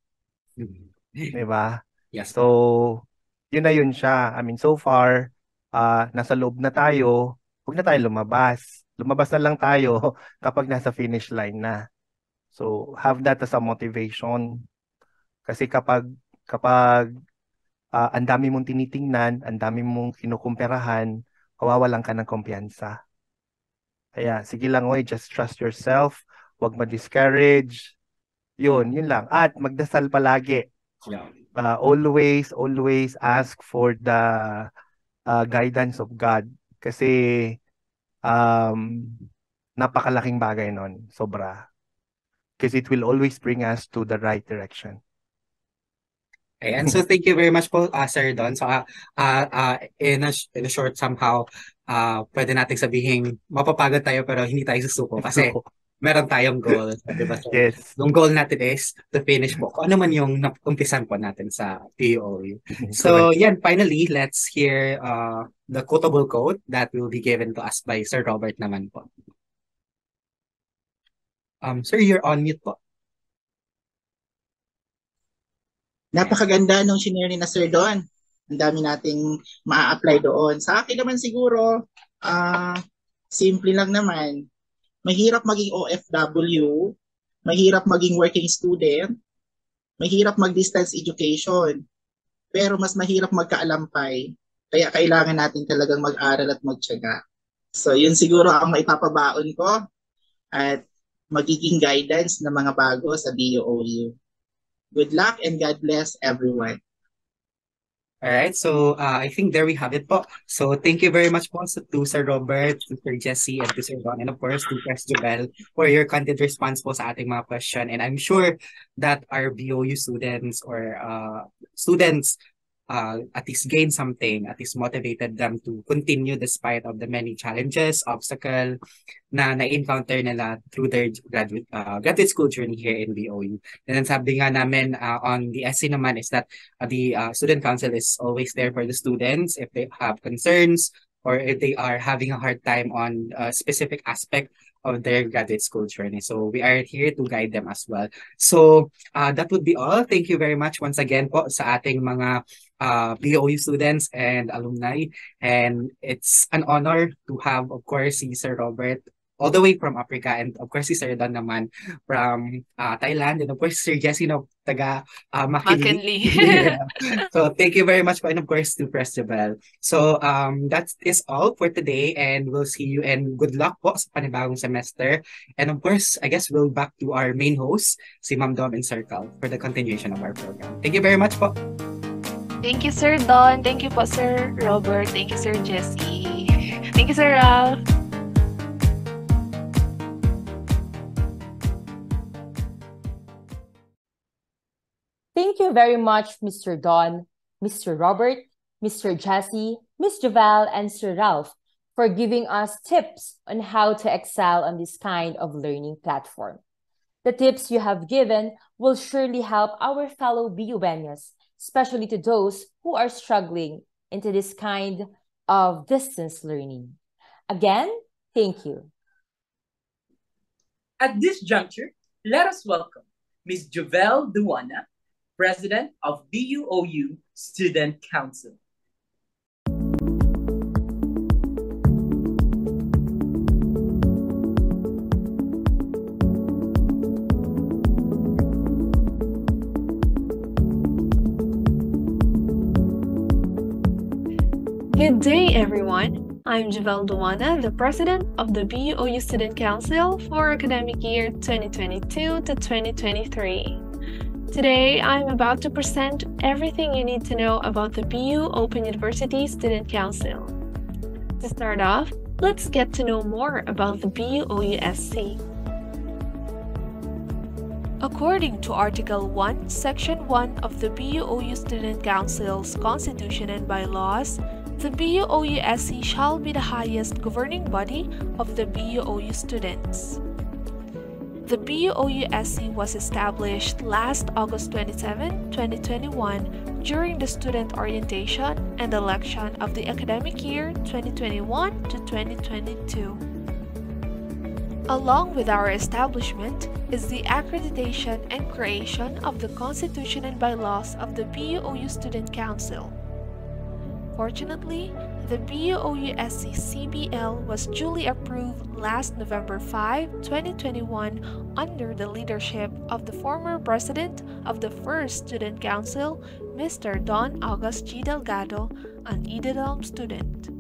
Diba? Yes. So, yun na yun siya. I mean, so far, nasa loob na tayo, huwag na tayo lumabas. Lumabas na lang tayo kapag nasa finish line na. So, have that as a motivation. Kasi kapag ang dami mong tinitingnan, ang dami mong kinukumpirahan, kawawalan ka ng kumpiyansa. Kaya, sige lang, oy, just trust yourself. Huwag ma-discourage. Yun lang. At magdasal palagi. Always ask for the guidance of God. Kasi napakalaking bagay nun. Sobra. Because it will always bring us to the right direction. And so thank you very much po, Sir Don. So in a short somehow, pwede nating sabihin mapapagod tayo pero hindi tayo susuko kasi meron tayong goal. Diba? So, yes. Yung goal natin is to finish po. Kung ano man yung umpisan po natin sa POU. So yan, finally, let's hear the quotable quote that will be given to us by Sir Robert naman po. Sir, you're on mute po. Napakaganda nung shinare ni na Sir Don. Ang dami nating maa-apply doon. Sa akin naman siguro, simple lang naman. Mahirap maging OFW, mahirap maging working student, mahirap mag-distance education, pero mas mahirap magkaalampay Kaya kailangan natin talagang mag-aral at magtiyaga. So yun siguro ang maipapabaon ko at magiging guidance ng mga bago sa BUOU. Good luck and God bless everyone. All right, so I think there we have it po. So thank you very much po to Sir Robert, to Sir Jesse, and to Sir Ron, and of course to Press Jubel for your content response po sa ating mga question. And I'm sure that our BOU students or students at least gain something, at least motivated them to continue despite of the many challenges, obstacle na na-encounter nila through their graduate school journey here in BOU. And then sabi nga namin on the essay naman is that the student council is always there for the students if they have concerns or if they are having a hard time on a specific aspect of their graduate school journey. So we are here to guide them as well. So that would be all. Thank you very much once again po sa ating mga BOU students and alumni. And it's an honor to have, of course, si Sir Robert all the way from Africa, and of course si Sir Don naman from Thailand, and of course Sir Jesse taga McKinley. So thank you very much po, and of course to Press the Bell. So that is all for today, and we'll see you, and good luck po sa panibagong semester. And of course, I guess we'll back to our main host, si Ma'am Dom and Circle, for the continuation of our program. Thank you very much po. Thank you, Sir Don. Thank you po, Sir Robert. Thank you, Sir Jesse. Thank you, Sir Ralph. Thank you very much, Mr. Don, Mr. Robert, Mr. Jesse, Ms. Javal, and Sir Ralph for giving us tips on how to excel on this kind of learning platform. The tips you have given will surely help our fellow BUenos, especially to those who are struggling into this kind of distance learning. Again, thank you. At this juncture, let us welcome Ms. Jovel Duana, President of BUOU Student Council. Good day, everyone. I'm Javel Duana, the President of the BUOU Student Council for academic year 2022 to 2023. Today, I'm about to present everything you need to know about the BU Open University Student Council. To start off, let's get to know more about the BUOUSC. According to Article 1, Section 1 of the BUOU Student Council's Constitution and Bylaws, the BUOUSC shall be the highest governing body of the BUOU students. The BUOUSC was established last August 27, 2021 during the student orientation and election of the academic year 2021 to 2022. Along with our establishment is the accreditation and creation of the Constitution and Bylaws of the BUOU Student Council. Fortunately, the BUOUSC CBL was duly approved last November 5, 2021 under the leadership of the former president of the first Student Council, Mr. Don August G. Delgado, an IDEDALM student.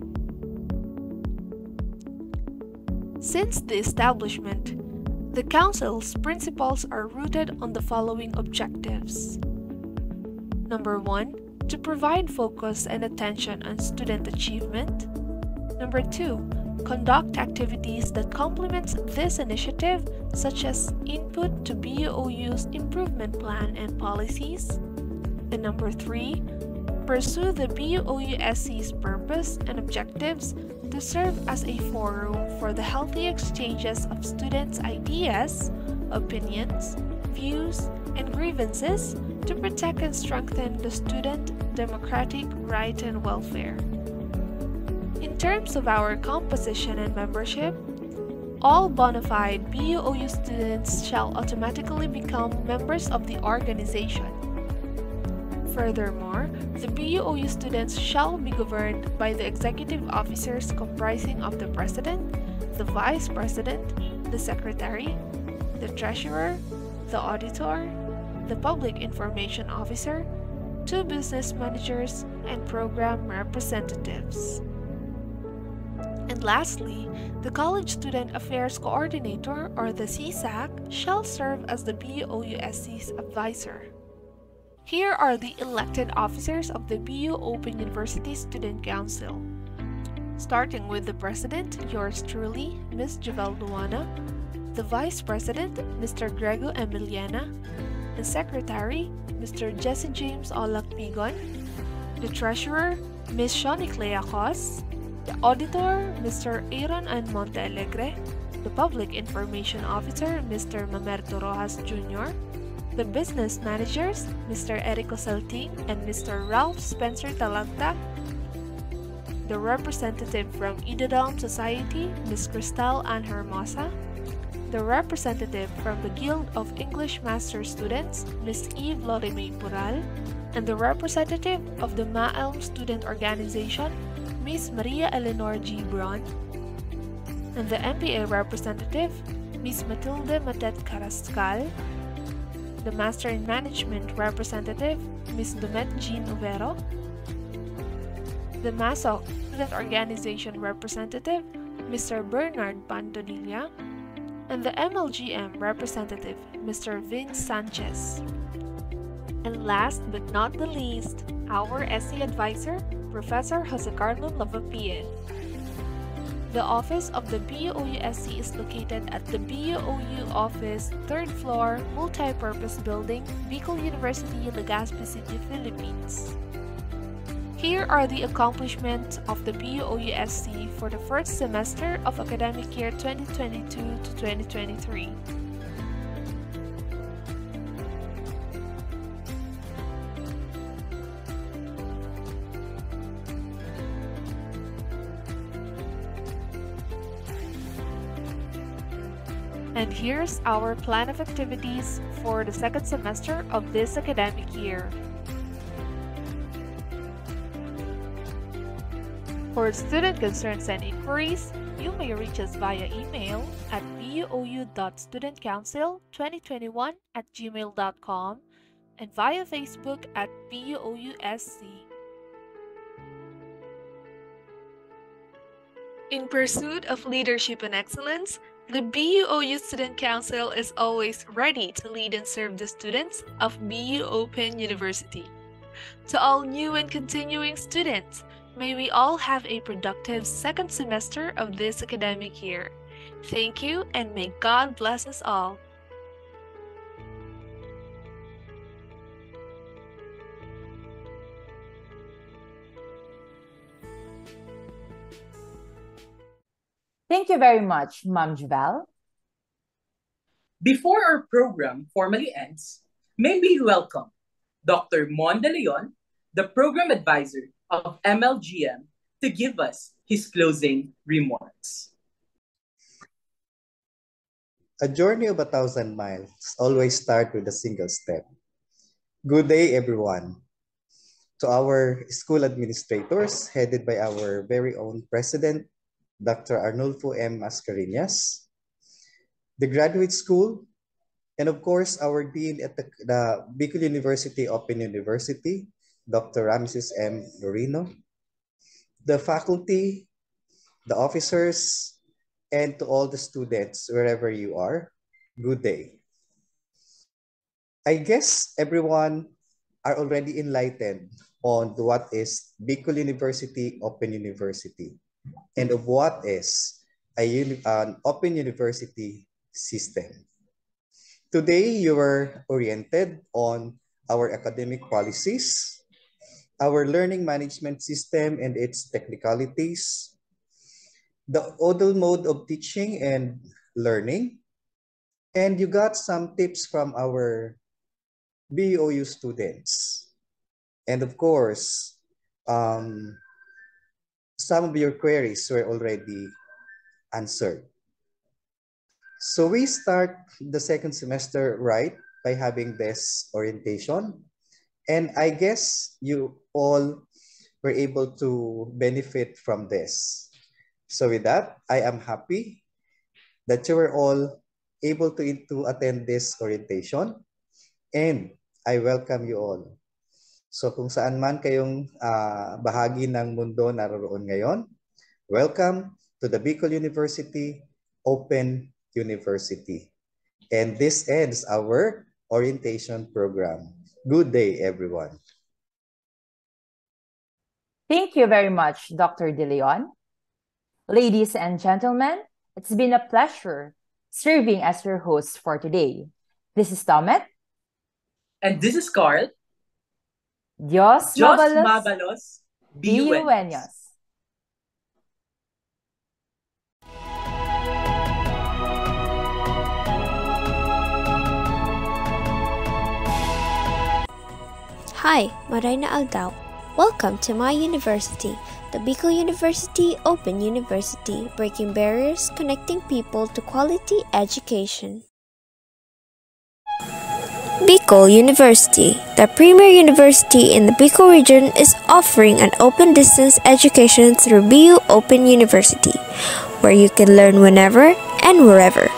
Since the establishment, the Council's principles are rooted on the following objectives. Number 1, to provide focus and attention on student achievement. Number 2, conduct activities that complement this initiative, such as input to BUOU's improvement plan and policies. And number 3, pursue the BUOUSC's purpose and objectives to serve as a forum for the healthy exchanges of students' ideas, opinions, views, and grievances to protect and strengthen the student democratic right and welfare. In terms of our composition and membership, all bona fide BUOU students shall automatically become members of the organization. Furthermore, the BUOU students shall be governed by the executive officers comprising of the president, the vice president, the secretary, the treasurer, the auditor, the public information officer, 2 business managers, and program representatives. And lastly, the College Student Affairs Coordinator, or the CSAC, shall serve as the BUOUSC's advisor. Here are the elected officers of the BU Open University Student Council. Starting with the President, yours truly, Ms. Javel Luana, the Vice President, Mr. Grego Emiliana, the Secretary, Mr. Jesse James Olak Pigon, the Treasurer, Ms. Shoni Clea Cos, the Auditor, Mr. Aaron An Monte Alegre, the Public Information Officer, Mr. Mamerto Rojas Jr., the Business Managers, Mr. Erico Salting and Mr. Ralph Spencer Talagta, the representative from Idadalm Society, Ms. Cristal Ann Hermosa, the representative from the Guild of English Master Students, Ms. Eve Lorime Pural, and the representative of the Maalm Student Organization, Ms. Maria Eleanor G. Braun, and the MPA representative, Ms. Matilde Matet Carascal, the Master in Management representative, Ms. Dumet Jean Uvero, the MASOC Student Organization representative, Mr. Bernard Pantonilla, and the MLGM representative, Mr. Vince Sanchez. And last but not the least, our SC advisor, Professor Jose Carlo Lavapied. The office of the BUOUSC is located at the BUOU office, 3rd floor, multi-purpose building, Bicol University, Legazpi City, Philippines. Here are the accomplishments of the BUOUSC for the first semester of academic year 2022 to 2023. And here's our plan of activities for the second semester of this academic year. For student concerns and inquiries, you may reach us via email at buou.studentcouncil2021@gmail.com and via Facebook at BUOUSC. In pursuit of leadership and excellence, the BUOU Student Council is always ready to lead and serve the students of BU Open University. To all new and continuing students, may we all have a productive second semester of this academic year. Thank you, and may God bless us all. Thank you very much, Ma'am Javel. Before our program formally ends, may we welcome Dr. Mon De Leon, the program advisor of MLGM, to give us his closing remarks. A journey of 1,000 miles always starts with a single step. Good day, everyone. To our school administrators, headed by our very own president, Dr. Arnulfo M. Mascareñas, the graduate school, and of course, our dean at the Bicol University Open University, Dr. Ramses M. Lorino, the faculty, the officers, and to all the students, wherever you are, good day. I guess everyone are already enlightened on what is Bicol University Open University and of what is an open university system. Today, you were oriented on our academic policies, our learning management system and its technicalities, the ODL mode of teaching and learning, and you got some tips from our BOU students. And of course, some of your queries were already answered. So we start the second semester right by having this orientation. And I guess you all were able to benefit from this. So with that, I am happy that you were all able to attend this orientation. And I welcome you all. So kung saan man kayong bahagi ng mundo naroon ngayon, welcome to the Bicol University Open University. And this ends our orientation program. Good day, everyone. Thank you very much, Dr. De Leon. Ladies and gentlemen, it's been a pleasure serving as your host for today. This is Tomet. And this is Carl. Dios mabalos, Biuenos. Hi, Marina Aldao. Welcome to my university, the Bicol University Open University, breaking barriers, connecting people to quality education. Bicol University, the premier university in the Bicol region, is offering an open distance education through Buou Open University, where you can learn whenever and wherever,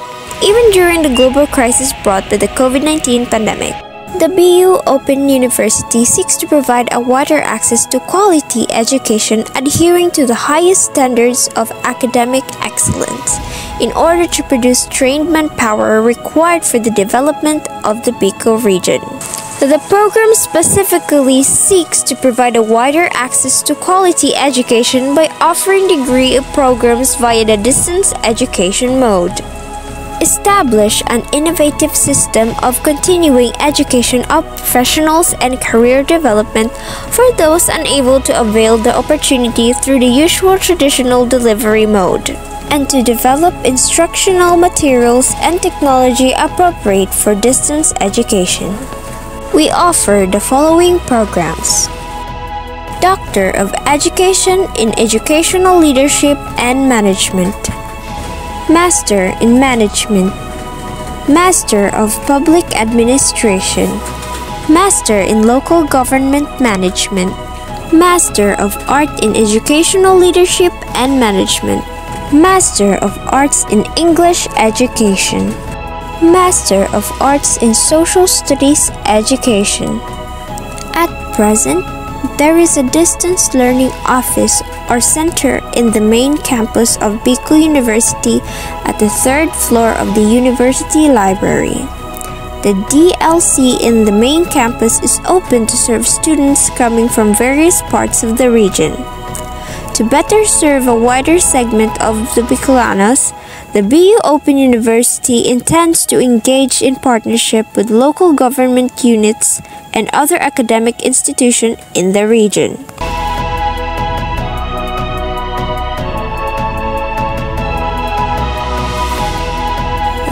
even during the global crisis brought by the COVID-19 pandemic. The Buou Open University seeks to provide a wider access to quality education adhering to the highest standards of academic excellence in order to produce trained manpower required for the development of the Bicol region. The program specifically seeks to provide a wider access to quality education by offering degree programs via the distance education mode. Establish an innovative system of continuing education of professionals and career development for those unable to avail the opportunity through the usual traditional delivery mode, and to develop instructional materials and technology appropriate for distance education. We offer the following programs: Doctor of Education in Educational Leadership and Management, Master in Management, Master of Public Administration, Master in Local Government Management, Master of Art in Educational Leadership and Management, Master of Arts in English Education, Master of Arts in Social Studies Education. At present, there is a distance learning office or center in the main campus of Bicol University at the 3rd floor of the University Library. The DLC in the main campus is open to serve students coming from various parts of the region. To better serve a wider segment of the Bicolanos, the Buou Open University intends to engage in partnership with local government units and other academic institutions in the region.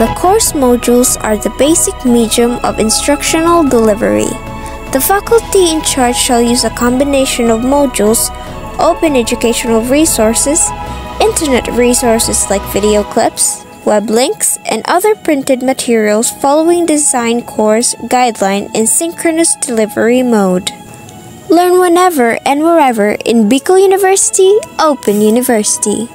The course modules are the basic medium of instructional delivery. The faculty in charge shall use a combination of modules, open educational resources, internet resources like video clips, web links, and other printed materials following design course guideline in synchronous delivery mode. Learn whenever and wherever in Bicol University Open University.